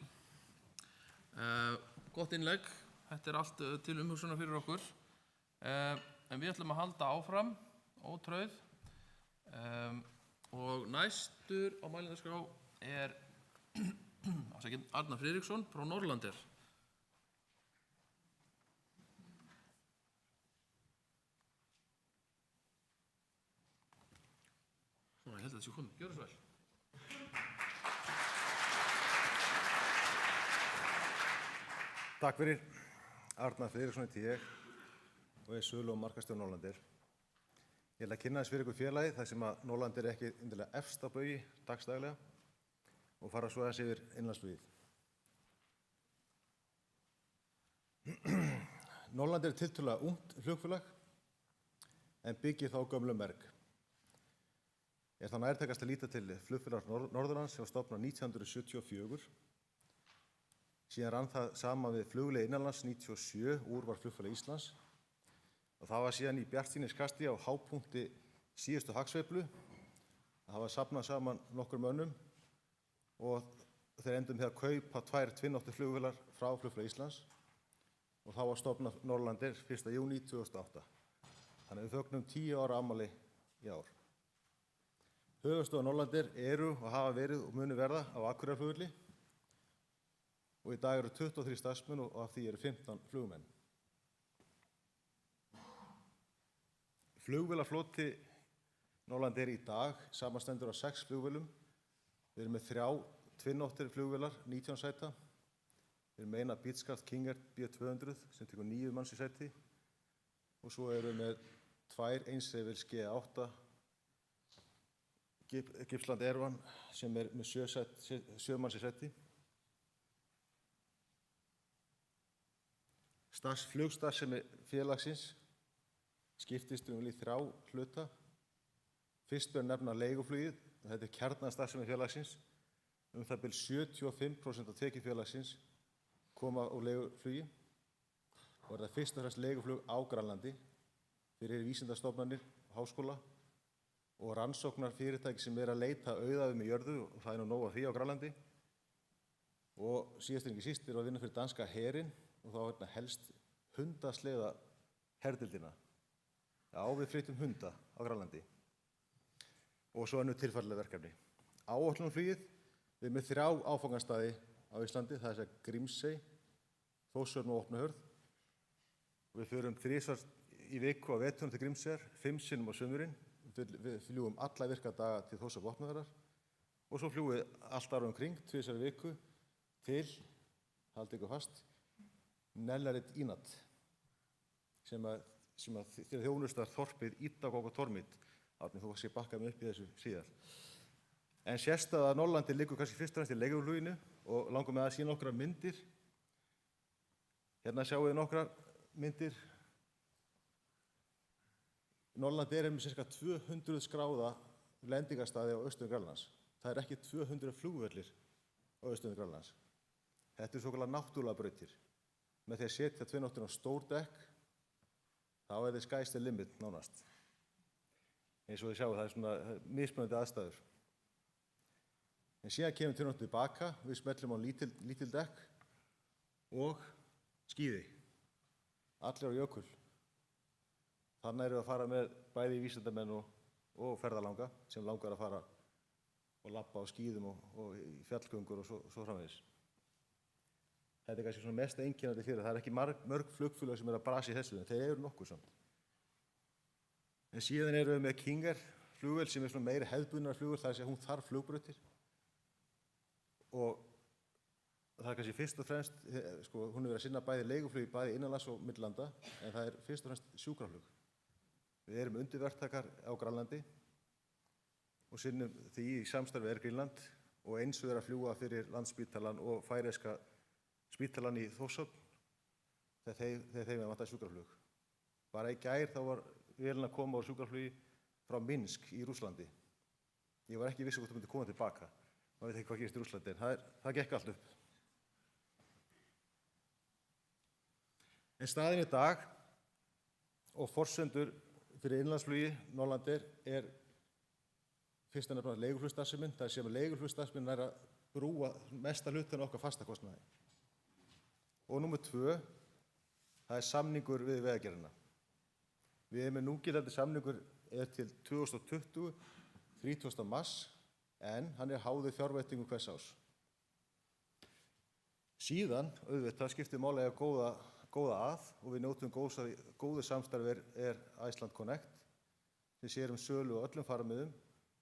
Gott innlegg. Þetta allt til umhugsunar fyrir okkur. En við ætlum að halda áfram, ótrauð. Og næstur á mælendaskrá er Arnar Friðriksson frá Norlandair. Svona, ég held að þetta sé komið. Gjörðu svo vel. Takk fyrir. Arnar Friðriksson heiti ég og er sölu- og markaðsstjóri Norlandair. Ég ætla að kynna þess fyrir ykkur félagið þar sem að Norlandair er ekki endilega efst á baugi dagsdaglega og fara svo aðeins yfir innanlandsflugið. Norlandair er tiltölulega ungt flugfélag en byggir þá gömlu merg. Er þá nærtækast að líta til flugfélags Norðurlands sem var stofnað 1974. Síðan rann það saman við flugleið Innanlands 97, Úrvar flugfélag Íslands. Og það var síðan í bjartsýniskasti á hápunkti síðustu hagsveiflu. Það var safnað saman nokkur mönnum og þeir endum með að kaupa 2 tvinnóttu flugvélar frá flugfélag Íslands og þá var stofnað Norlandair 1. júní 2008. Þannig að við fögnum 10 ára afmæli í ár. Höfuðstöðvar Norlandair eru og hafa verið og munu verða á Akureyrarflugvelli og í dag eru 23 starfsmenn og af því eru 15 flugmenn. Flugvélafloti Norlandair í dag samanstendur á 6 flugvélum. Við erum með 3 tvinnóttir flugvélar, 19 sæta. Við erum með eina Beechcraft King Air B200 sem tekur 9 manns í sæti og svo erum við með 2 einshreyfils G8 Gipsland Airvan sem er með 7 manns í sæti. Flugstarfsemi félagsins skiptist í 3 hluta. Fyrst er nefna leiguflugið og þetta er kjarnastarfsemi félagsins. Það bil 75% af tekjufélagsins koma úr leiguflugi og er það fyrst og fremst leiguflug á Grænlandi fyrir vísindastofnanir, háskóla og rannsóknar fyrirtæki sem er að leita auðæfum í jörðu og það er nú nóg af því á Grænlandi. Og síðast en ekki síst er að vinna fyrir danska herinn og þá helst hundasleiða herdildina. Já, við flytjum hunda á Grænlandi og svo önnur tilfærileg verkefni. Áætlunarflugið, við erum með 3 áfangastaði á Íslandi, það er Grímsey, Þórshöfn og Vopnafjörð. Við förum 3 í viku á veturna til Grímseyjar, 5 sinnum á sumrin. Við fljúum alla virka daga til Þórs og Vopnafjarðar og svo fljúum við allt ára umkring, 2 í viku til, haldið ykkur fast, Nellarit Ínat sem að þjónustar þorpið Ítagók og Tormít. Árni, þú kannski bakka mig upp í þessu síðar. En sérstæða Norlandair liggur kannski fyrst og fremst í leigufluginu og langar mig að sýna nokkrar myndir. Hérna sjáum við nokkrar myndir. Norlandair er með ca. 200 skráða lendingarstaði á austurhorni Grænlands. Það er ekki 200 flugvellir á austurhorni Grænlands. Þetta er svokallaðar náttúrulegar brautir. Með því að setja tvinnóttina á stór dekk, þá er the sky's the limit nánast. Eins og þið sjáu, það er svona mismunandi aðstæður. En síðan kemur tvinnóttin tilbaka, við smellum á lítil dekk og skíði. Allir á jökul. Þannig erum við að fara með bæði vísindamenn og ferðalanga sem langar að fara og labba á skíðum og í fjallgöngur og svo framvegis. Þetta er kannski svona mest einkennandi fyrir. Það er ekki mörg flugfélög sem er að brasa í þessu, en þeir eru nokkuð samt. En síðan erum við með King Air flugvél sem er svona meiri hefðbundnar flugvél, það er að hún þarf flugbrautir. Og það er kannski fyrst og fremst, hún er verið að sinna bæði leiguflugi, bæði innanlands og millilanda, en það er fyrst og fremst sjúkraflug. Við erum undirverktakar á Grænlandi og sinnum því í samstarfi Air Greenland og eins við erum að fljúga fyrir Landsspítalann og færeyska spítalann í Þórshöfn þegar þeim er vantað sjúkraflug. Bara í gær þá var vélin að koma á sjúkraflugi frá Minsk í Rússlandi. Ég var ekki viss hvort það myndi koma tilbaka. Maður veit ekki hvað gerist í Rússlandi, en það gekk allt upp. En staðinn í dag og forsendur fyrir innanlandsflugi Norlandair er fyrst og nefnilega leiguflugstarfsemin. Það er sem að leiguflugstarfsemin er að brúa mesta hlutann okkar fastakostnaði. Og númer 2, það er samningur við vegagerðina. Við erum með núgildandi samningur til 2020, 30. mars en hann háður fjárveitingum hvers árs. Síðan, auðvitað, skiptir máli að góða að og við njótum góðu samstarfi Iceland Connect sem sér sölu á öllum farmiðum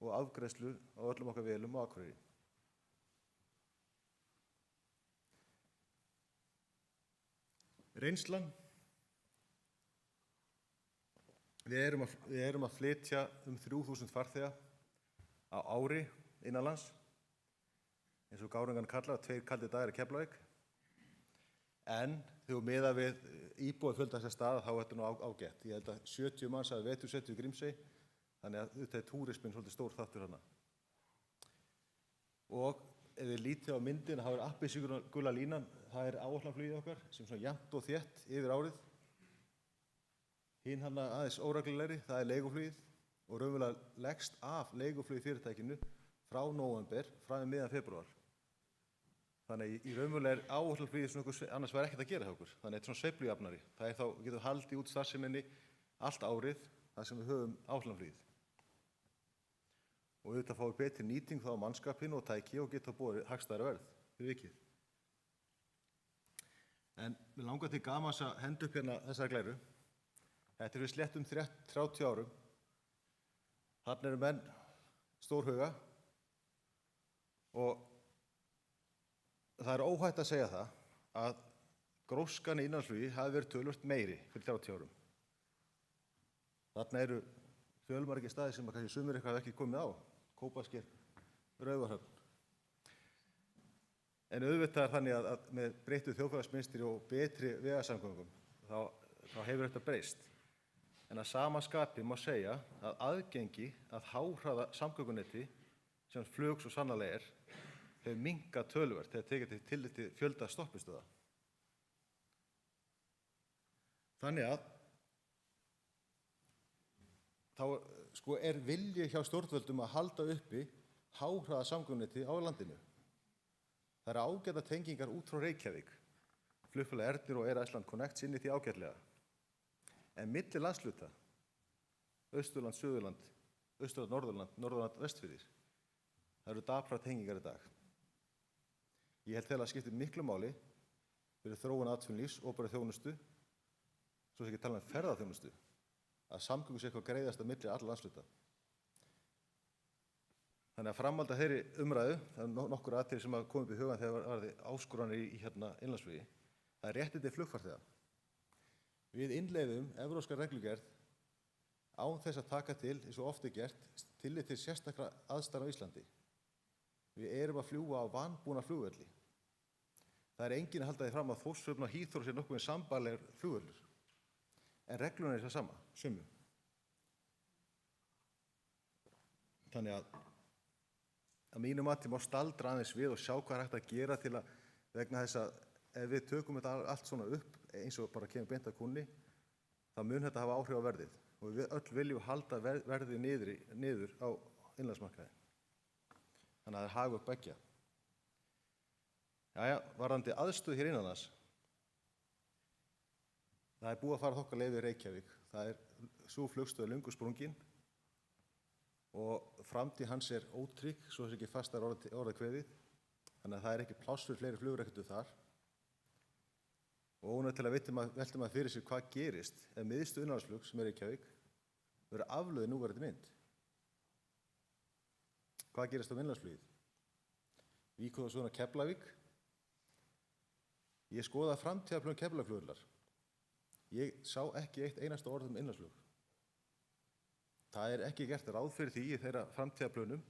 og afgreiðslu á öllum okkar vélum á Akureyri. Reynslan. Við erum að flytja 3000 farþega á ári innanlands, eins og Gárungan kallar, 2 kaldir dagar í Keflavík. En þegar miðað við íbúa fjölda þessa staða þá er þetta nú ágætt. Ég held að 70 manns hafi vetursetu í Grímsey, þannig að þetta er túrisminn svolítið stór þáttur hana. Og ef við lítið á myndina, þá appelsínugula línan, það er áætlunarflugið okkar sem svona jafnt og þétt yfir árið. Hinn hana aðeins óreglulegri, það er leiguflugið og raunverulega leggst af leiguflugi fyrirtækinu frá nóvember fram í miðjan febrúar. Þannig í raunverulega áætlunarflugið sem okkur annars var ekkert að gera hjá okkur. Þannig þetta er svona sveiflujafnari. Það er þá, við getum haldið út starfseminni allt árið þar sem við höfum áætlunarflugið. Og auðvitað fáum við betri nýting þá á mannskapinu og tæki og geta borið hagstæðara verð fyrir vikið. En við langar til gamans að henda upp hérna þessar glæru. Þetta er við sléttum 30 árum. Þarna eru menn stórhuga og það er óhætt að segja það að gróskan í innanlandsflugi hafi verið töluvert meiri fyrir 30 árum. Þarna eru fjölmargir staðir sem kannski sumir eitthvað ekki komið á. Kópasker, Raufarhöfn. En auðvitað er þannig að með breyttu þjóðfélagsmynstri og betri vegasamgöngum þá hefur þetta breyst. En að sama skapi má segja að aðgengi að háhraða samgöngunetti sem flug svo sannarlega hefur minnkað töluvert þegar tekið til tilliti fjölda stoppistöða. Þannig að þá er vilji hjá stjórnvöldum að halda uppi háhraða samgöngunetti á landinu. Það eru ágæta tengingar út frá Reykjavík. Flugfélagið Ernis og Iceland Connect sinni því ágætlega. En milli landshluta, Austurland, Suðurland, Austurland, Norðurland, Norðurland, Vestfirðir, það eru daprar tengingar í dag. Ég held að skiptir miklu máli fyrir þróun atvinnulífs og bara þjónustu, svo sem ekki tala ferðaþjónustu, að samgöngur sé eitthvað greiðast á milli allra landshluta. Þannig að framhald af þeirri umræðu, það er nokkur atriði sem kom upp í hugann þegar var áskoranir í innanlandsflugi, það er réttindi flugfarþega. Við innleiðum evrópska reglugerð án þess að taka til, eins og oft er gert, tillit til sérstakra aðstæðna á Íslandi. Við erum að fljúga á vanbúna flugvelli. Það er enginn að halda því fram að Þórshöfn og Híþór sé nokkuð með sambærilegur flugvöllur. En reglurnar er það sama, sömu. Þannig að mínu mati má staldra aðeins við og sjá hvað er hægt að gera til að vegna þess að ef við tökum þetta allt svona upp eins og bara kemur beint að kúnni, þá mun þetta hafa áhrif á verðið og við öll viljum halda verðið niður á innlandsmarkaði. Þannig að það er hagur beggja. Jæja, varðandi aðstöðu hér innanlands. Það er búið að fara þokkalega yfir Reykjavík. Það er sú flugstöð löngu sprungin og framtíð hans er ótrygg, svo þess ekki fastar orðið kveðið. Þannig að það er ekki pláss fyrir fleiri flugrekendur þar. Og ónægt til að velta maður fyrir sér hvað gerist ef miðstöð innanlandsflugs sem er Reykjavík verður aflöðið núverandi mynd. Hvað gerist á innanlandsflugið? Víkur þá svona Keflavík. Ég skoðaði framtíðarplön Keflavíkurflugvallar. Ég sá ekki eitt einasta orð innanlandsflug. Það er ekki gert ráð fyrir því í þeirra framtíðarplönum,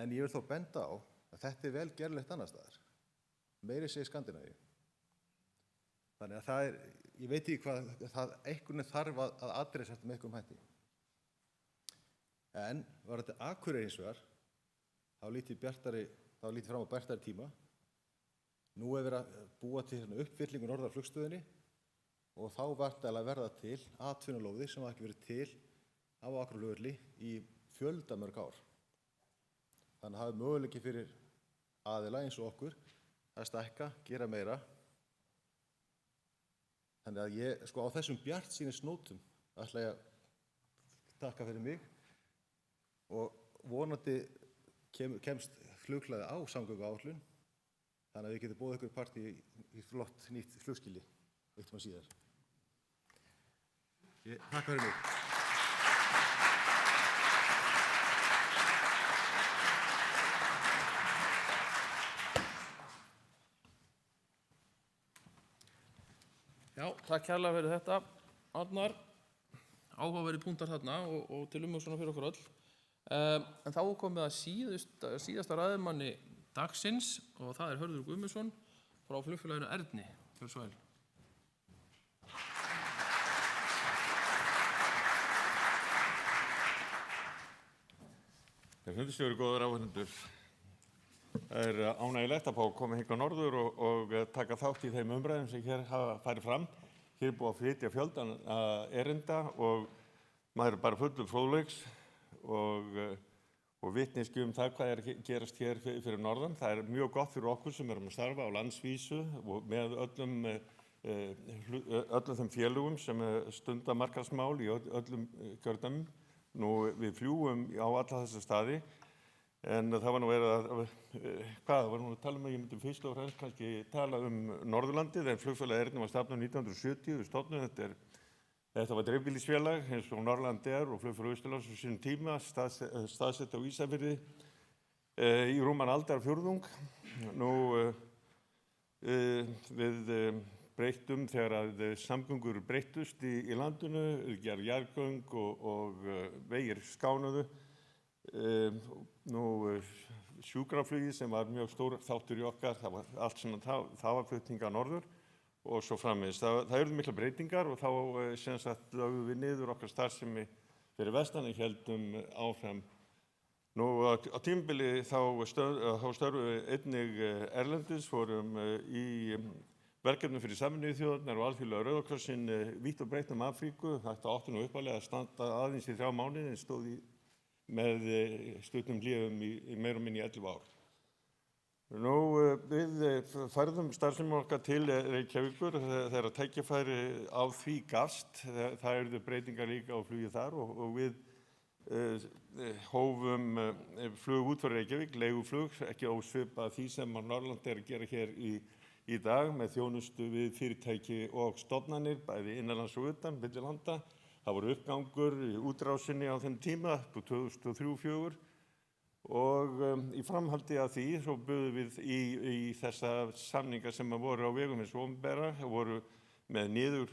en ég vil þó benda á að þetta er vel gerlegt annar staðar. Meiri segir Skandinavíu. Þannig að það er, ég veit ekki hvað, það einhvern veginn þarf að adressa þetta með einhverjum hætti. En var þetta Akureyri hins vegar, þá lítið fram á bjartari tíma. Nú er verið að búa til uppfyllingu norðarflugstöðinni og þá væntanlega verða til atvinnulóðir sem hafa ekki verið til á Akureyri í fjöldamörg ár. Þannig að það er möguleiki fyrir aðila eins og okkur að stækka, gera meira. Þannig að ég, á þessum bjartsýnisnótum ætla ég að takka fyrir mig og vonandi kemst flugklæði á samgönguáætlun, þannig að við getum boðið ykkur partí í flott nýtt flugskýli eitt tíma síðar. Takk fyrir mig. Já, takk kærlega fyrir þetta, Arnar. Áhugaverðir punktar þarna og til umhugsunar fyrir okkur öll. En þá er komið að síðasta ræðumanni dagsins og það er Hörður Guðmundsson frá flugfélaginu Erni. Gjörðu svo vel. Fundustjóri, góðar áhorfendur. Það ánægilegt að fá að koma hingað norður og taka þátt í þeim umræðum sem hér hafa farið fram. Hér er búið að flytja fjöldan erinda og maður er bara fullur fróðleiks og vitneskju það hvað er að gerast hér fyrir norðan. Það er mjög gott fyrir okkur sem erum að starfa á landsvísu og með öllum þeim félögum sem stunda markaðsmál í öllum kjördæmum. Nú við fljúum á alla þessa staði en það var nú verið það var nú að tala ég myndi fyrst og fremst kannski tala Norðurlandið en flugfélagið Erni var stofnað 1970 við stofnum þetta var dreifbýlisfélag eins og Norlandair og flugfélag Austurlands á sínum tíma staðsett á Ísafirði í rúman aldarfjórðung. Nú við breyttum þegar að samgöngur breyttust í landinu, gerð jarðgöng og vegir skánuðu. Nú sjúkraflugi sem var mjög stór þáttur í okkar, það var allt svona, það var flutninga norður og svo framvegis. Það eru mikla breytingar og þá sem sagt lögum við niður okkar starfsemi fyrir vestan og héldum áfram. Nú á tímabili þá störfum við einnig erlendis, fórum í verkefnum fyrir Sameinuðu þjóðirnar og alþjóðlega Rauða krossinn vítt og breitt Afríku. Þetta átti nú upphaflega að standa aðeins í 3 mánuði en stóð með stuttum hléum í meira og minni 11 ár. Nú við færðum starfsemi okkar til Reykjavíkur þegar Tækifæri á því gafst. Það eru breytingar líka á flugi þar og við hófum flug út fyrir Reykjavík, leiguflug, ekki ósvipað því sem Norlandair að gera hér í dag með þjónustu við fyrirtæki og stofnanir, bæði innanlands og utan, milli landa. Það voru uppgangur í útrásinni á þeim tíma, 2003-2004 og í framhaldi af því svo buðum við í þessa samninga sem voru á vegum hins opinbera, voru með niður,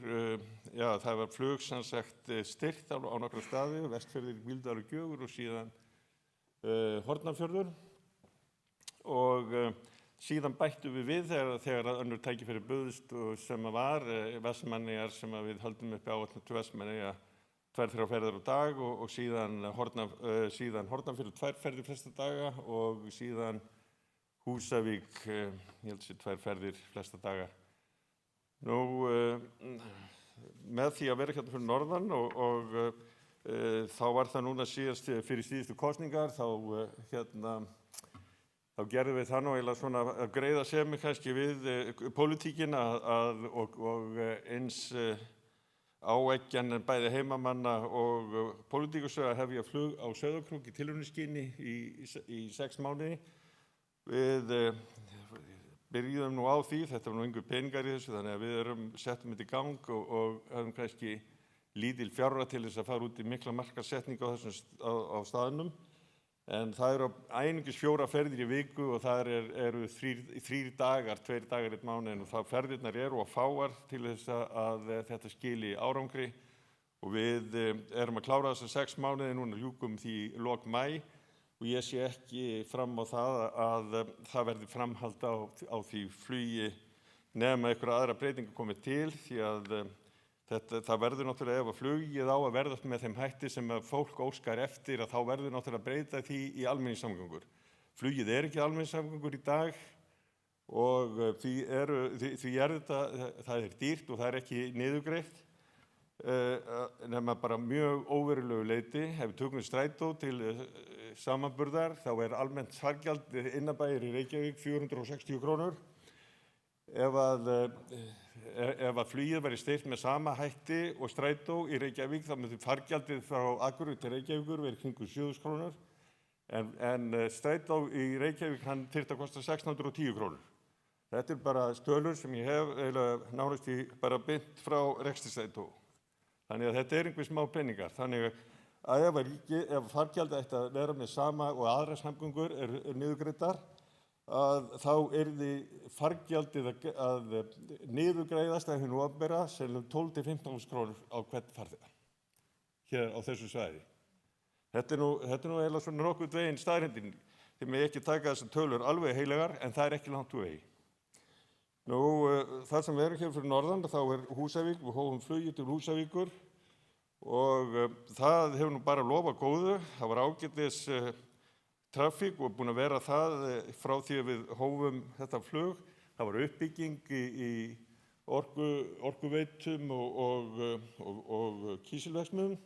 það var flug sem sagt styrkt á nokkra staði, Vestfirðir, Bíldudalur, Gjögur og síðan Hornafjörður og síðan bættum við þegar önnur tækifæri buðust sem var Vestmannaeyjar sem við höldum uppi áætlun til Vestmannaeyja 2-3 ferðir á dag og síðan Hornafjörður 2 ferðir flesta daga og síðan Húsavík, ég held sér 2 ferðir flesta daga. Nú með því að vera hérna fyrir norðan og þá var það núna fyrir síðustu kosningar þá gerðum við það nú eiginlega svona að greiða semi kannski við pólitíkina og eins áeggjan bæði heimamanna og pólitíkusögu að hefja flug á Sauðárkrók í tilraunaskyni í 6 mánuði. Við byrjuðum nú á því, þetta var nú engu peningar í þessu, þannig að við settum þetta í gang og höfum kannski lítil fjárra til þess að fara út í mikla markaðssetningu á staðnum. En það eru einungis 4 ferðir í viku og það eru 3 dagar, 2 dagar einn mánuðin og það ferðirnar eru og fáar til þess að þetta skili árangri og við erum að klára þessa 6 mánuði núna ljúkum því lok maí og ég sé ekki fram á það að það verði framhald á því flugi nema einhverja aðra breytingar komið til því að það verður náttúrulega ef að flugið á að verða með þeim hætti sem að fólk óskar eftir að þá verður náttúrulega að breyta því í almenningssamgöngur. Flugið er ekki almenningssamgöngur í dag og því það er dýrt og það er ekki niðurgreitt nema bara mjög óverulegu leyti. Ef við tökum strætó til samanburðar þá er almennt fargjald innanbæjar í Reykjavík 460 krónur. Ef að flugið væri styrkt með sama hætti og strætó í Reykjavík þá myndi fargjaldið frá Akureyri til Reykjavíkur verið kringum 7.000 krónur En strætó í Reykjavík, hann þyrfti að kosta 610 krónur. Þetta bara stölur sem ég hef eiginlega nánast í bara beint frá rekstrarstrætó. Þannig að þetta einhver smá peningar. Þannig að ef fargjald ætti að vera með sama og aðrar samgöngur er niðurgreiddar, að þá yrði fargjaldið að niðurgreiðast af hinu opinbera sem 12-15 krónur á hvern farþega hér á þessu svæði. Þetta er nú eiginlega svona nokkurn veginn staðreyndin. Þið megi ekki taka þessar tölur alveg heilagar, en það er ekki langt úr vegi. Nú, þar sem við erum hér fyrir norðan, þá er Húsavík, við hófum flugi til Húsavíkur og það hefur nú bara lofað góðu. Það var ágætis trafík og búin að vera það frá því að við hófum þetta flug. Það var uppbygging í orkuveitum og kísilverksmiðjum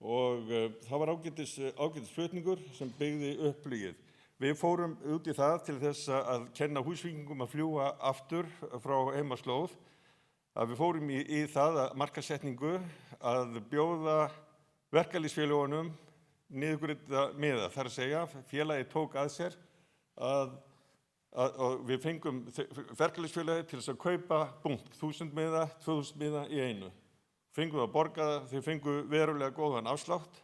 og það var ágætis flutningur sem byggði upp flugið. Við fórum út í það til þess að kenna Húsvíkingum að fljúga aftur frá heimaslóð, að við fórum í það að markaðssetningu að bjóða verkalýðsfélögunum niðurgreidda miða. Þar að segja, félagið tók að sér að við fengum verkalýðsfélagið til þess að kaupa 1000 miða, 2000 miða í einu. Fengum það að borga það, þau fengu verulega góðan afslátt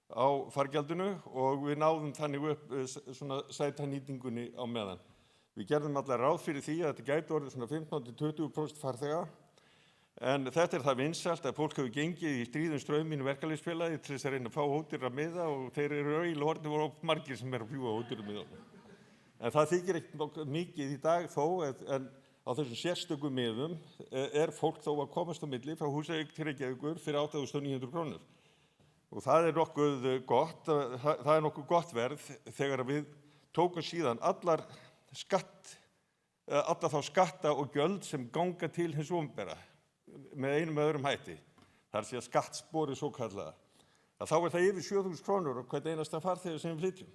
á fargjaldinu og við náðum þannig upp svona sætanýtingunni á meðan. Við gerðum allar ráð fyrir því að þetta gæti orðið svona 15-20% farþega, en þetta það vinsælt að fólk hefur gengið í stríðum strauminu verkalýðsfélagi til þess að reyna að fá ódýra miða og þeir eru eiginlega orðnir voru margir sem að fljúga ódýra miða. En það þykir ekki mikið í dag þó, en á þessum sérstökum miðum fólk þó að komast á milli frá Húsavík til Reykjavíkur fyrir 8.900 krónur. Og það er nokkuð gott, það er nokkuð gott verð þegar við tókum síðan alla þá skatta og gjöld sem ganga til hins opinbera með einum eða öðrum hætti. Það er að segja skattsporið svo kallaða. Þá er það yfir 7.000 krónur og hvern einasta farþega sem við flytjum.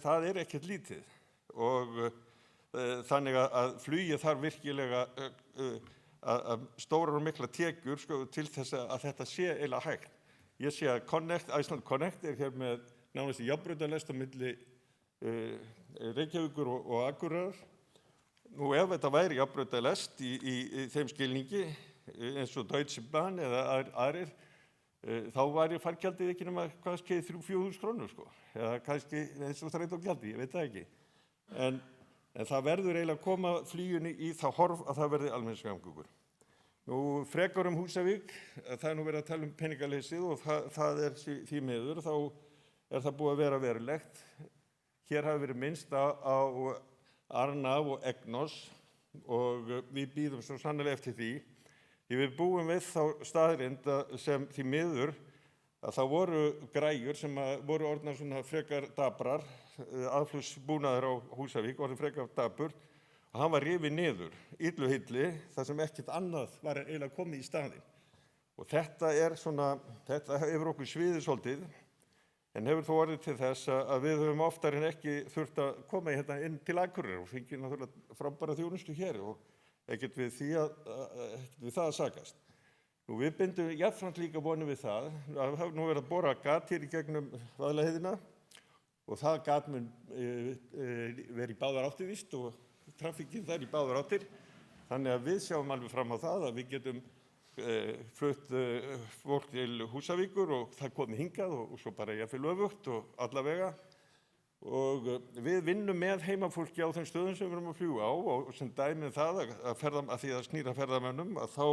Það er ekkert lítið og þannig að flugið þarf virkilega að stórar og mikla tekjur til þess að þetta sé eiginlega hægt. Ég sé að Iceland Connect hér með nánast í jafnbrautarlest á milli Reykjavíkur og Akureyrar. Nú ef þetta væri jafnbrautarlest í þeim skilningi eins og Deutsche Bahn eða aðrir, þá væri fargjaldið ekki nema kannski 3-4.000 krónur eða kannski eins og strætógjaldi, ég veit það ekki. En það verður eiginlega að koma fluginu í það horf að það verði almenningssamgöngur. Nú frekar Húsavík, það er nú verið að tala peningaleysið og það er því miður, þá er það búið að vera verulegt. Hér hafi verið minnst á Arnaf og Egnos og við bíðum svo sannarlega eftir því. Við búum við þá staðreynd sem því miður að það voru græjur sem voru orðnar svona frekar dabrar, aðflugsbúnaður á Húsavík orðin frekar daburt og hann var rifið niður, illu hilli, þar sem ekkert annað var eiginlega komið í staðinn. Og þetta hefur okkur sviðið svolítið, en hefur þó orðið til þess að við höfum oftar en ekki þurft að koma inn til Akureyrar og fengið náttúrulega frábæra þjónustu hér og ekkert við það að sakast. Nú við bindum jafnframt líka vonum við það að hafa nú verið að bora gat hér í gegnum Vaðlaheiðina og það gat mun verið í báðar áttir víst og trafíkinn þar í báðar áttir. Þannig að við sjáum alveg fram á það að við getum flutt fólk til Húsavíkur og það komið hingað og svo bara jafnvel öfugt og allavega. Og við vinnum með heimafólki á þeim stöðum sem við erum að fljúga á og sem dæmið það að því að snýra ferðamönnum að þá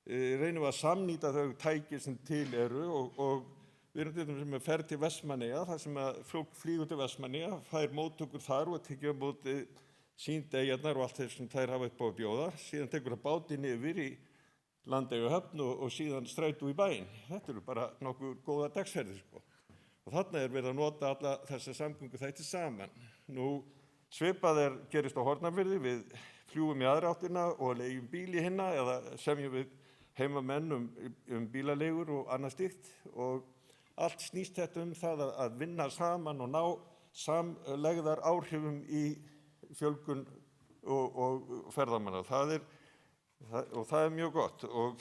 reynum við að samnýta þau tæki sem til eru og við erum til dæmis með ferð til Vestmannaeyja þar sem að fólk flýgur til Vestmannaeyja, fær móttökur þar og tekið á móti sýndeyjarnar og allt þess sem þær hafa upp á að bjóða. Síðan tekur það bátinn yfir í Landeyjahöfn og síðan strætó í bæinn. Þetta eru bara nokkuð góða dagsferðir Og þarna verið að nota alla þessa samgöngu þætti saman. Nú svipað gerist á Hornafirði, við fljúgum í aðra áttina og leigjum bíl í hinna eða semjum við heimamenn bílaleigur og annað slíkt og allt snýst þetta það að vinna saman og ná samlegðar áhrifum í fjölgun og ferðamanna. Það er mjög gott og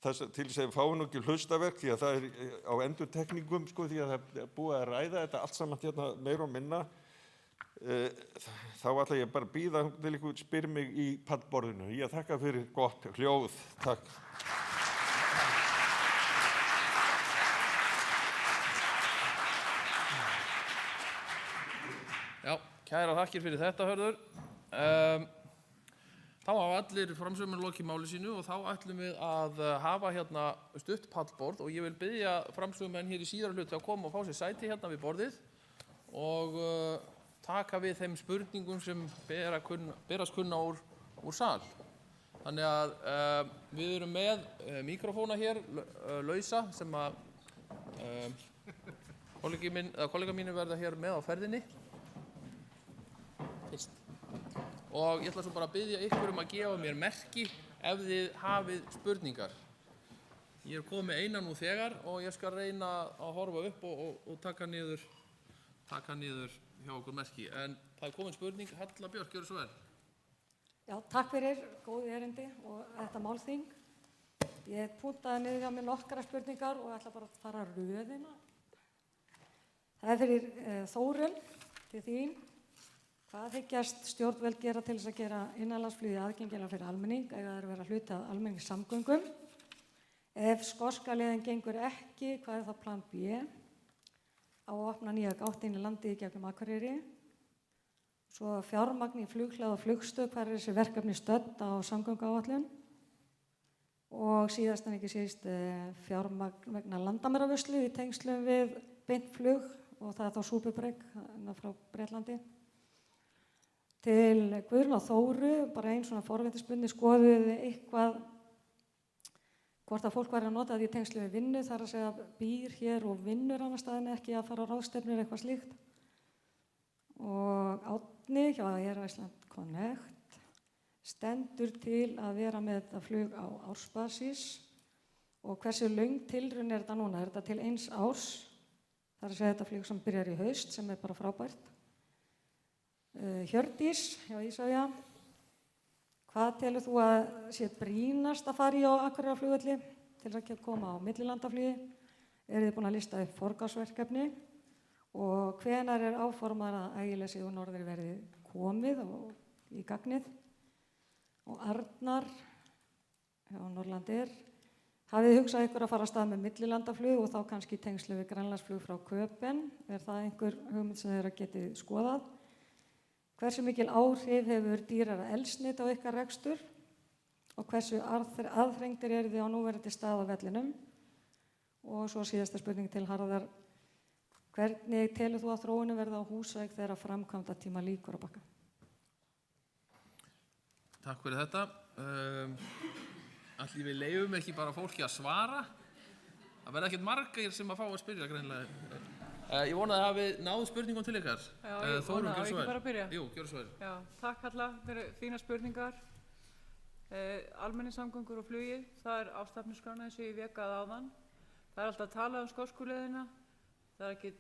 til þess að við fáum nú ekki hlustaverk því að það á endurtekningum sko því að það búið að ræða þetta allt saman hérna meira og minna. Þá ætla ég bara að bíða til ykkur spyr mig í pallborðinu. Ég þakka fyrir gott hljóð. Takk. Já, kæra þakkir fyrir þetta, Hörður. Þá hafa allir framsögumenn lokið máli sínu og þá ætlum við að hafa hérna stutt pallborð og ég vil biðja framsögumenn hér í síðara hluti að koma og fá sér sæti hérna við borðið og taka við þeim spurningum sem berast kunna úr sal. Þannig að við erum með mikrofóna hér lausa sem að kollega mínir verða hér með á ferðinni. Og ég ætla svo bara að biðja ykkur að gefa mér merki ef þið hafið spurningar. Ég komið eina nú þegar og ég skal reyna að horfa upp og taka niður hjá okkur merki. En það komin spurning. Halla Björk, gjörðu svo vel. Já, takk fyrir góð erindi og þetta málþing. Ég puntaði niður hjá mér nokkra spurningar og ætla bara að fara röðina. Það fyrir Þórunn, til þín. Hvað hyggjast stjórnvöld gera til þess að gera innanlandsflugi aðgengilega fyrir almenning, eiga þær vera hluti af almenningssamgöngum? Ef skoska leiðin gengur ekki, hvað þá plan B? Á að opna nýja gátt inn í landið í gegnum Akureyri. Svo fjármagn í flughlað og flugstöð, hvað þessi verkefni stödd á samgönguáætlun? Og síðast en ekki síst fjármagn vegna landamæravörslu í tengslum við beint flug og það þá súpubrygg frá Bretlandi. Til Guðrún og Þóru, bara einn svona forvitnisbundni, skoðuðu eitthvað hvort að fólk væri að nota því í tengslu við vinnu, þar að segja býr hér og vinnur annars staðin ekki að fara á ráðstefnur eitthvað slíkt. Og Árni hjá Ísland Connect stendur til að vera með þetta flug á ársbasis og hversu löng tilraun þetta núna? Þetta til 1 árs, þar að segja þetta flug sem byrjar í haust sem bara frábært. Hjördís hjá Ísafja, hvað telur þú að sé brýnast að fara í á Akureyrarflugvelli til þess að koma á millilandaflugi? Þið búin að lista upp forgangsverkefni og hvenær áformað að Ægilesi og norður verði komið og í gagnið? Og Arnar hjá Norlandair, hafið hugsað ykkur að fara af stað með millilandaflug og þá kannski tengslu við Grænlandsflug frá Köpen? Það einhver hugmynd sem þeirra getið skoðað? Hversu mikil áhrif hefur dýrara eldsneyti á ykkar rekstur og hversu aðþrengdir eru þið á núverandi stað á vellinum? Og svo síðasta spurning til Harðar. Hvernig telur þú að þróunin verði á Húsavík þegar framkvæmda tíma lýkur á Bakka? Takk fyrir þetta. Ætli við leyfum ekki bara fólki að svara? Það verða ekkert margir sem að fá að spyrja greinilega. Ég vona að það hafi náð spurningum til ykkar. Já, ég vona að ekki bara byrja. Jú, gjörðu svo vel. Já, takk Halla fyrir fína spurningar. Almenningssamgöngur og flugi, það á stefnuskrána eins og ég vékaði áðan. Það alltaf að tala skosku leiðina. Það ekki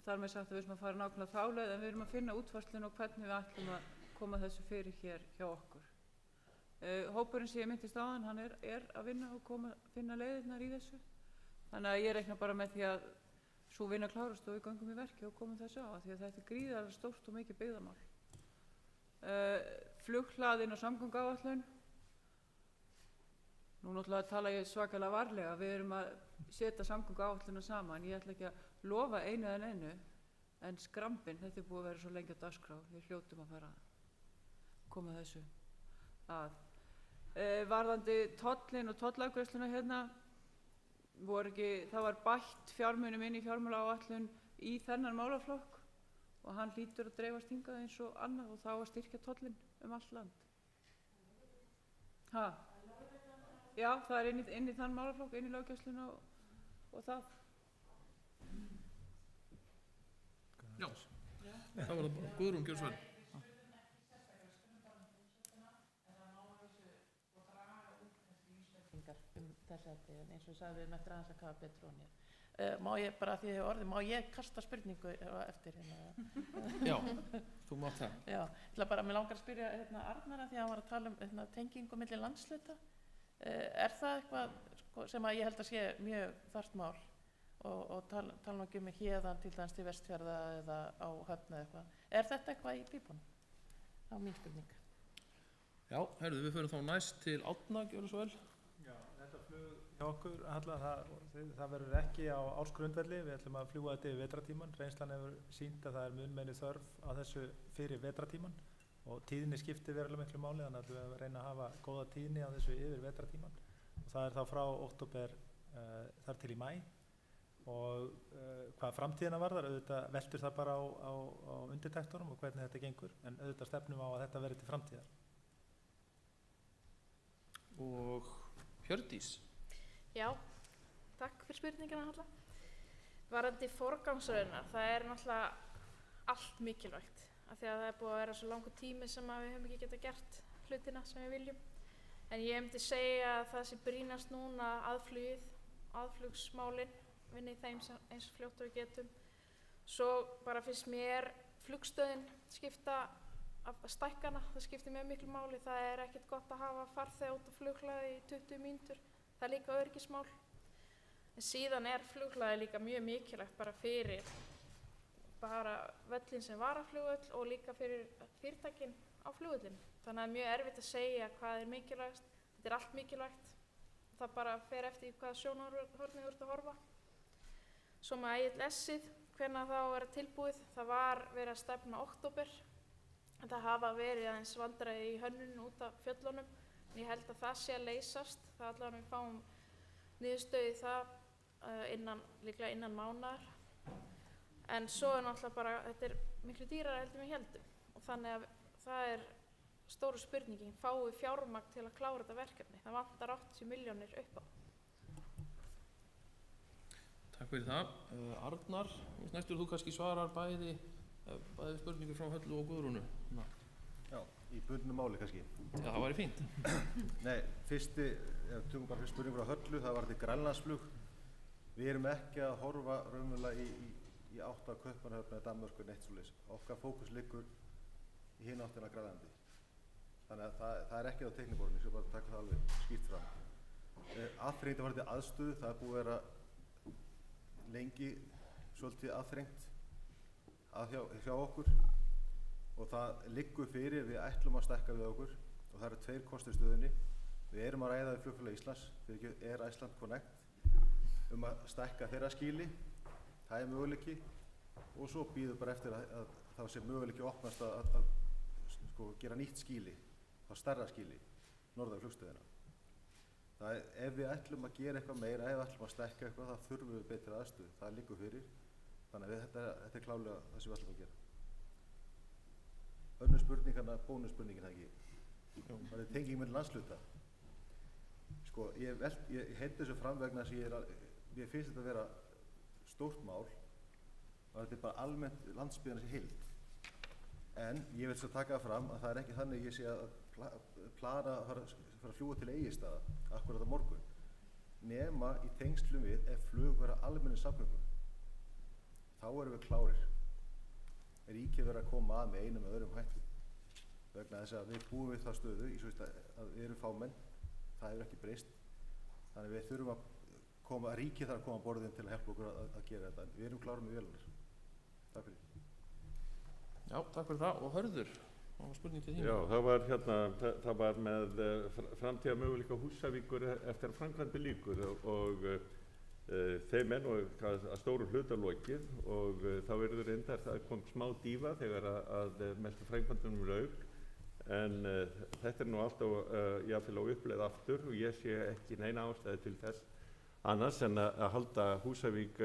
þar með sagt að við erum að fara nákvæmlega þá leið, en við erum að finna útfærslun og hvernig við ætlum að koma þessu fyrir hér hjá okkur. Hópurinn sem ég myndist áðan, hann að vinna og finna leiðirnar í þessu. Þannig að ég reikna bara með því að sú vinna klárast og við göngum í verki og komum þessu á, því að þetta gríðarlega stórt og mikið byggðamál. Flughlaðin og samgönguáætlun. Nú náttúrulega tala ég svakalega varlega, við erum að setja samgönguáætluna saman. Ég ætla ekki að lofa einu en einu, en skrambin, þetta búið að vera svo lengi á dagskrá, við hljótum að fara að koma þessu að. Varðandi tollin og tollafgreiðsluna hérna, það var bætt fjármunum inn í fjármálaáætlun í þennan málaflokk og hann hlýtur að dreifast hingað eins og annað og þá að styrkja tollin allt land. Já, það inn í þann málaflokk, inn í löggæsluna og það. Já, það var það Guðrún, gjörðu svo vel. Eins og sagði við erum eftir aðeins að kafa betur og nér. Má ég bara því að ég hef orðið, má ég kasta spurningu eftir hérna? Já, þú mátt það. Já, mér langar að spyrja Arnara því að hann var að tala tengingu milli landshluta. Það eitthvað, sem að ég held að sé mjög þarft mál og tala nú ekki um héðan til dæmis til Vestfjarða eða á Höfn eða eitthvað. Er þetta eitthvað í pípunum? Það var mín spurning. Já, herðu, við förum þá næst til Árna, gjörðu svo vel. Já, þetta flug hjá okkur, það verður ekki á ársgrundvelli, við ætlum að fljúga þetta yfir vetratíman. Reynslan hefur sýnt að það er mun meiri þörf á þessu fyrir vetratíman og tíðni skiptir verulega miklu máli, þannig að við reyna að hafa góða tíðni á þessu yfir vetratíman. Og það er þá frá október þar til í maí og hvað framtíðina varðar, auðvitað veltur það bara á undirtektorum og hvernig þetta gengur, en auðvitað stefnum á að þetta verði til framtíðar. Og Hjördís. Já, takk fyrir spurningina Halla. Varðandi forgangsröðunar, það er náttúrulega allt mikilvægt af því að það er búið að vera svo langur tími sem að við höfum ekki getað gert hlutina sem við viljum. En ég myndi segja að það sem brýnast núna aðflugsmálin, vinna í þeim eins og fljótt og við getum. Svo bara finnst mér flugstöðin skipta af stækkana, það skiptir mjög miklu máli. Það er ekkert gott að hafa farþega út á flughlaði í 20 mínútur. Það er líka öryggismál. En síðan er flughlaði líka mjög mikilvægt bara fyrir völlin sem varaflugvöll og líka fyrir fyrirtækin á flugvöllin. Þannig að það er mjög erfitt að segja hvað er mikilvægast. Þetta er allt mikilvægt. Það bara fer eftir hvaða sjónarhorni þú ert að horfa. Svo með ILS-ið, hvenær það á að vera tilbúið. Það var verið að stefna október. Það hafa verið aðeins vandræði í hönnun út af fjöllunum. En ég held að það sé að leysast. Það allavega við fáum niðurstöðu í það líklega innan mánaðar. En svo er náttúrulega bara, þetta er miklu dýrara heldur en við heldum. Og þannig að það er stóru spurningin, fáum við fjármagn til að klára þetta verkefni? Það vantar 80 milljónir upp á. Takk fyrir það. Arnar, næstur þú kannski svarar bæði spurningu frá Höllu og Guðrúnu. Já, í bundnu máli kannski. Já, það væri fínt. Nei, tökum bara fyrst spurningu frá Höllu, það var þetta Grænlandsflug. Við erum ekki að horfa raunverulega í átt að Kaupmannahöfn eða Danmörku neitt svoleiðis. Okkar fókus liggur í hina áttina að Grænlandi. Þannig að það er ekki á teikniborðinu, ég skal bara taka það alveg skýrt fram. Aðþrengt var þetta aðstöðu, það er búið að vera lengi svolítið aðþrengt hjá okkur og það liggur fyrir, við ætlum að stækka við okkur og það eru 2 kostir stöðunni. Við erum að ræða við Flugfélag Íslands, fyrir Iceland Connect, að stækka þeirra skýli, það er möguleiki og svo býður bara eftir að það sé möguleiki opnast að gera nýtt skýli, þá stærra skýli, norðar flugstöðina. Ef við ætlum að gera eitthvað meira, ef við ætlum að stækka eitthvað, þá þurfum við betri aðstöðu, það liggur fyrir. Þannig að þetta er klálega það sem við ætlum að gera. Önnur spurningana, bónusspurningin það ekki. Það er tenging með landshluta. Sko, ég heiti þessu fram vegna þess að ég finnst þetta að vera stórt mál og þetta er bara almennt landsbyggðarins í heild. En ég vil svo taka það fram að það er ekki þannig ég sé að plana að fara að fljúga til Egilsstaða akkurat á morgun. Nema í tengslum við ef flug vera almennum samgöngum. Þá erum við klárir. Ríkið verður að koma að með einum eða öðrum hætti. Vegna þess að við búum við það stöðu í svo að við erum fámenn. Það hefur ekki breyst. Þannig við þurfum að ríkið þarf að koma að borðin til að hjálpa okkur að gera þetta. Við erum klárir með vélarnar. Takk fyrir. Já, takk fyrir það. Og Hörður, það var spurning til þín. Já, það var með framtíða möguleika Húsavíkur eftir að framkvæmdi líkur og þeim nú að stóru hluta lokið og þá verður reyndar það kom smá dífa þegar að mestu framkvæmdunum lauk en þetta er nú alltaf jáfnvel á uppleið aftur og ég sé ekki neina ástæði til þess annars en að halda Húsavík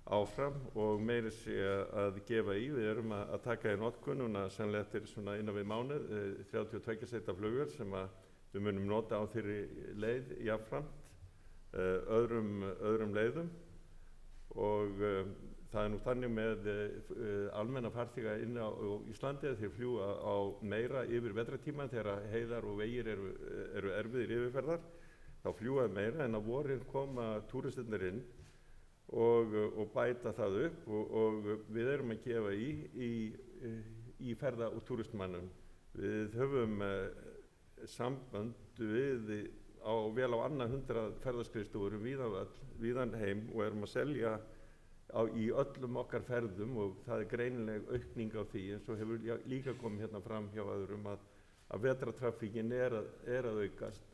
áfram og meiri sé að gefa í. Við erum að taka í notkun núna sennilega eftir svona innan við mánuð 32 seta flugvél sem við munum nota á þeirri leið jafnframt öðrum leiðum og það er nú þannig með almenna farþega inn á Íslandi að þeir fljúga á meira yfir vetrartíma þegar heiðar og vegir eru erfiðir yfirferðar þá fljúga meira en að vorin koma túristarnir inn og bæta það upp og við erum að gefa í ferða- og túristmannum. Við höfum samband við á vel á annað 100 ferðaskrifstofur víðan heim og erum að selja í öllum okkar ferðum og það greinileg aukning á því eins og hefur líka komið hérna fram hjá öðrum að vetrartraffíkin að aukast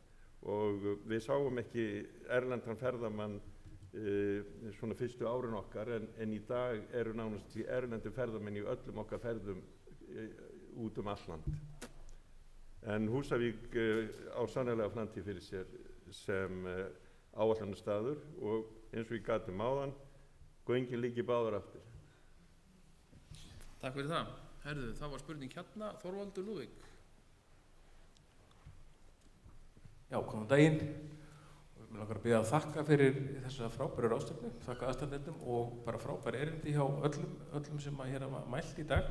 og við sáum ekki erlendan ferðamann svona fyrstu árin okkar en í dag eru nánast erlendu ferðamenn í öllum okkar ferðum út allt land. En Húsavík á sannarlega framtíð fyrir sér sem áætlunarstaður og eins og ég gat áðan, göngin liggi báðar aftur. Takk fyrir það. Herðu, það var spurning hérna, Þorvaldur Lúðvík. Já, góðan daginn. Mér langar að biðja að þakka fyrir þessa frábæru ráðstefnu, þakka aðstandendum og bara frábæru erindi hjá öllum sem hér hafa mælt í dag.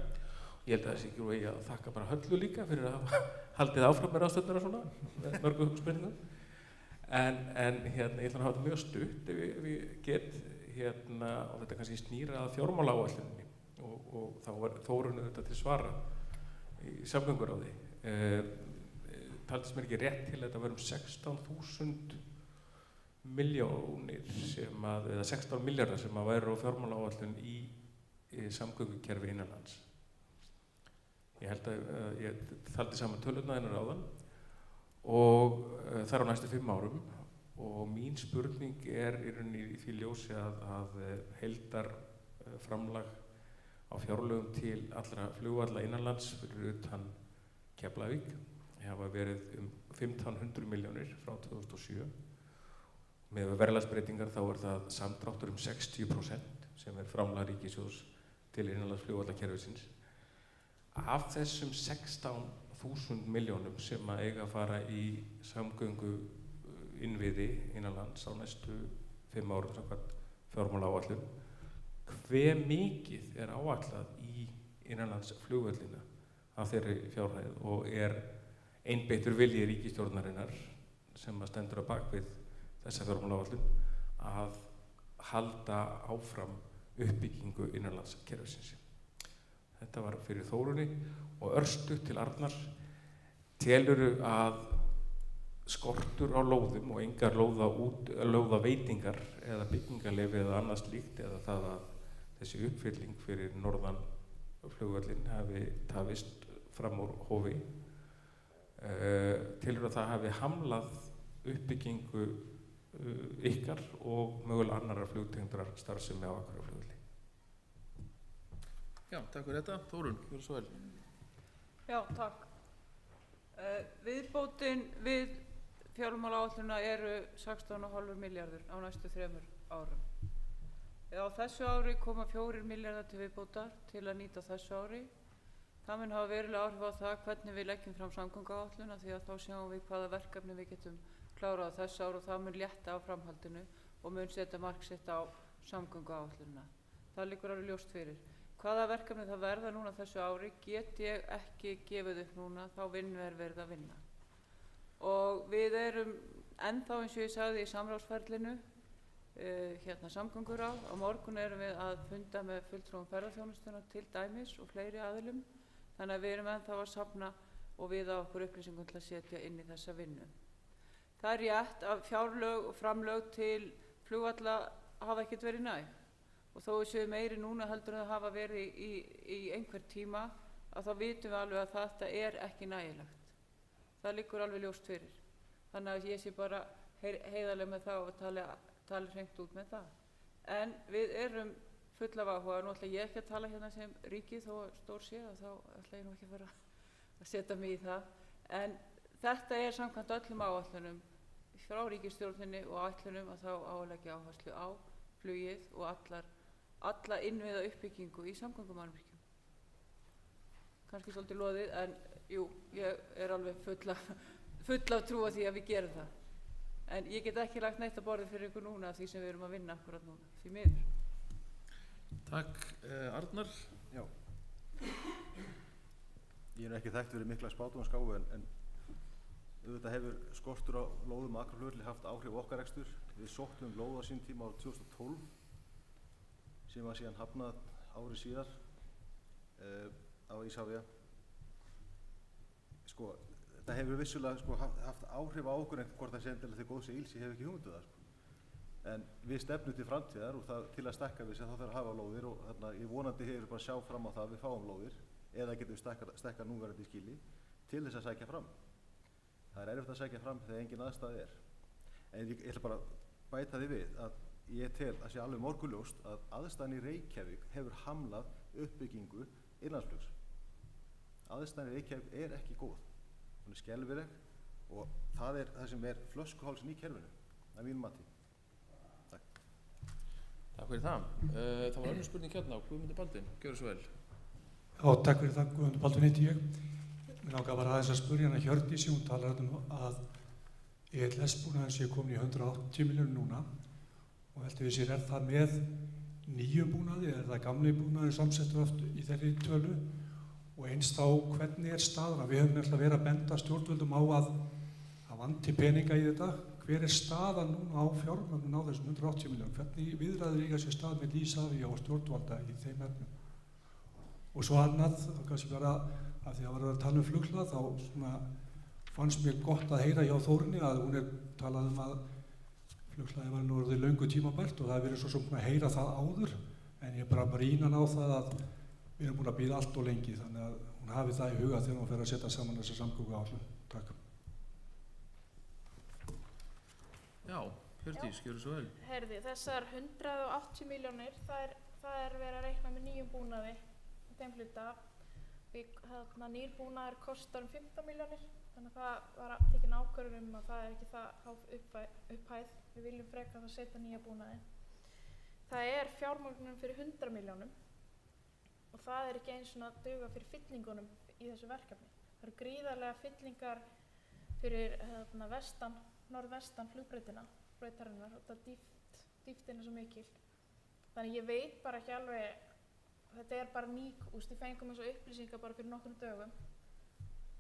Ég held að þessi ekki vegi að þakka bara Höllu líka fyrir að hafa haldið áfram með ráðstefnuna svona, með mörgum spurningum. En ég ætla að hafa þetta mjög stutt ef ég get og þetta kannski snýra að fjármálaáætluninni og þá var Þórunn þetta til svara í samgönguráði. Taldist mér ekki rétt til að þetta var 16.000 milljónir eða 16 milljarðar sem væru á fjármálaáætlun í samgöngukerfi innanlands. Ég held að ég taldi saman tölurna hennar áðan og það er á næstu 5 árum og mín spurning í rauninni í því ljósi að heildarframlag á fjárlögum til allra flugvalla innanlands fyrir utan Keflavík hafa verið 1.500 milljónir frá 2007. Með verðlagsbreytingar þá það samdráttur 60% sem framlag ríkissjóðs til innanlandsflugvallakerfisins. Af þessum 16.000 milljónum sem eiga að fara í samgöngu innviði innanlands á næstu 5 árum samkvæmt fjármálaáætlun, hve mikið áætlað í innanlandsflugvöllina af þeirri fjárhæð og einbeittur vilji ríkisstjórnarinnar sem stendur á bakvið þessa fjármálaáætlun að halda áfram uppbyggingu innanlandskerfisins. Þetta var fyrir Þórunni og örstutt til Arnar. Telurðu að skortur á lóðum og engar lóðaveitingar eða byggingarleyfi eða annað slíkt eða það að þessi uppfylling fyrir norðan flugvöllin hafi tafist fram úr hófi, telurðu að það hafi hamlað uppbyggingu ykkar og mögulega annarra flugtengdrar starfsemi á Akureyrarflugvelli? Já, takk fyrir þetta. Þórunn, gjörðu svo vel. Já, takk. Viðbótin við fjármálaáætlunina eru 16,5 milljarður á næstu 3 árum. Á þessu ári koma 4 milljarðar til viðbótar til að nýta þessu ári. Það mun hafa verulega áhrif á það hvernig við leggjum fram samgönguáætlun því að þá sjáum við hvaða verkefni við getum klárað þessu ár og það mun létta á framhaldinu og mun setja mark sitt á samgönguáætlunina. Það liggur alveg ljóst fyrir. Hvaða verkefni það verða núna þessu ári get ég ekki gefið upp núna, þá vinnu verið að vinna. Og við erum ennþá eins og ég sagði í samráðsferlinu, samgönguráð. Á morgun erum við að funda með fulltrúum ferðaþjónustunnar til dæmis og fleiri aðilum. Þannig að við erum ennþá að safna og viða okkur upplýsingum til að setja inn í þessa vinnu. Það er rétt að fjárlög og framlög til flugvalla hafa ekkert verið næg. Og þó við séum meiri núna heldur en það hafa verið í einhver tíma að þá vitum við alveg að þetta ekki nægilegt. Það liggur alveg ljóst fyrir. Þannig að ég sé bara heiðarleg með það og tala hreint út með það. En við erum full af áhuga. Nú ætla ég ekki að tala hérna sem ríkið þó stór sé að þá ætla ég nú ekki að fara að setja mig í það. En þetta samkvæmt öllum áætlunum frá ríkisstjórninni og ætlunum að þá á að leggja áherslu á flugið og alla innviða uppbyggingu í samgöngumannvirkjum. Kannski svolítið loðið, en jú, ég alveg full af trú á því að við gerum það. En ég get ekki lagt neitt að borðið fyrir ykkur núna af því sem við erum að vinna akkurat núna, því miður. Takk, Arnar. Já. Ég ekki þekkt fyrir mikla spádómsgáfu en auðvitað hefur skortur á lóðum á Akureyrarflugvelli haft áhrif á okkar rekstur. Við sóttum lóð á sín tíma árið 2012 sem var síðan hafnað ári síðar á Ísafja. Sko, þetta hefur vissulega sko, haft áhrif á okkur en hvort það sé endilega til góðs eða ills, ég hef ekki hugmyndu það. Sko. En við stefnum til framtíðar og það, til að stekka við sér þá þarf að hafa lóðir og þarna ég vonandi hefur bara að sjá fram á það að við fáum lóðir eða getum við stekka núverandi skili til þess að sækja fram. Það er erfitt að sækja fram þegar engin aðstæð er. En ég ætla bara að bæta því við að ég tel að sé alveg morgunljóst að aðstæðan í Reykjavík hefur hamlað uppbyggingu innanlandsflugs. Aðstæðan í Reykjavík er ekki góð. Hún er skelfileg og það er það sem er flöskuhálsinn í kerfinu, að mínum mati. Takk. Takk fyrir það. Það var önnur spurning hérna á Guðmundur Baldvin. Gjörðu svo vel. Já, takk fyrir það. Guðmundur Baldvin heiti ég. Mér langar bara aðeins að spurja hana Hjördísi, hún talar að ELS-búnaðurinn sé komin í 180 milljónir núna og velti við sér, er það með nýjum búnaði, er það gamli búnaði samsettur oft í þeirri tölu og eins þá hvernig er staðan? Við höfum nefnilega verið að benda stjórnvöldum á að vanti peninga í þetta. Hver er staðan núna á fjármögnun á þessum 180 milljónum? Hvernig viðræður eiga sér stað með Ísafía og stjórnvalda í þeim efnum? Og svo annað, þá kannski bara af því að var að tala um flughlað, þá svona fannst mér gott að heyra hjá Þórunni að hún er talað að flughlaði var nú orðið löngu tímabært og það hefur verið svo sem að heyra það áður, en ég bara brýnan á það að við erum búin að bíða allt og lengi, þannig að hún hafi það í huga þegar hún fer að setja saman þessa samgönguáætlun. Takk. Já, Hjördís, gjörðu svo vel. Heyrði, þessar 180 milljónir, það er verið að reikna með nýjum búnaði í þeim hluta. Nýr búnaður kostar 15 milljónir, þannig að það var tekin ákvörðun að það er ekki það há upphæð. Við viljum frekar að setja nýja búnaði. Það er fjármögnun fyrir 100 milljónum og það er ekki eins og að duga fyrir fyllingunum í þessu verkefni. Það eru gríðarlega fyllingar fyrir norðvestan flugbrautina, brautarinnar, og það dýptin er svo mikil. Þannig ég veit bara ekki alveg, þetta er bara við fengum eins og upplýsingar bara fyrir nokkrum dögum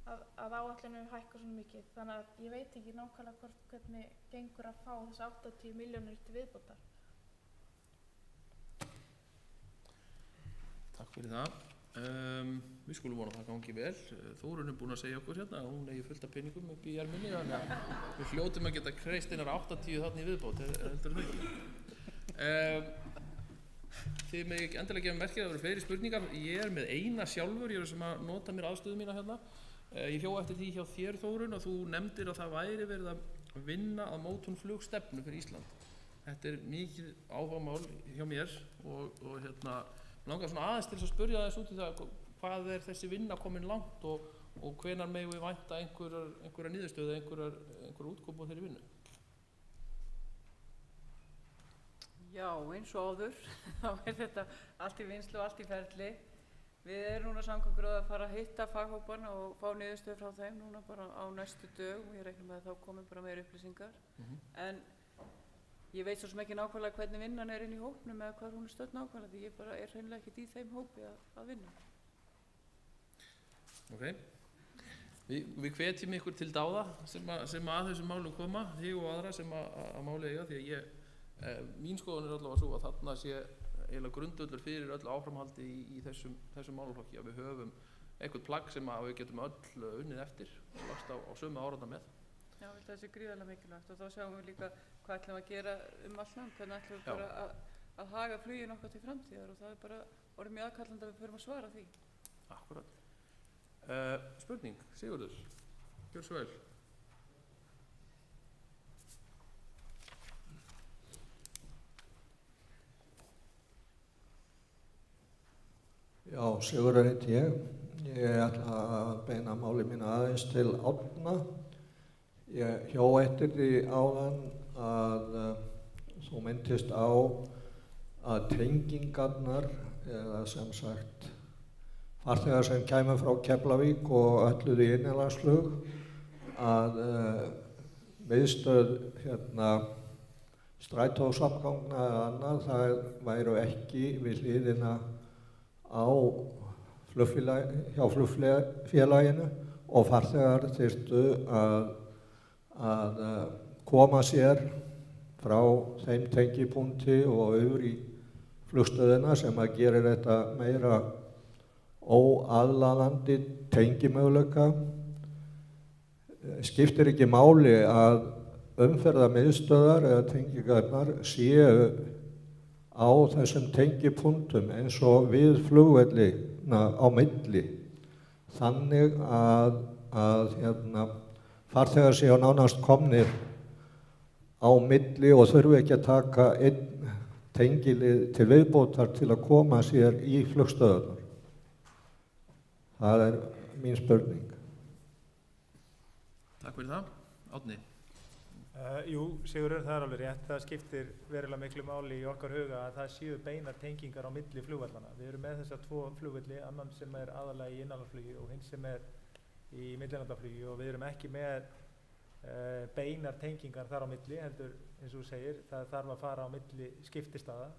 að áætlunum hækka svona mikið. Þannig að ég veit ekki nákvæmlega hvernig gengur að fá þessi 80 milljónir til viðbótar. Takk fyrir það. Við skulum vona að það gangi vel. Þórunn er búin að segja okkur hérna að hún eigi fullt af peningum upp í erminni, þannig að við hljótum að geta kreist einar 80 þarna í viðbót, heldur það ekki. Þið með ekki endilega gefa merkið að það eru fleiri spurningar. Ég er með eina sjálfur, ég er sem að nota mér aðstöðu mína hérna. Ég hjó eftir því hjá þér, Þórunn, og þú nefndir að það væri verið að vinna að mótun flugstefnu fyrir Ísland. Þetta er mikið áhugamál hjá mér og hérna langar svona aðeins til að spyrja þess út í það hvað er þessi vinna komin langt og hvenær megum við vænta einhverja niðurstöðu, einhverja útkomu á þeirri vinnu? Já, eins og áður, þá er þetta allt í vinnslu og allt í ferli. Við erum núna samgöngur að fara að hitta faghóparna og fá niðurstöðu frá þeim núna bara á næstu dögum og ég reikna með að þá komum bara meira upplýsingar. En ég veit svo sem ekki nákvæmlega hvernig vinnan er inn í hópnum eða hvað hún er stödd nákvæmlega, því ég bara er hreinlega ekkert í þeim hópi að vinna. Ok. Við hvetjum ykkur til dáða sem að þessum málum koma, þig og aðra sem að máli eiga, því að mín skoðun er allavega svo að þarna sé eiginlega grundvöllur fyrir öllu áframhaldi í þessum málaflokki, að við höfum eitthvað plagg sem að við getum öll unnið eftir og lagst á sömu áraðna með. Já, það sé gríðarlega mikilvægt og þá sjáum við líka hvað ætlum að gera allt land, hvernig ætlum við bara að haga flugin okkar til framtíðar og það er bara orðið mjög aðkallandi að við förum að svara því. Akkurat. Spurning, Sigurður, gjör svo vel. Já, Sigurður heiti ég. Ég ætla að beina máli mínu aðeins til Árna. Ég hjó eftir því áðan að þú myndist á að tengingarnar, eða sem sagt farþegar sem kæmu frá Keflavík og ölluðu í innanlandsflug, að miðstöð strætósamgangna eða annað, það væru ekki við hliðina á hjá flugfélaginu og farþegar þyrftu að koma sér frá þeim tengipunkti og yfir í flugstöðina sem að gera þetta meira óaðlaðandi tengimöguleika. skiptir ekki máli að umferðarmiðstöðvar eða tengingarnar séu á þessum tengipunktum eins og við flugvellina á milli, þannig að farþegar séu nánast komnir á milli og þurfi ekki að taka einn tengilið til viðbótar til að koma sér í flugstöðunar. Það mín spurning. Takk fyrir það. Árni. Jú, Sigurður, það alveg rétt. Það skiptir verulega miklu máli í okkar huga að það séu beinar tengingar á milli flugvallana. Við erum með þessar 2 flugvelli, annan sem aðalega í innanlandsflugi og hinn sem í millilandaflugi, og við erum ekki með beinar tengingar þar á milli, heldur eins og þú segir, það þarf að fara á milli skiptistaða,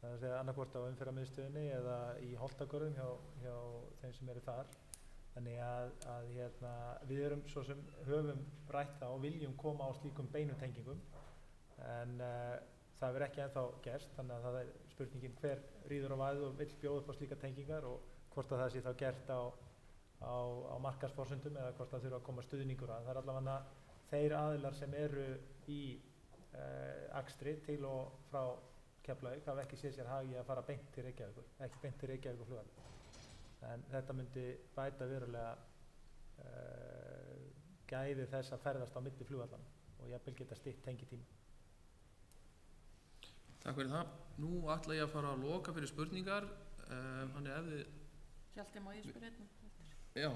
það er að segja annarkvort á umferðarmiðstöðinni eða í Holtagörðum hjá þeim sem eru þar. Þannig að við erum svo sem höfum rætt það og viljum koma á slíkum beinum tengingum, en það verður ekki ennþá gerst, þannig að það er spurningin hver ríður á vaðið og vill bjóða upp á slíka tengingar og hvort að það sé þá gert á markaðsforsendum eða hvort það þurfa að koma stuðningur að. Það er allavega þeir aðilar sem eru í akstri til og frá Keflavík hafa ekki séð sér hagi að fara beint til Reykjavíkur, ekki beint til Reykjavíkur flugvallar. En þetta myndi bæta verulega gæði þess að ferðast á milli flugvallarna og jafnvel geta stytt tengitíma. Takk fyrir það. Nú ætla ég að fara að loka fyrir spurningar. Þannig ef þið... Hjalti, má ég spyrja einna? Já.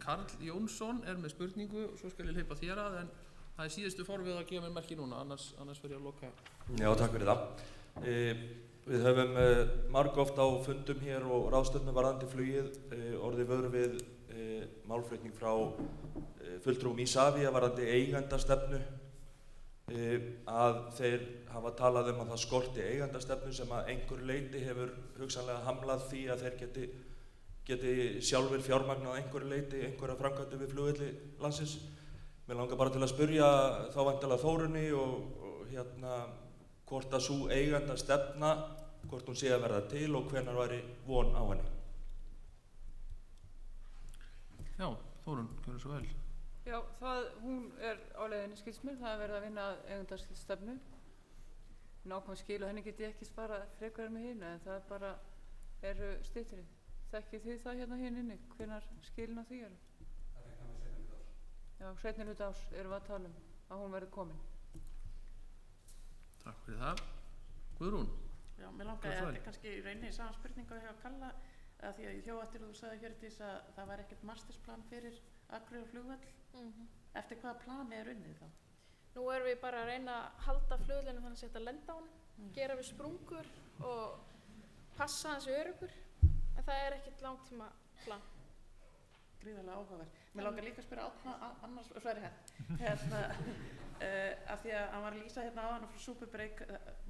Karl Jónsson með spurningu, svo skal ég hleypa þér að, en það er síðustu forvið að gefa mér merki núna, annars fyrir ég að loka. Já, takk fyrir það. Við höfum margoft á fundum hér og ráðstefnu varðandi flugið orðið vör við málflutning frá fulltrúum Isavia varðandi eigendastefnu, að þeir hafa talað að það skorti eigendastefnu sem að einhver leyti hefur hugsanlega hamlað því að þeir geti sjálfur fjármagnað einhver leyti einhverja framkvæmdu við flugvelli landsins. Mér langar bara til að spyrja þá væntanlega Þórunni og hvort að sú eigendastefna, hvort hún sé að verða til og hvenær væri von á henni. Já, Þórunn, gjörðu svo vel. Já, hún á leiðinni skilst mér, það verið að vinna eigendastefnu. Nákvæm skil og henni get ég ekki spara frekar með hinn, en það bara eru styttri. Þekkið þið það hérna inni, hvenær skilin á því eru? Það reiknar við seinni hluta árs. Já, seinni hluta árs erum við að tala að hún verði komin. Takk fyrir það. Guðrún? Já, mér langaði að þetta kannski í rauninni saman spurninga hjá Kalla, að því að í þjóðættir þú sagði Hjördís að það var ekkert mastersplan fyrir Akureyrar flugvöll. Eftir hvaða plani er unnið þá? Nú erum við bara að reyna að halda flugvöllinu þannig að setja lenda á hann, gera við sprungur og passa hans öruggur, en það er ekkert langtíma plan. Gríðarlega áhugavert. Mér langar líka að spyrja annars, svo er af því að hann var að lýsa hérna áðan frá Superbreak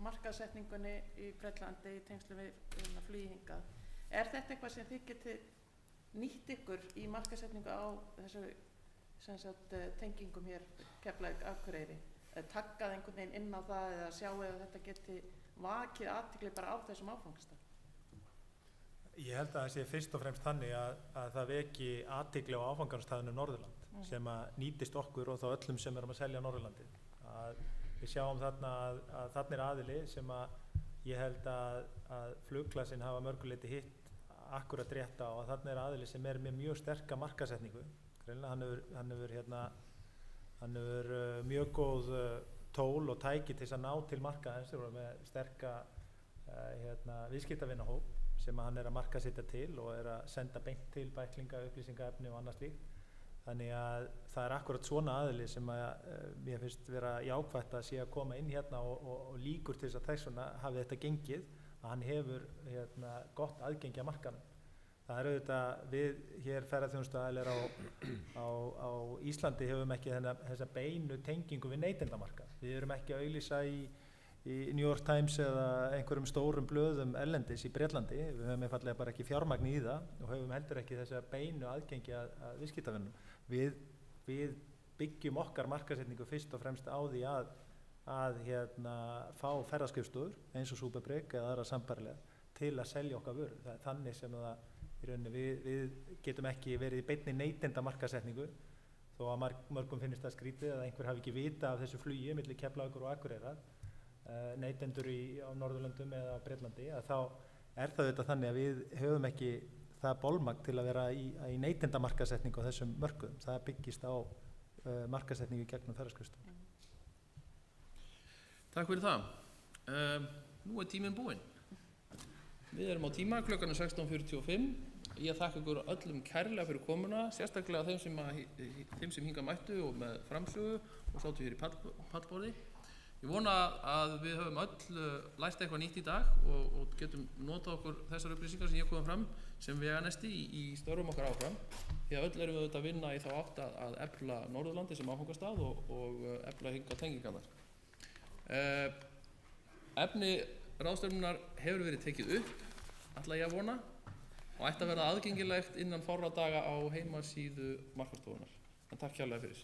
markaðssetningunni í Bretlandi í tengslu við flugi hingað. Er þetta eitthvað sem þið getið nýtt ykkur í markaðssetningu á þessu tengingum hér Keflavík Akureyri? Taggað einhvern veginn inn á það eða sjáu að þetta geti vakið athygli bara á þessum áfangastað? Ég held að það sé fyrst og fremst þannig að það veki athygli á áfangastaðinu Norðurland sem að nýtist okkur og þá öllum sem erum að selja Norðurlandi. Við sjáum þarna að þarna er aðili sem að ég held að flugklassin hafa mörguleiti hitt akkurat rétt á, að þarna er aðili sem er með mjög sterka markaðssetningu. Hann hefur mjög góð tól og tæki til að ná til markaðins, þeir voru með sterka viðskiptavinahóp sem hann er að markaðssetja til og er að senda beint til bæklinga, upplýsingaefni og annað slíkt. Þannig að það er akkurat svona aðili sem mér finnst vera jákvætt að sé að koma inn hérna og líkur til þess að þessuna hafi þetta gengið, að hann hefur gott aðgengi að markanum. Það er auðvitað, við hér ferðaþjónustuaðilar á Íslandi hefum ekki þessa beinu tengingu við neytendamarkað. Við erum ekki að auglýsa í New York Times eða einhverjum stórum blöðum erlendis í Bretlandi. Við höfum einfaldlega bara ekki fjármagn í það og höfum heldur ekki þessa beinu aðgengi að viðskiptavinnum. Við byggjum okkar markaðssetningu fyrst og fremst á því að fá ferðaskrifstofur eins og Superbreak eða aðra sambærilega til að selja okkar vörur. Það er þannig sem það í rauninni við getum ekki verið í beinni neytendamarkaðssetningu þó að mörgum finnist það skrítið að einhver hafi ekki vita af þessu flugi milli Keflavíkur og Akureyrar, neytendur á Norðurlöndum eða á Bretlandi, að þá er það auðvitað þannig að við höfum ekki það bolmagn til að vera í neytendamarkaðssetningu á þessum mörkuðum. Það byggist á markaðssetningu gegnum ferðaskrifstofu. Takk fyrir það. Nú er tíminn búinn. Við erum á tíma, klukkan er 16:45. Ég þakka ykkur öllum kærlega fyrir komuna, sérstaklega þeim sem hingað mættu og með framsögu og sátu hér í pallborði. Ég vona að við höfum öll lært eitthvað nýtt í dag og getum notað okkur þessar upplýsingar sem ég komið fram sem veganesti í störfum okkar áfram. Því að öll erum við auðvitað að vinna í þá átt að efla Norðurlandi sem áfangastað og efla hingað tengingarnar. Efni ráðstefnunnar hefur verið tekið upp, ætla ég að vona, og ætti að vera aðgengilegt innan fárra daga á heimasíðu markaðsstofunnar. En takk kærlega fyrir.